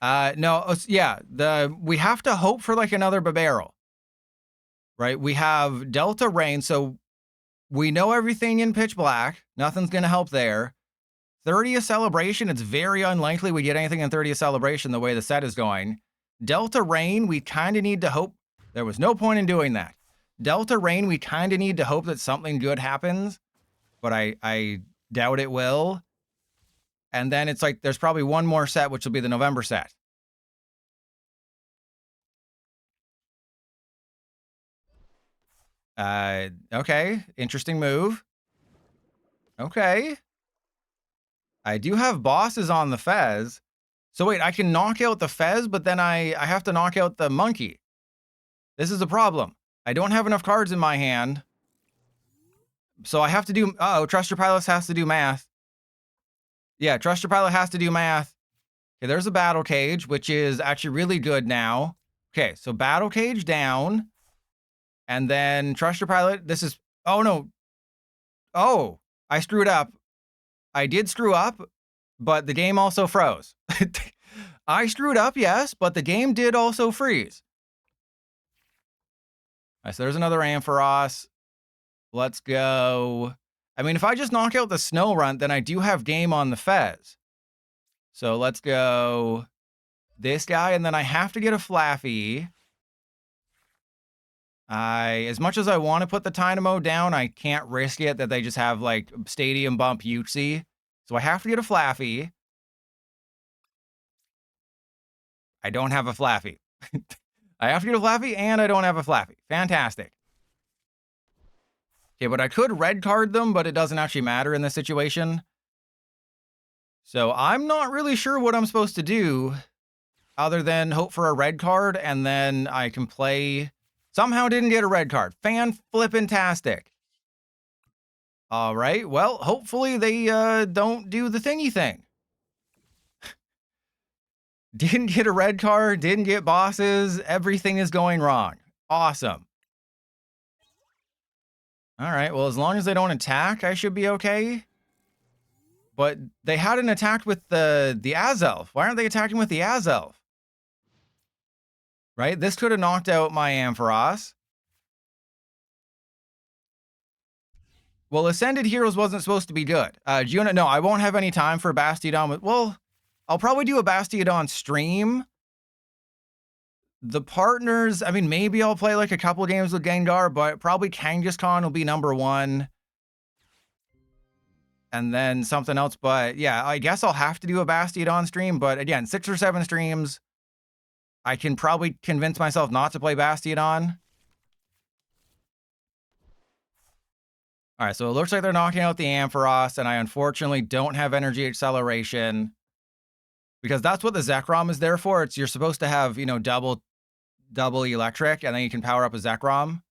No, yeah, we have to hope for like another Bibarel. Right? We have Delta Rain, so we know everything in Pitch Black. Nothing's going to help there. 30th Celebration, it's very unlikely we get anything in 30th Celebration the way the set is going. Delta Rain, we kind of need to hope. There was no point in doing that. Delta Rain, we kind of need to hope that something good happens, but I doubt it will. And then it's like there's probably one more set, which will be the November set. Okay, interesting move. Okay. I do have bosses on the Fez. So wait, I can knock out the Fez, but then I have to knock out the monkey. This is a problem. I don't have enough cards in my hand. So I have to do... Uh-oh, Trust Your Pilot has to do math. Yeah, Trust Your Pilot has to do math. Okay, there's a Battle Cage, which is actually really good now. Okay, so Battle Cage down. And then Trust Your Pilot. This is... Oh, no. Oh, I screwed up. I did screw up, but the game also froze. I screwed up, yes, but the game did also freeze. All right, so there's another Ampharos. Let's go. I mean, if I just knock out the Snow Runt, then I do have game on the Fez. So let's go this guy, and then I have to get a Flaffy. As much as I want to put the Dynamo down, I can't risk it that they just have, like, Stadium Bump Uxie. So I have to get a Flaffy. I don't have a Flaffy. I have to get a Flaffy, and I don't have a Flaffy. Fantastic. Okay, but I could red card them, but it doesn't actually matter in this situation. So I'm not really sure what I'm supposed to do other than hope for a red card, and then I can play... Somehow didn't get a red card. Fan-flippin-tastic. All right, well, hopefully they don't do the thingy thing. Didn't get a red card, didn't get bosses, everything is going wrong. Awesome. All right, well, as long as they don't attack, I should be okay. But they hadn't attacked with the Azelf. Why aren't they attacking with the Azelf? Right? This could have knocked out my Ampharos. Well, Ascended Heroes wasn't supposed to be good. Juna, no, I won't have any time for Bastiodon. Well, I'll probably do a Bastiodon stream. The partners, I mean, maybe I'll play like a couple games with Gengar, but probably Kangaskhan will be number 1. And then something else, but yeah, I guess I'll have to do a Bastiodon stream, but again, 6 or 7 streams, I can probably convince myself not to play Bastiodon. All right, so it looks like they're knocking out the Ampharos, and I unfortunately don't have Energy Acceleration, because that's what the Zekrom is there for. You're supposed to have, you know, double electric, and then you can power up a Zekrom.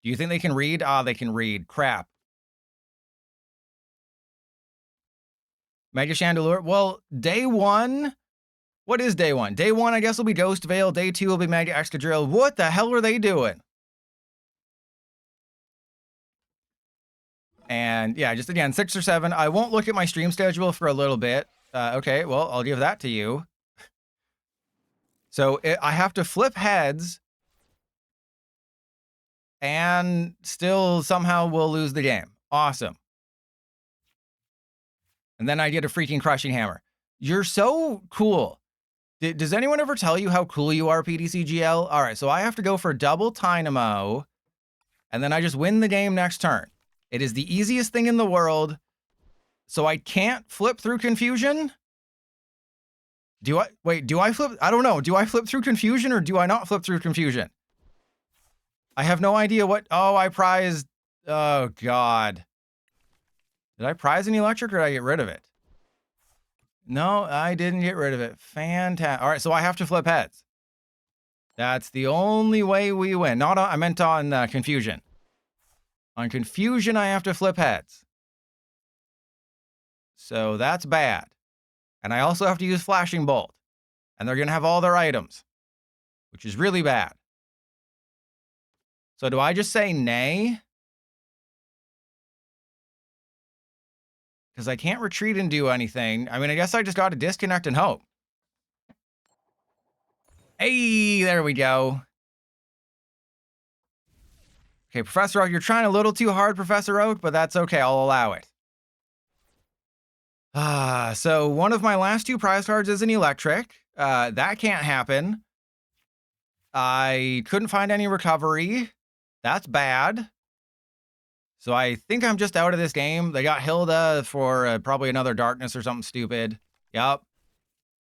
Do you think they can read? Ah, they can read. Crap. Mega Chandelure. Well, day 1. What is day 1? Day 1, I guess, will be Ghost Veil. Day 2 will be Mega Excadrill. What the hell are they doing? And yeah, just again, 6 or 7. I won't look at my stream schedule for a little bit. Okay, well, I'll give that to you. So I have to flip heads, and still somehow we'll lose the game. Awesome. And then I get a freaking Crushing Hammer. You're so cool. Does anyone ever tell you how cool you are, PDCGL? All right, so I have to go for double Dynamo, and then I just win the game next turn. It is the easiest thing in the world. So I can't flip through Confusion? Do I? Wait, do I flip? I don't know. Do I flip through Confusion or do I not flip through Confusion? I have no idea what... Oh, I prized... Oh, God. Did I prize an electric or did I get rid of it? No, I didn't get rid of it. Fantastic. All right, so I have to flip heads. That's the only way we win. Not on, I meant on Confusion. On Confusion, I have to flip heads. So that's bad. And I also have to use Flashing Bolt. And they're going to have all their items, which is really bad. So do I just say nay? Because I can't retreat and do anything. I mean, I guess I just got to disconnect and hope. Hey, there we go. Okay, Professor Oak, you're trying a little too hard, Professor Oak, but that's okay. I'll allow it. So one of my last 2 prize cards is an electric. That can't happen. I couldn't find any recovery. That's bad. So I think I'm just out of this game. They got Hilda for probably another darkness or something stupid. Yep.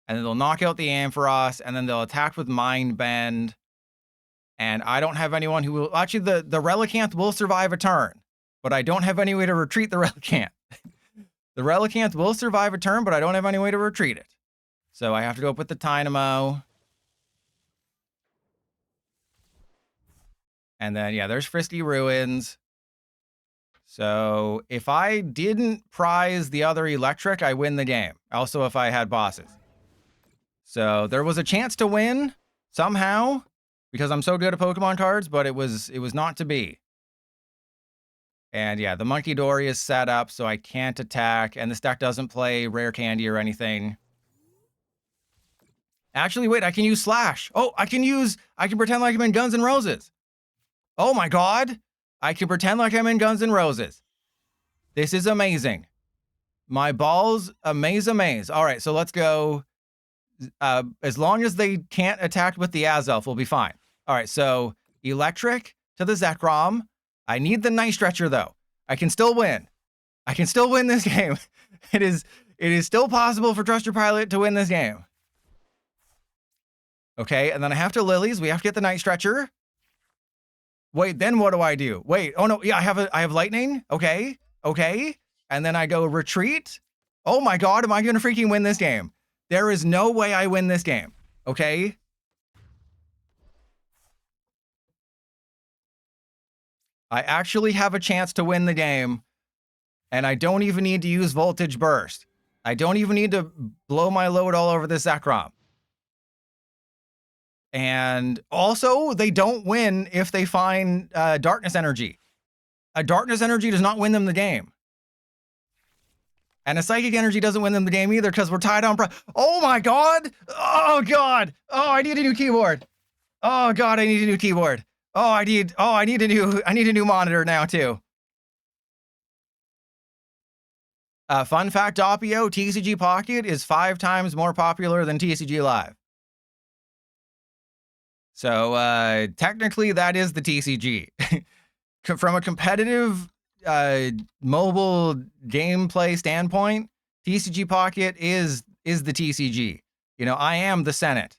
And then they'll knock out the Ampharos, and then they'll attack with Mind Bend. And I don't have anyone who will... Actually, the Relicanth will survive a turn, but I don't have any way to retreat the Relicanth. The Relicanth will survive a turn, but I don't have any way to retreat it. So I have to go up with the Dynamo. And then, yeah, there's Frisky Ruins. So if I didn't prize the other electric, I win the game. Also, if I had bosses. So there was a chance to win somehow because I'm so good at Pokemon cards, but it was not to be. And yeah, the Monkey Dory is set up, so I can't attack. And this deck doesn't play Rare Candy or anything. Actually, wait, I can use Slash. Oh, I can pretend like I'm in Guns N' Roses. Oh my God. I can pretend like I'm in Guns N' Roses. This is amazing. My balls, amaze. All right, so let's go. As long as they can't attack with the Azelf, we'll be fine. All right, so electric to the Zekrom. I need the Night Stretcher, though. I can still win. I can still win this game. It is still possible for Trust Your Pilot to win this game. Okay, and then I have to Lilies. We have to get the Night Stretcher. Wait, then what do I do? Wait, oh no, yeah, I have Lightning. Okay. And then I go Retreat. Oh my God, am I gonna freaking win this game? There is no way I win this game. Okay. I actually have a chance to win the game, and I don't even need to use Voltage Burst. I don't even need to blow my load all over this Zekrom. And also, they don't win if they find Darkness Energy. A Darkness Energy does not win them the game. And a Psychic Energy doesn't win them the game either because we're tied on... Oh my God! Oh God! Oh, I need a new keyboard. Oh God, I need a new keyboard. I need a new monitor now too. Fun fact, Doppio, TCG Pocket is 5 times more popular than TCG Live. So technically that is the TCG. From a competitive mobile gameplay standpoint, TCG Pocket is the TCG. You know, I am the Senate.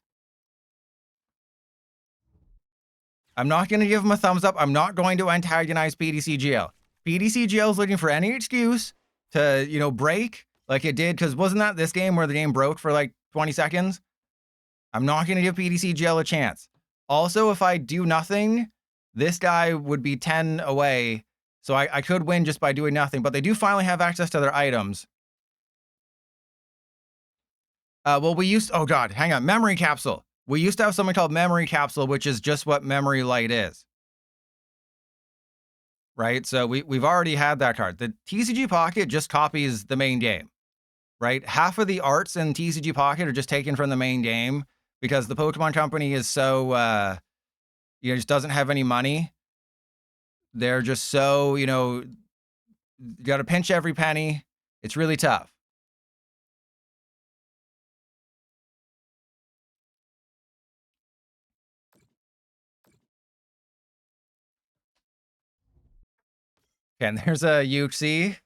I'm not going to give him a thumbs up. I'm not going to antagonize PDCGL. PDCGL is looking for any excuse to, you know, break like it did, because wasn't that this game where the game broke for like 20 seconds? I'm not going to give PDCGL a chance. Also, if I do nothing, this guy would be 10 away, so I could win just by doing nothing, but they do finally have access to their items. Well, we used, oh god, hang on, Memory Capsule. We used to have something called Memory Capsule, which is just what Memory Light is. Right? So we've already had that card. The TCG Pocket just copies the main game. Right? Half of the arts in TCG Pocket are just taken from the main game because the Pokemon Company is so, you know, just doesn't have any money. They're just so, you know, you got to pinch every penny. It's really tough. And there's a Uxie.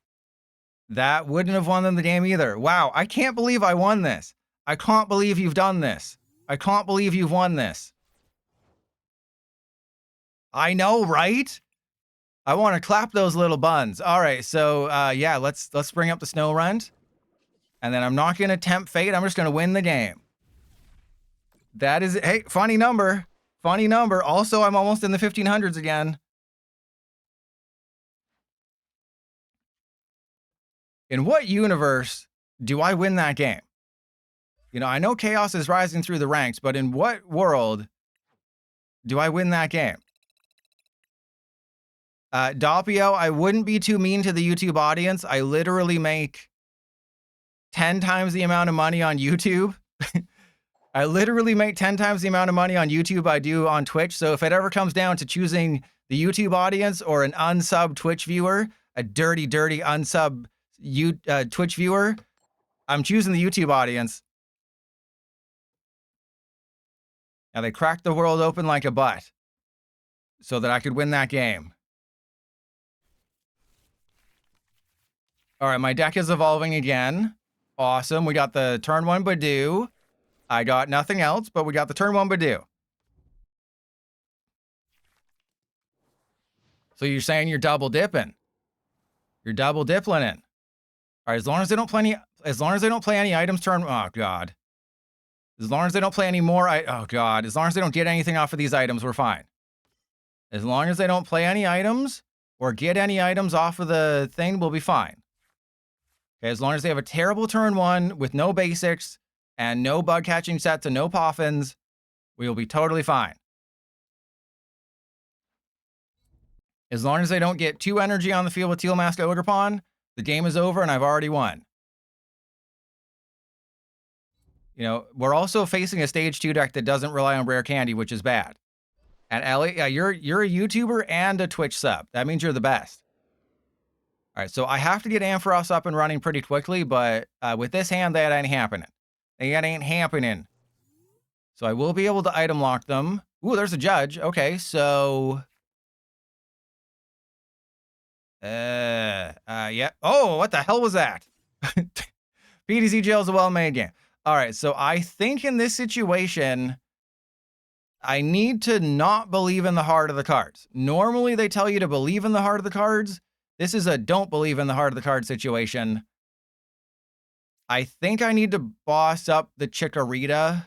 That wouldn't have won them the game either. Wow, I can't believe I won this. I can't believe you've done this. I can't believe you've won this. I know, right? I want to clap those little buns. All right, so yeah, let's bring up the snow rent. And then I'm not going to tempt fate. I'm just going to win the game. That is, hey, funny number. Funny number. Also, I'm almost in the 1500s again. In what universe do I win that game? You know, I know chaos is rising through the ranks, but in what world do I win that game? Doppio, I wouldn't be too mean to the YouTube audience. I literally make 10 times the amount of money on YouTube. I literally make 10 times the amount of money on YouTube I do on Twitch. So if it ever comes down to choosing the YouTube audience or an unsub Twitch viewer, a dirty, dirty unsub Twitch viewer, I'm choosing the YouTube audience. Now they cracked the world open like a butt so that I could win that game. All right, my deck is evolving again. Awesome. We got the turn 1 Badoo. I got nothing else, but we got the turn 1 Badoo. So you're saying you're double dipping. You're double dipping in. All right, as long as they don't play any items turn, oh god. As long as they don't play any more, oh god. As long as they don't get anything off of these items, we're fine. As long as they don't play any items or get any items off of the thing, we'll be fine. Okay, as long as they have a terrible turn 1 with no basics and no bug catching sets and no Poffins, we will be totally fine. As long as they don't get 2 energy on the field with Teal Mask Ogerpon, the game is over and I've already won. You know, we're also facing a stage 2 deck that doesn't rely on rare candy, which is bad. And Ellie, you're a YouTuber and a Twitch sub. That means you're the best. All right, so I have to get Ampharos up and running pretty quickly, but with this hand, that ain't happening. That ain't happening. So I will be able to item lock them. Ooh, there's a judge. Okay, so... yeah. Oh, what the hell was that? PDCGL is a well-made game. All right, so I think in this situation, I need to not believe in the heart of the cards. Normally, they tell you to believe in the heart of the cards. This is a don't believe in the heart of the card situation. I think I need to boss up the Chikorita.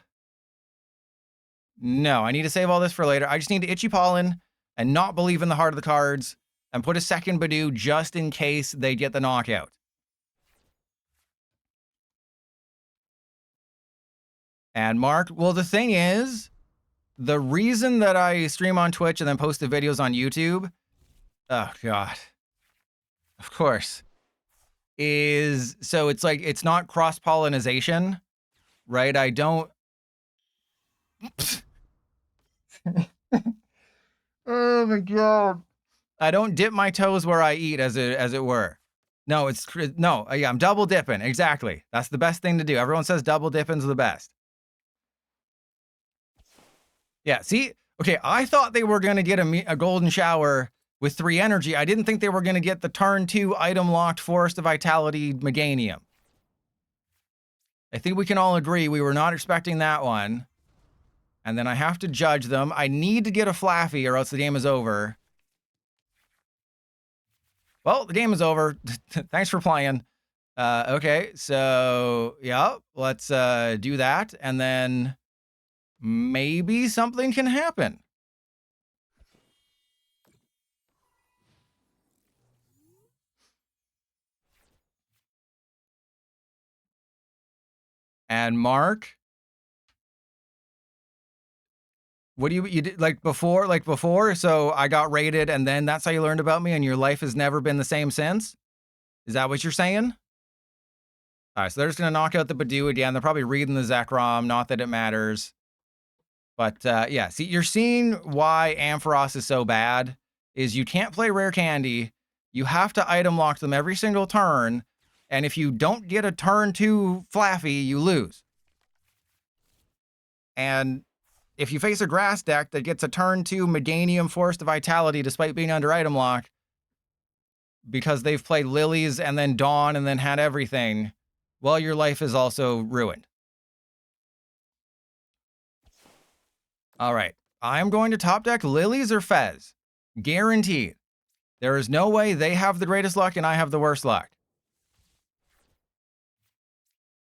No, I need to save all this for later. I just need to Itchy Pollen and not believe in the heart of the cards and put a second Badoo just in case they get the knockout. And Mark, well, the thing is, the reason that I stream on Twitch and then post the videos on YouTube, oh God, of course, is so it's like, it's not cross-pollination, right? I don't... Oh my God. I don't dip my toes where I eat, as it were. No, yeah, I'm double dipping. Exactly. That's the best thing to do. Everyone says double dipping's the best. Yeah, see? Okay, I thought they were going to get a golden shower with 3 energy. I didn't think they were going to get the turn 2 item locked Forest of Vitality Meganium. I think we can all agree we were not expecting that one. And then I have to judge them. I need to get a Flaffy or else the game is over. Well, the game is over. Thanks for playing. Okay, so yeah, let's do that. And then maybe something can happen. And Mark, what do you did like before? So I got rated and then that's how you learned about me and your life has never been the same since? Is that what you're saying? All right, so they're just going to knock out the Badoo again. They're probably reading the Zekrom, not that it matters. But yeah, see, you're seeing why Ampharos is so bad, is you can't play Rare Candy. You have to item lock them every single turn. And if you don't get a turn 2 Flaffy, you lose. And if you face a grass deck that gets a turn 2 Meganium Forest of Vitality despite being under item lock, because they've played Lilies and then Dawn and then had everything, well, your life is also ruined. All right. I'm going to top deck Lilies or Fez. Guaranteed. There is no way they have the greatest luck and I have the worst luck.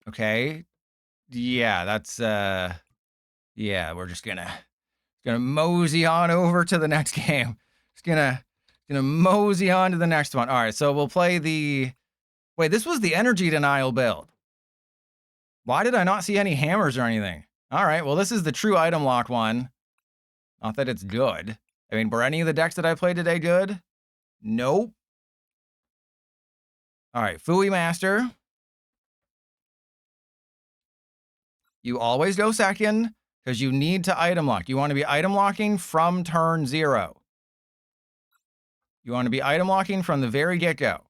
Okay. Yeah, that's yeah, we're just gonna mosey on over to the next game. Just gonna mosey on to the next one. All right, so we'll play the wait, this was the energy denial build. Why did I not see any hammers or anything? All right, well, this is the true item lock one. Not that it's good. I mean, were any of the decks that I played today good? Nope. All right, Fooey Master. You always go second because you need to item lock. You want to be item locking from turn 0. You want to be item locking from the very get-go.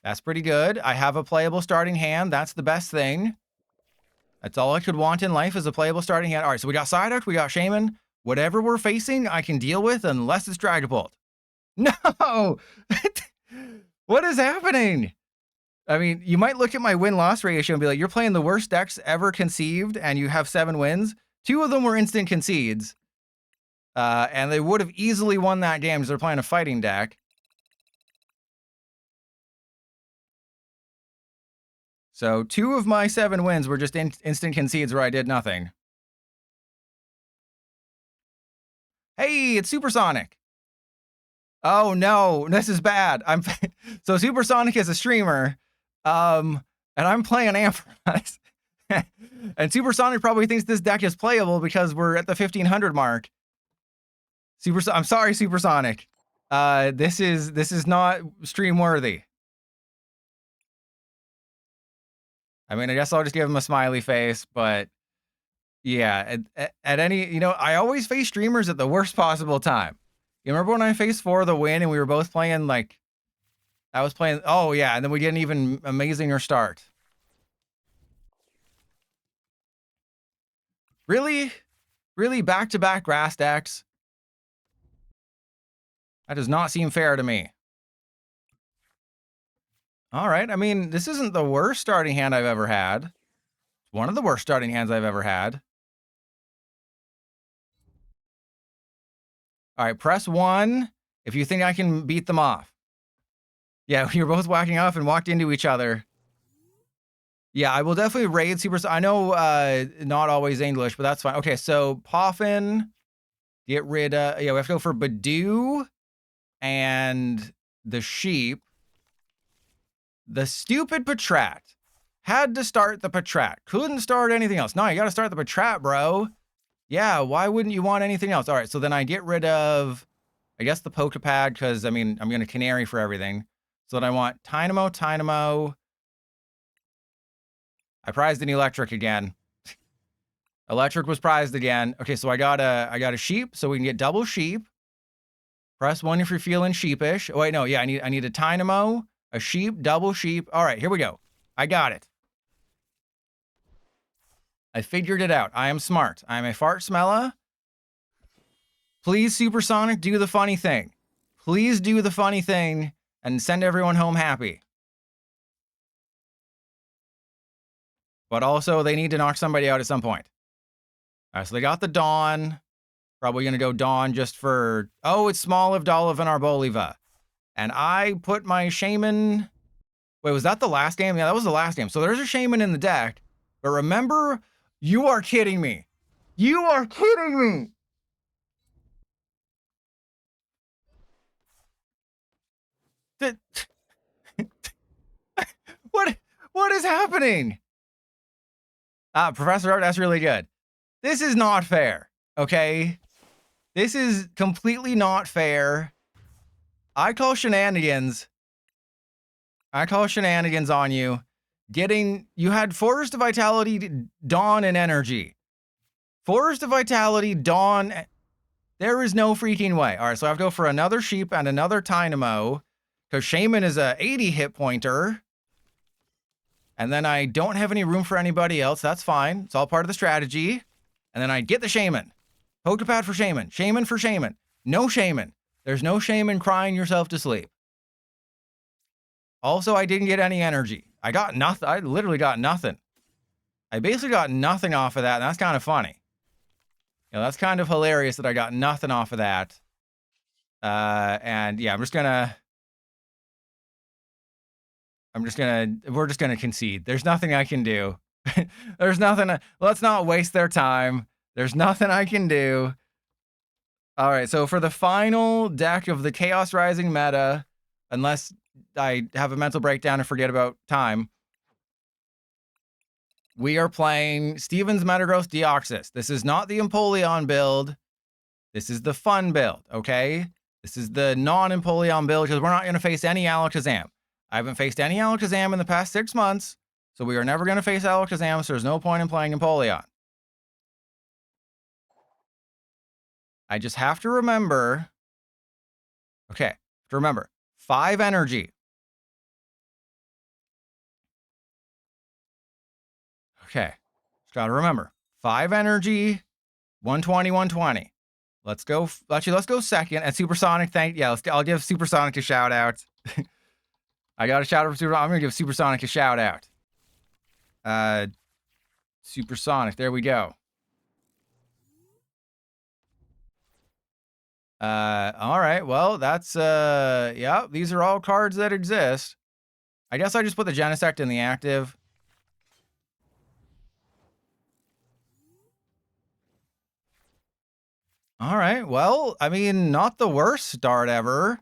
That's pretty good. I have a playable starting hand. That's the best thing. That's all I could want in life is a playable starting hand. All right, so we got Psyduck, we got Shaman. Whatever we're facing, I can deal with unless it's Dragapult. No! What is happening? I mean, you might look at my win-loss ratio and be like, you're playing the worst decks ever conceived and you have 7 wins. 2 of them were instant concedes. And they would have easily won that game because they're playing a fighting deck. So 2 of my 7 wins were just instant concedes where I did nothing. Hey, it's Supersonic. Oh no, this is bad. So Supersonic is a streamer, and I'm playing Ampharos. And Supersonic probably thinks this deck is playable because we're at the 1500 mark. I'm sorry, Supersonic. This is not stream worthy. I mean, I guess I'll just give him a smiley face, but yeah, at any, I always face streamers at the worst possible time. You remember when I faced For the Win and we were both playing oh yeah, and then we didn't even amazinger start. Really? Really back-to-back grass decks? That does not seem fair to me. All right, I mean, this isn't the worst starting hand I've ever had. It's one of the worst starting hands I've ever had. All right, press 1 if you think I can beat them off. Yeah, we were both whacking off and walked into each other. Yeah, I will definitely raid Super. I know not always English, but that's fine. Okay, so Poffin, get rid of. Yeah, we have to go for Badoo and the sheep. The stupid Patrat. Had to start the Patrat. Couldn't start anything else. No, you got to start the Patrat, bro. Yeah, why wouldn't you want anything else? All right, so then I get rid of, I guess, the Pokepad, because, I mean, I'm going to Canary for everything. So then I want Tynamo. I prized an Electric again. Electric was prized again. Okay, so I got a sheep, so we can get double sheep. Press 1 if you're feeling sheepish. Oh, wait, no, yeah, I need a Tynamo, a sheep, double sheep. All right, here we go. I got it. I figured it out. I am smart. I am a fart smeller. Please, Supersonic, do the funny thing. Please do the funny thing and send everyone home happy. But also, they need to knock somebody out at some point. All right, so they got the Dawn. Probably going to go Dawn just for... Oh, it's Smoliv, Dolliv, and Arboliva. And I put my Shaman... Wait, was that the last game? Yeah, that was the last game. So there's a Shaman in the deck. But remember, you are kidding me. You are kidding me. What is happening? Professor Art, that's really good. This is not fair, okay? This is completely not fair. I call shenanigans. I call shenanigans on you. You had Forest of Vitality, Dawn, and Energy. Forest of Vitality, Dawn. There is no freaking way. All right, so I have to go for another Sheep and another Dynamo because Shaman is a 80 hit pointer. And then I don't have any room for anybody else. That's fine. It's all part of the strategy. And then I get the Shaman. Pokepad for Shaman. Shaman for Shaman. No Shaman. There's no Shaman crying yourself to sleep. Also, I didn't get any energy. I got nothing. I literally got nothing. I basically got nothing off of that, and that's kind of funny. You know, that's kind of hilarious that I got nothing off of that. And yeah, we're just gonna concede. There's nothing I can do. There's nothing. Let's not waste their time. There's nothing I can do. All right, so for the final deck of the Chaos Rising meta, unless I have a mental breakdown and forget about time, we are playing Steven's Metagross Deoxys. This is not the Empoleon build. This is the fun build, okay? This is the non-Empoleon build because we're not going to face any Alakazam. I haven't faced any Alakazam in the past 6 months, so we are never going to face Alakazam, so there's no point in playing Empoleon. I just have to remember... Okay, to remember. 5 energy. Okay, just gotta remember. 5 energy, 120, 120. Let's go, actually, let's go second. And Supersonic, I'll give Supersonic a shout out. I got a shout out for Supersonic. I'm gonna give Supersonic a shout out. Supersonic, there we go. All right, well, that's, yeah, these are all cards that exist. I guess I just put the Genesect in the active. All right, well, I mean, not the worst start ever.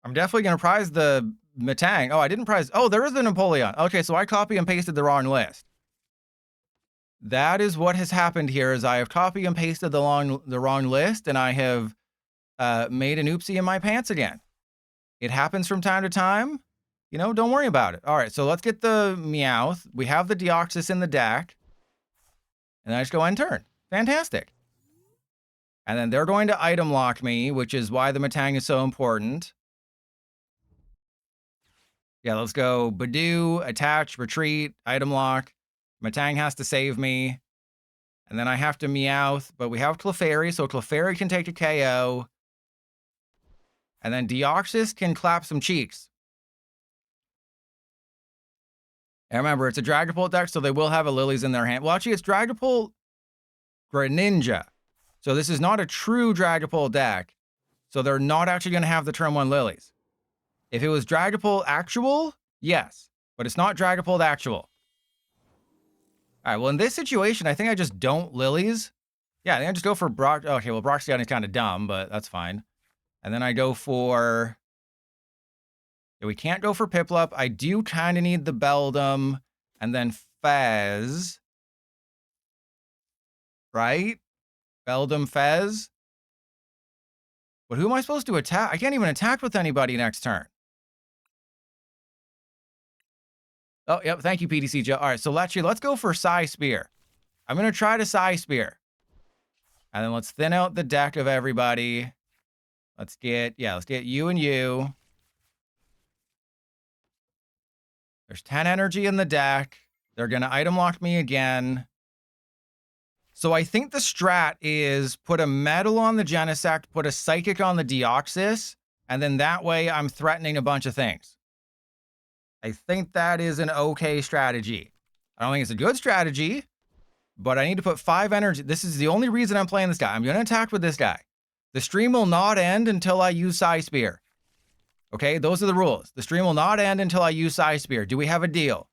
I'm definitely going to prize the Metang. Oh, I didn't prize. Oh, there is an Empoleon. Okay, so I copy and pasted the wrong list. That is what has happened here is I have copy and pasted the wrong list, and I have made an oopsie in my pants again. It happens from time to time. You know, don't worry about it. All right, so let's get the Meowth. We have the Deoxys in the deck. And then I just go end turn. Fantastic. And then they're going to item lock me, which is why the Metang is so important. Yeah, let's go Badoo, attach, retreat, item lock. Metang has to save me. And then I have to Meowth, but we have Clefairy, so Clefairy can take a KO. And then Deoxys can clap some cheeks. And remember, it's a Dragapult deck, so they will have a Lillies in their hand. Well, actually, it's Dragapult Greninja. So this is not a true Dragapult deck. So they're not actually going to have the turn 1 Lillies. If it was Dragapult Actual, yes. But it's not Dragapult Actual. All right, well, in this situation, I think I just don't Lillies. Yeah, I think I just go for Brock. Okay, well, Broxyon is kind of dumb, but that's fine. And then I go for... Yeah, we can't go for Piplup. I do kind of need the Beldum. And then Fez. Right? Beldum, Fez. But who am I supposed to attack? I can't even attack with anybody next turn. Oh, yep. Thank you, PDC Joe. All right, so let's go for Psy Spear. I'm going to try to Psy Spear. And then let's thin out the deck of everybody. Let's get you and you. There's 10 energy in the deck. They're going to item lock me again. So I think the strat is put a Metal on the Genesect, put a Psychic on the Deoxys, and then that way I'm threatening a bunch of things. I think that is an okay strategy. I don't think it's a good strategy, but I need to put 5 energy. This is the only reason I'm playing this guy. I'm going to attack with this guy. The stream will not end until I use Psy Spear. Okay, those are the rules. The stream will not end until I use Psy Spear. Do we have a deal?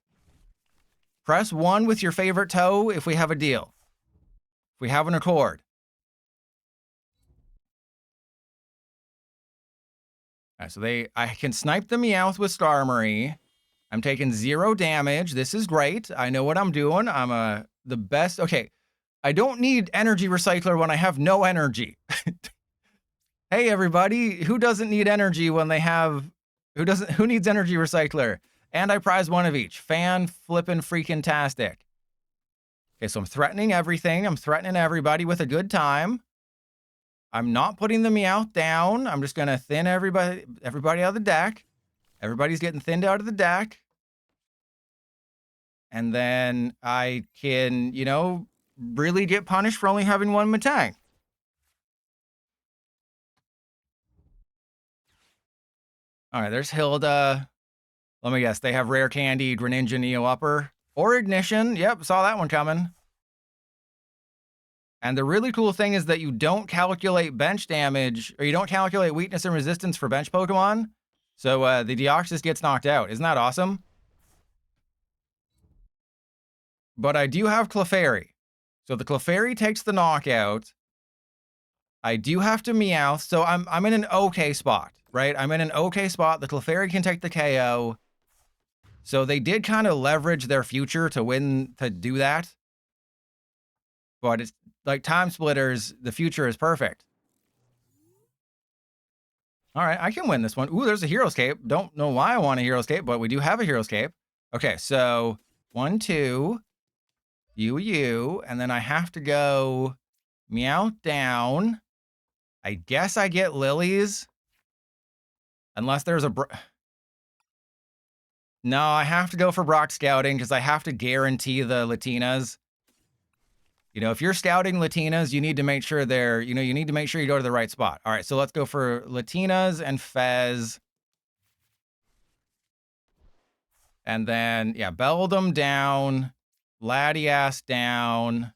Press 1 with your favorite toe if we have a deal. If we have an accord. All right, so I can snipe the Meowth with Skarmory. I'm taking 0 damage. This is great. I know what I'm doing. I'm the best. Okay, I don't need Energy Recycler when I have no energy. Hey everybody, who doesn't need energy when they have, who needs Energy Recycler? And I prize 1 of each. Fan flippin' freaking tastic. Okay, so I'm threatening everything. I'm threatening everybody with a good time. I'm not putting the Meowth down. I'm just gonna thin everybody out of the deck. Everybody's getting thinned out of the deck. And then I can, you know, really get punished for only having 1 Metang. All right, there's Hilda. Let me guess, they have Rare Candy, Greninja, Neo Upper, or Ignition. Yep, saw that one coming. And the really cool thing is that you don't calculate bench damage, or you don't calculate weakness and resistance for bench Pokemon. So the Deoxys gets knocked out. Isn't that awesome? But I do have Clefairy. So the Clefairy takes the knockout. I do have to Meowth, so I'm in an okay spot, right? I'm in an okay spot. The Clefairy can take the KO. So they did kind of leverage their future to win, to do that. But it's like Time Splitters, the future is perfect. All right, I can win this one. Ooh, there's a Hero's Cape. Don't know why I want a Hero's Cape, but we do have a Hero's Cape. Okay, so 1, 2, you, and then I have to go Meowth down. I guess I get Lilies. Unless there's a... No, I have to go for Brock Scouting because I have to guarantee the Latinas. You know, if you're scouting Latinas, you need to make sure they're, you know, you need to make sure you go to the right spot. All right, so let's go for Latinas and Fez. And then, yeah, Beldum down, Latias down,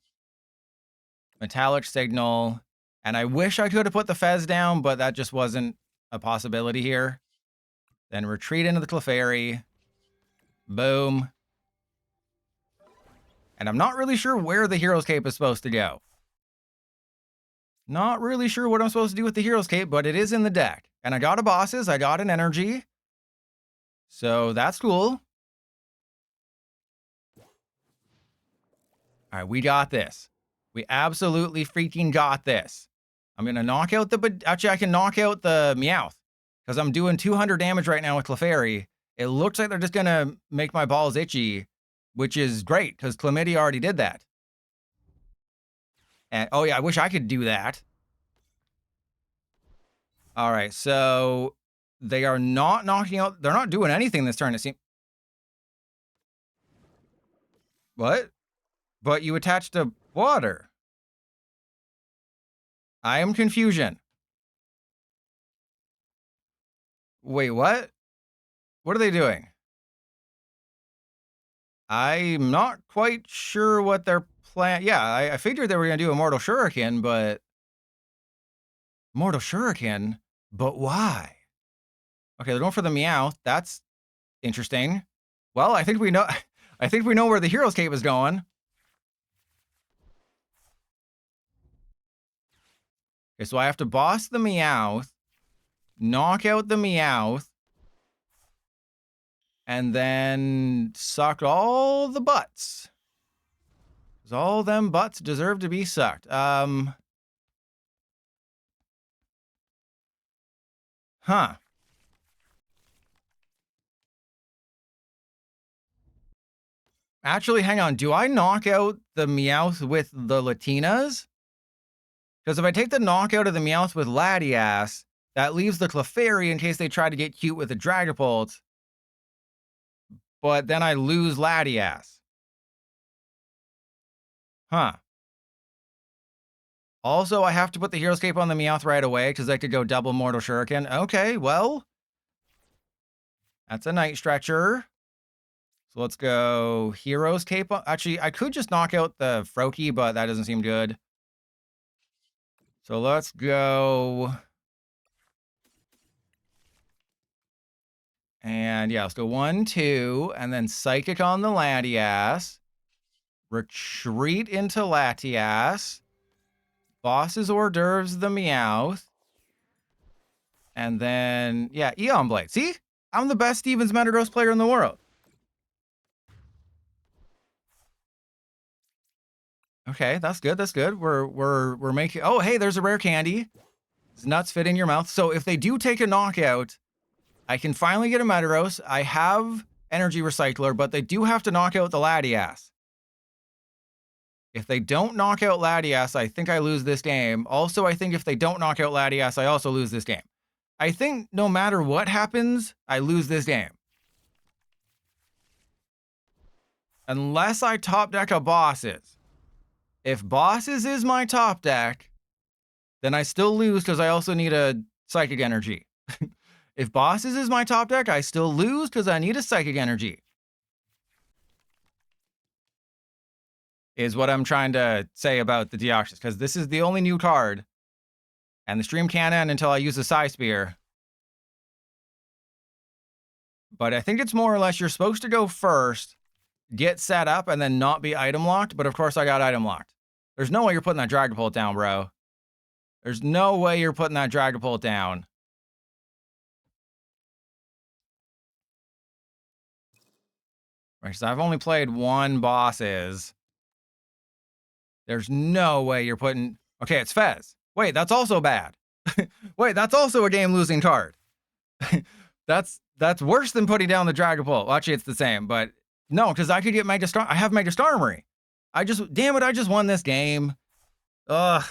Metallic Signal. And I wish I could have put the Fez down, but that just wasn't a possibility here. Then retreat into the Clefairy. Boom. And I'm not really sure where the Hero's Cape is supposed to go. Not really sure what I'm supposed to do with the Hero's Cape, but it is in the deck. And I got a Bosses, I got an Energy. So that's cool. All right, we got this. We absolutely freaking got this. I'm going to knock out the... Actually, I can knock out the Meowth. Because I'm doing 200 damage right now with Clefairy. It looks like they're just going to make my balls itchy. Which is great, because Chlamydia already did that. And, oh yeah, I wish I could do that. All right, so... They are not knocking out... They're not doing anything this turn, it seems... What? But you attached to water. I am confusion. Wait, what? What are they doing? I'm not quite sure what their plan... Yeah, I figured they were going to do Immortal Shuriken, but... Immortal Shuriken? But why? Okay, they're going for the Meowth. That's interesting. Well, I think we know... I think we know where the Hero's Cape is going. Okay, so I have to boss the Meowth, knock out the Meowth, and then suck all the butts. Because all them butts deserve to be sucked. Huh. Actually, hang on. Do I knock out the Meowth with the Latinas? Because if I take the knockout of the Meowth with Latias, that leaves the Clefairy in case they try to get cute with the Dragapult. But then I lose Latias. Huh. Also, I have to put the Hero's Cape on the Meowth right away because I could go double Mortal Shuriken. Okay, well, that's a Night Stretcher. So let's go Hero's Cape. Actually, I could just knock out the Froakie, but that doesn't seem good. So let's go. And yeah, let's go 1, 2, and then Psychic on the Latias. Retreat into Latias. Boss's hors d'oeuvres the Meowth. And then, yeah, Eon Blade. See? I'm the best Stevens Metagross player in the world. Okay, that's good. That's good. We're making. Oh, hey, there's a rare candy. Does nuts fit in your mouth? So if they do take a knockout, I can finally get a Metagross. I have Energy Recycler, but they do have to knock out the Latias. If they don't knock out Latias, I think I lose this game. Also, I think if they don't knock out Latias, I also lose this game. I think no matter what happens, I lose this game. Unless I top deck a Bosses. If Bosses is my top deck, then I still lose because I also need a Psychic Energy. If Bosses is my top deck, I still lose because I need a Psychic Energy. Is what I'm trying to say about the Deoxys, because this is the only new card. And the stream can't end until I use the Psy Spear. But I think it's more or less you're supposed to go first, get set up, and then not be item locked. But of course I got item locked. There's no way you're putting that Dragapult down, bro. There's no way you're putting that Dragapult down. Right, so I've only played one Bosses. There's no way you're putting... Okay, it's Fez. Wait, that's also bad. Wait, that's also a game-losing card. That's worse than putting down the Dragapult. Well, actually, it's the same, but... No, because I could get Mega Skarmory. I have Mega Skarmory. Damn it, I just won this game. Ugh.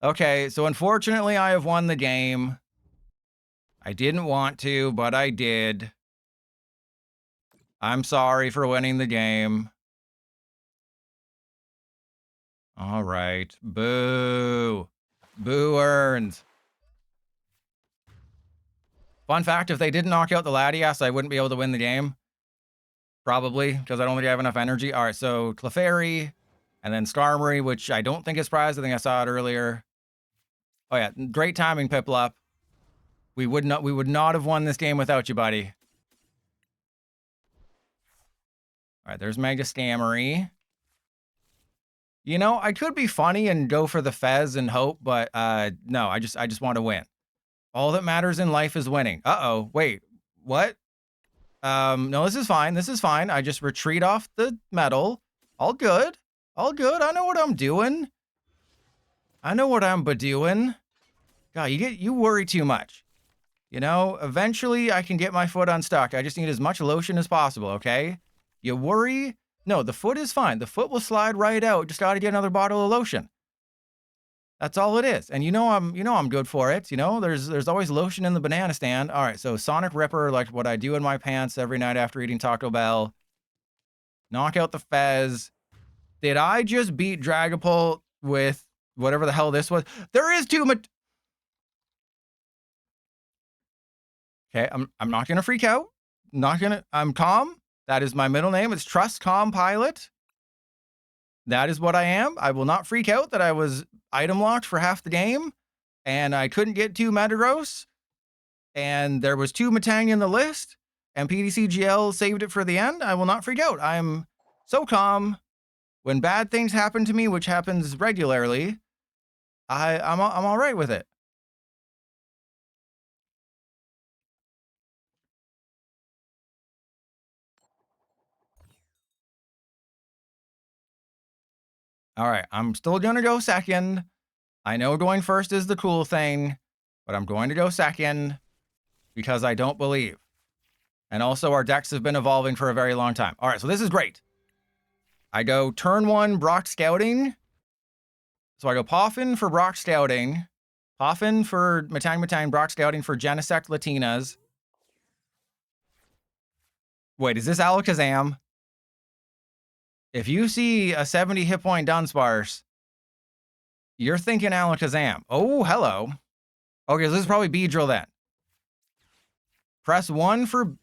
Okay, so unfortunately, I have won the game. I didn't want to, but I did. I'm sorry for winning the game. All right. Boo. Boo earned. Fun fact, if they didn't knock out the Latias, I wouldn't be able to win the game. Probably, because I don't think I have enough energy. All right, so Clefairy, and then Skarmory, which I don't think is prized. I think I saw it earlier. Oh yeah, great timing, Piplup. We would not have won this game without you, buddy. All right, there's Mega Skarmory. You know, I could be funny and go for the Fez and hope, but no, I just want to win. All that matters in life is winning. Uh-oh, wait, what? No, this is fine. This is fine. I just retreat off the metal. All good. All good. I know what I'm doing. I know what I'm doing. God, you worry too much. You know, eventually I can get my foot unstuck. I just need as much lotion as possible, okay? You worry? No, the foot is fine. The foot will slide right out. Just got to get another bottle of lotion. That's all it is. And you know I'm good for it. You know, there's always lotion in the banana stand. All right, so Sonic Ripper, like what I do in my pants every night after eating Taco Bell. Knock out the Fez. Did I just beat Dragapult with whatever the hell this was? There is too much. Okay, I'm not gonna freak out. I'm calm. That is my middle name. It's Trust Calm Pilot. That is what I am. I will not freak out that I was item locked for half the game and I couldn't get 2 Metagross and there was 2 Metang in the list and PDCGL saved it for the end. I will not freak out. I'm so calm. When bad things happen to me, which happens regularly, I'm all right with it. All right, I'm still gonna go second. I know going first is the cool thing, but I'm going to go second because I don't believe. And also our decks have been evolving for a very long time. All right, so this is great. I go turn 1 Brock Scouting. So I go Poffin for Brock Scouting. Poffin for Metang, Brock Scouting for Genesect Latinas. Wait, is this Alakazam? If you see a 70 hit point Dunsparce, You're thinking Alakazam. Oh, hello. Okay, so this is probably Beedrill then. Press 1 for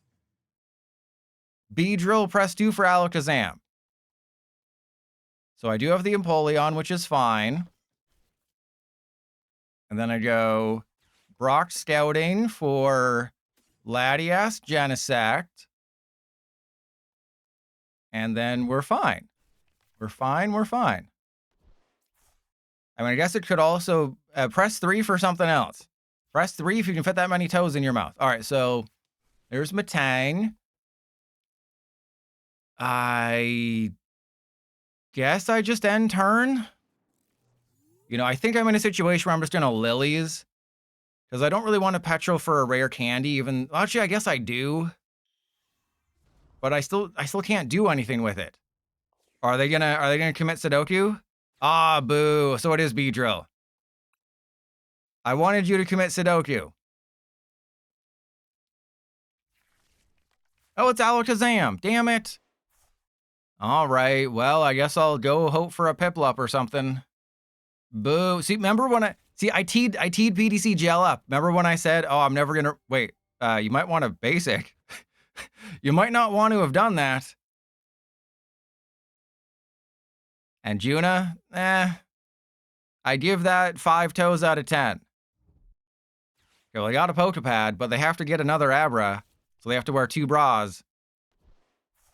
Beedrill, press 2 for Alakazam. So I do have the Empoleon, which is fine. And then I go Brock Scouting for Latias, Genesect. And then we're fine. We're fine, we're fine. I mean, I guess it could also press 3 for something else. Press 3 if you can fit that many toes in your mouth. All right, so there's Metang. I guess I just end turn. You know, I think I'm in a situation where I'm just going to Lillies. Because I don't really want to Petrel for a rare candy, even... Actually, I guess I do. But I still can't do anything with it. Are they gonna commit Sudoku? Ah, boo. So it is Beedrill. I wanted you to commit Sudoku. Oh, it's Alakazam. Damn it. All right. Well, I guess I'll go hope for a Piplup or something. Boo. See, remember when I teed PDC gel up. Remember when I said, oh, I'm never gonna wait. You might want a basic. You might not want to have done that. And Juna, I give that 5 toes out of 10. Okay, well, they got a Pokepad, but they have to get another Abra, so they have to wear 2 bras.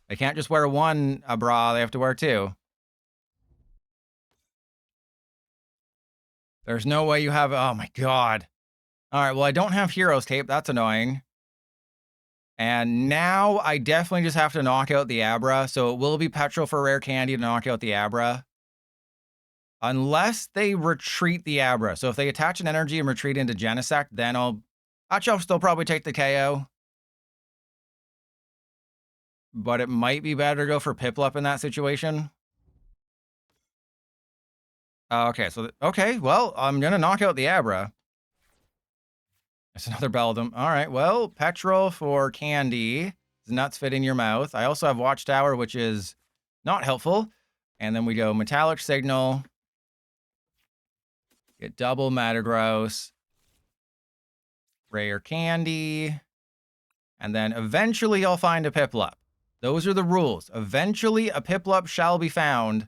They can't just wear a bra, they have to wear 2. There's no way you have, oh my god. All right, well, I don't have Heroes Tape, that's annoying. And now I definitely just have to knock out the Abra, so it will be Petrel for Rare Candy to knock out the Abra. Unless they retreat the Abra. So if they attach an energy and retreat into Genesect, then I'll still probably take the KO. But it might be better to go for Piplup in that situation. Okay, so, okay, well, I'm going to knock out the Abra. It's another Beldum. All right, well, Petrel for Candy. Does nuts fit in your mouth. I also have Watchtower, which is not helpful. And then we go Metallic Signal. Get double Metagross. Rare Candy. And then eventually I'll find a Piplup. Those are the rules. Eventually a Piplup shall be found.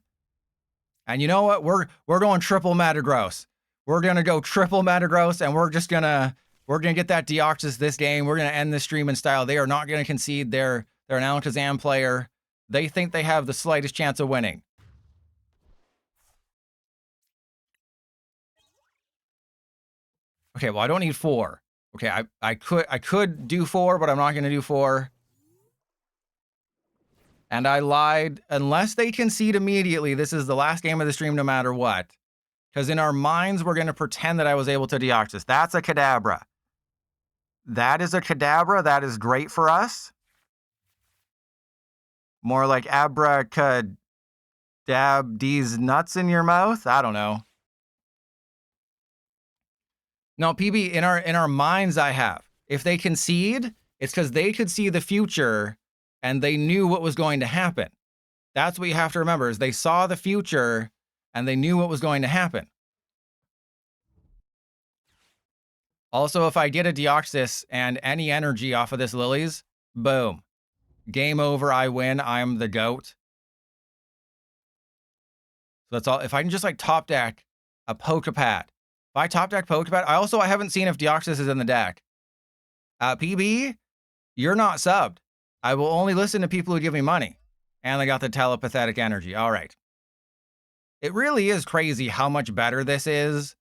And you know what? We're going triple Metagross. We're going to go triple Metagross, and we're going to get that Deoxys this game. We're going to end this stream in style. They are not going to concede. They're an Alakazam player. They think they have the slightest chance of winning. Okay, well, I don't need 4. Okay, I could do 4, but I'm not going to do 4. And I lied. Unless they concede immediately, this is the last game of the stream no matter what. Because in our minds, we're going to pretend that I was able to Deoxys. That's a Kadabra. That is a Kadabra. That is great for us. More like Abracadab these nuts in your mouth? I don't know. No, PB, in our minds I have. If they concede, it's because they could see the future and they knew what was going to happen. That's what you have to remember, is they saw the future and they knew what was going to happen. Also, if I get a Deoxys and any energy off of this Lillies, boom. Game over, I win, I'm the GOAT. So that's all. If I can just like top deck a Pokepad. If I top deck Pokepad, I haven't seen if Deoxys is in the deck. PB, you're not subbed. I will only listen to people who give me money. And they got the telepathic energy. All right. It really is crazy how much better this is.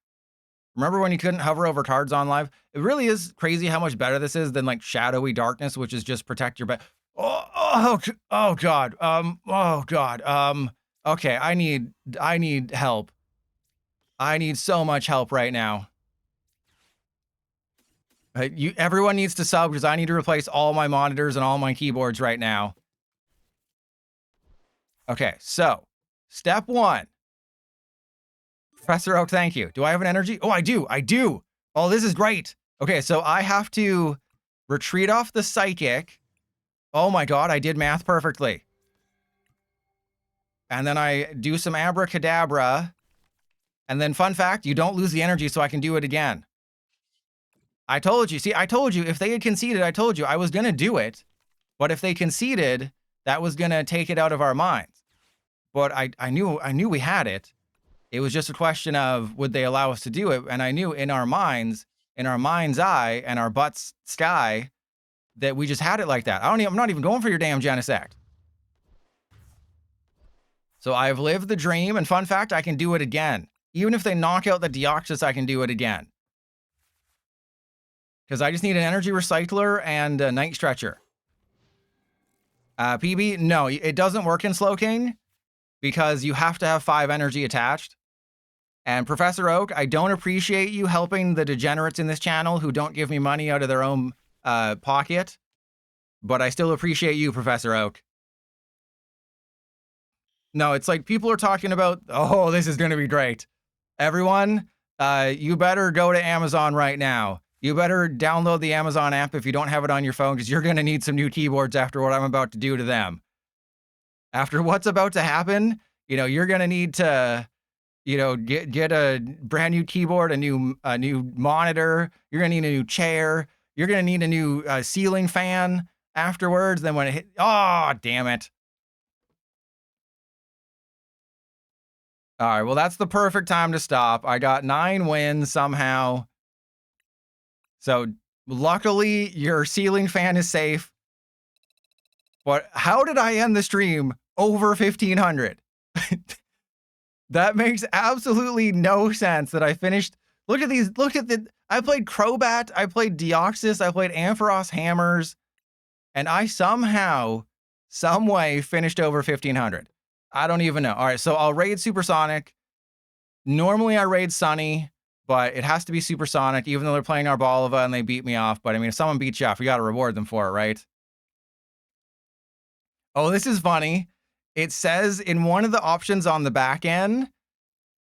Remember when you couldn't hover over cards on live? It really is crazy how much better this is than like Shadowy Darkness, which is just protect your oh god. Okay, I need help. I need so much help right now. Everyone needs to sub because I need to replace all my monitors and all my keyboards right now. Okay, so step 1. Professor Oak, thank you. Do I have an energy? Oh, I do. Oh, this is great. Okay, so I have to retreat off the Psychic. Oh my god, I did math perfectly. And then I do some Abracadabra. And then fun fact, you don't lose the energy, so I can do it again. I told you. See, I told you if they had conceded, I told you I was going to do it. But if they conceded, that was going to take it out of our minds. But I knew we had it. It was just a question of would they allow us to do it? And I knew in our mind's eye and our butt's sky that we just had it like that. I'm not even going for your damn Genesect. So I've lived the dream, and fun fact, I can do it again. Even if they knock out the Deoxys, I can do it again. Because I just need an Energy Recycler and a Night Stretcher. PB, no, it doesn't work in Slowking because you have to have 5 energy attached. And Professor Oak, I don't appreciate you helping the degenerates in this channel who don't give me money out of their own pocket. But I still appreciate you, Professor Oak. No, it's like people are talking about, oh, this is going to be great. Everyone, you better go to Amazon right now. You better download the Amazon app if you don't have it on your phone, because you're going to need some new keyboards after what I'm about to do to them. After what's about to happen, you know, you're going to need to, you know, get a brand new keyboard, a new monitor. You're going to need a new chair. You're going to need a new ceiling fan afterwards. Then when it hit, oh, damn it. All right, well, that's the perfect time to stop. I got 9 wins somehow. So luckily, your ceiling fan is safe. But how did I end the stream over 1,500? That makes absolutely no sense that I finished. Look at these. Look at the. I played Crobat. I played Deoxys. I played Ampharos Hammers. And I somehow, some way finished over 1,500. I don't even know. All right, so I'll raid Supersonic. Normally I raid Sunny, but it has to be Supersonic, even though they're playing Arboliva and they beat me off. But I mean, if someone beats you off, you got to reward them for it, right? Oh, this is funny. It says in one of the options on the back end,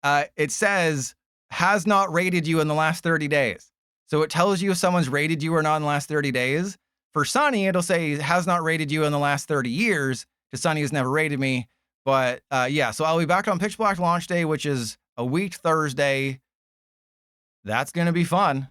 it says, has not rated you in the last 30 days. So it tells you if someone's rated you or not in the last 30 days. For Sunny, it'll say, has not rated you in the last 30 years, because Sunny has never rated me. But yeah, so I'll be back on Pitch Black launch day, which is a week Thursday. That's going to be fun.